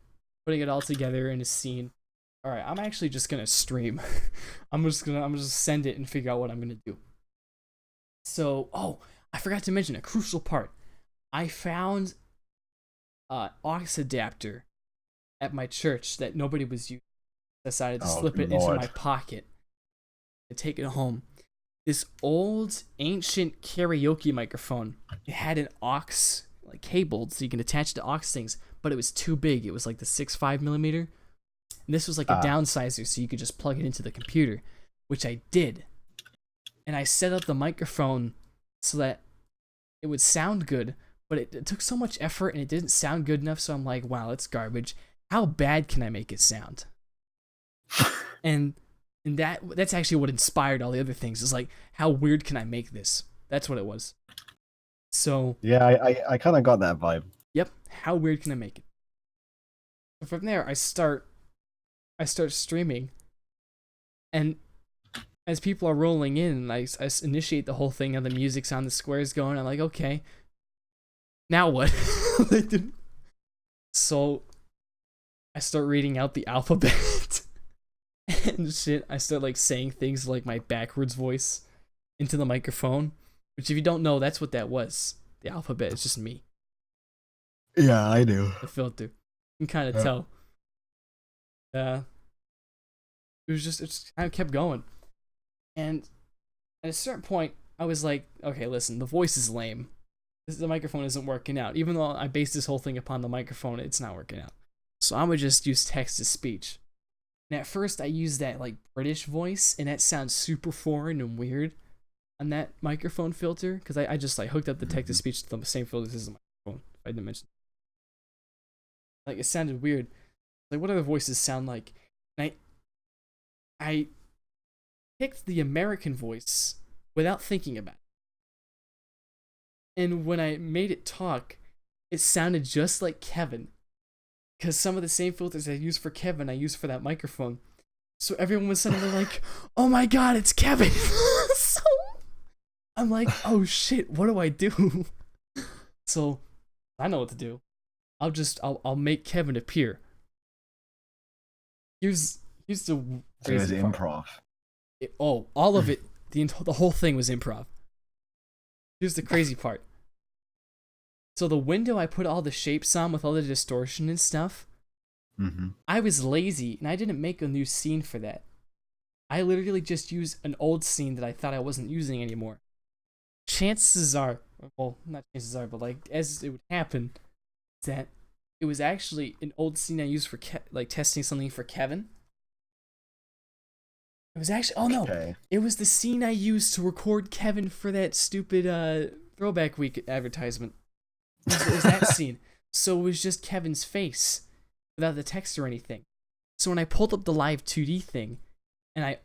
putting it all together in a scene. All right, I'm actually just gonna stream. I'm just send it and figure out what I'm gonna do. So, I forgot to mention a crucial part. I found aux adapter at my church that nobody was using. I decided to slip it into my pocket and take it home. This old, ancient karaoke microphone. It had an aux like cabled, so you can attach to aux things, but it was too big. It was like the 6.5mm. And this was like a downsizer, so you could just plug it into the computer, which I did. And I set up the microphone so that it would sound good, but it took so much effort and it didn't sound good enough, so I'm like, wow, it's garbage. How bad can I make it sound? And And that's actually what inspired all the other things. Is like, how weird can I make this? That's what it was. So Yeah, I kind of got that vibe. yep, how weird can I make it? So from there, I start streaming, and as people are rolling in, I initiate the whole thing, and the music's on, the squares going. I'm like, okay, now what? So I start reading out the alphabet and shit. I start like saying things like my backwards voice into the microphone, which if you don't know, that's what that was. The alphabet is just me. Yeah, I do. The filter. You can kind of tell. It just kind of kept going. And at a certain point, I was like, okay, listen, the voice is lame. The microphone isn't working out. Even though I based this whole thing upon the microphone, it's not working out. So I'm gonna just use text to speech. And at first I used that like British voice, and that sounds super foreign and weird on that microphone filter, because I just like hooked up the text to speech to the same filter as the microphone. I didn't mention. Like it sounded weird. Like what other voices sound like? And I picked the American voice without thinking about it. And when I made it talk, it sounded just like Kevin. Because some of the same filters I used for Kevin, I used for that microphone. So everyone was suddenly like, oh my god, it's Kevin! So I'm like, oh shit, what do I do? So I know what to do. I'll make Kevin appear. Here's the crazy improv. All of it, the whole thing was improv. Here's the crazy part. So the window I put all the shapes on with all the distortion and stuff, I was lazy and I didn't make a new scene for that. I literally just used an old scene that I thought I wasn't using anymore. Chances are, well, not chances are, but like as it would happen, that it was actually an old scene I used for like testing something for Kevin. It was actually it was the scene I used to record Kevin for that stupid Throwback Week advertisement. It was that scene. So it was just Kevin's face without the text or anything. So when I pulled up the live 2D thing and I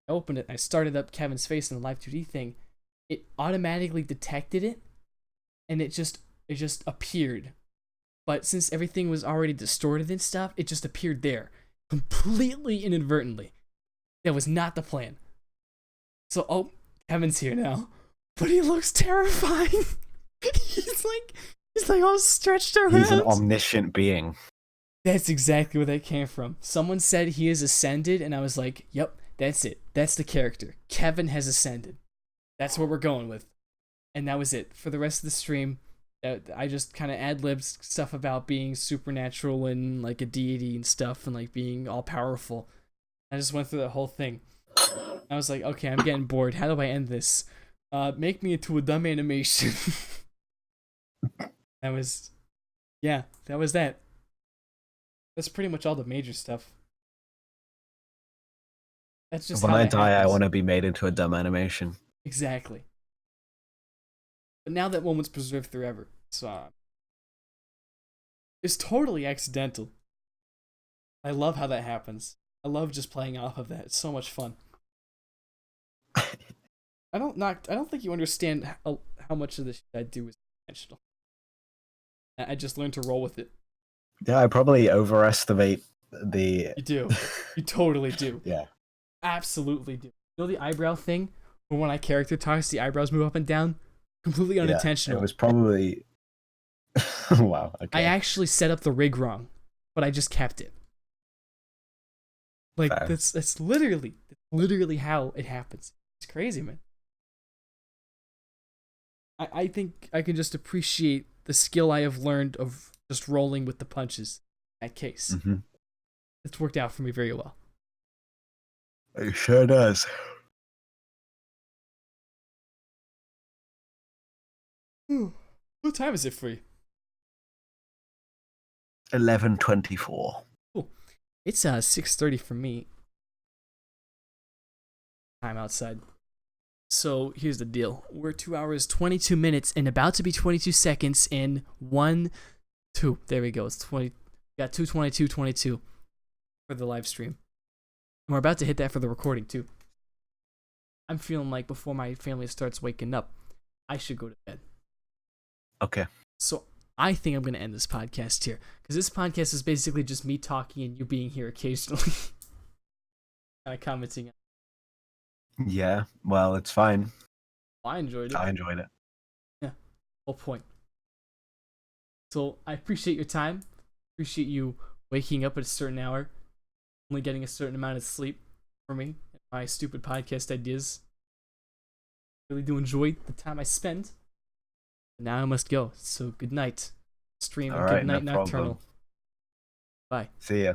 opened it, I started up Kevin's face in the live 2D thing, it automatically detected it and it just appeared. But since everything was already distorted and stuff, it just appeared there completely inadvertently. That was not the plan. So, Kevin's here now, but he looks terrifying. He's like all stretched around. He's an omniscient being. That's exactly where that came from. Someone said he has ascended, and I was like, yep, that's it. That's the character. Kevin has ascended. That's what we're going with. And that was it. For the rest of the stream, I just kind of ad-libbed stuff about being supernatural and like a deity and stuff, and like being all powerful. I just went through the whole thing. I was like, okay, I'm getting bored. How do I end this? Make me into a dumb animation. That was that. That's pretty much all the major stuff. That's just when how I that die, happens. I want to be made into a dumb animation. Exactly. But now that moment's preserved forever. So it's totally accidental. I love how that happens. I love just playing off of that. It's so much fun. I don't think you understand how much of this shit I do is intentional. I just learned to roll with it. Yeah, I probably overestimate the... You do. You totally do. Yeah. Absolutely do. You know the eyebrow thing? When my character talks, the eyebrows move up and down? Completely unintentional. Yeah, it was probably... Wow, okay. I actually set up the rig wrong, but I just kept it. Like, Fair. that's literally how it happens. It's crazy, man. I think I can just appreciate the skill I have learned of just rolling with the punches in that case. Mm-hmm. It's worked out for me very well. It sure does. What time is it for you? 11:24. Cool. It's 6:30 for me. Time outside. So here's the deal. We're 2 hours, 22 minutes, and about to be 22 seconds in 1, 2. There we go. It's 20. Got 2:22:22 for the live stream. And we're about to hit that for the recording, too. I'm feeling like before my family starts waking up, I should go to bed. Okay. So I think I'm going to end this podcast here. Because this podcast is basically just me talking and you being here occasionally. Kind of commenting. Yeah, well, it's fine. I enjoyed it. I enjoyed it. Yeah, whole point. So I appreciate your time. Appreciate you waking up at a certain hour. Only getting a certain amount of sleep for me. My stupid podcast ideas. Really do enjoy the time I spend. Now I must go. So good night, stream. All And right, good night, no Nocturnal. problem. Bye. See ya.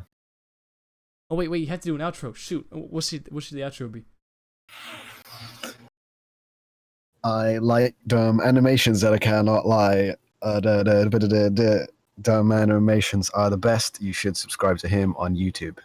Oh wait, you have to do an outro. Shoot, what should the outro be? I like dumb animations that I cannot lie. Dumb animations are the best. You should subscribe to him on YouTube.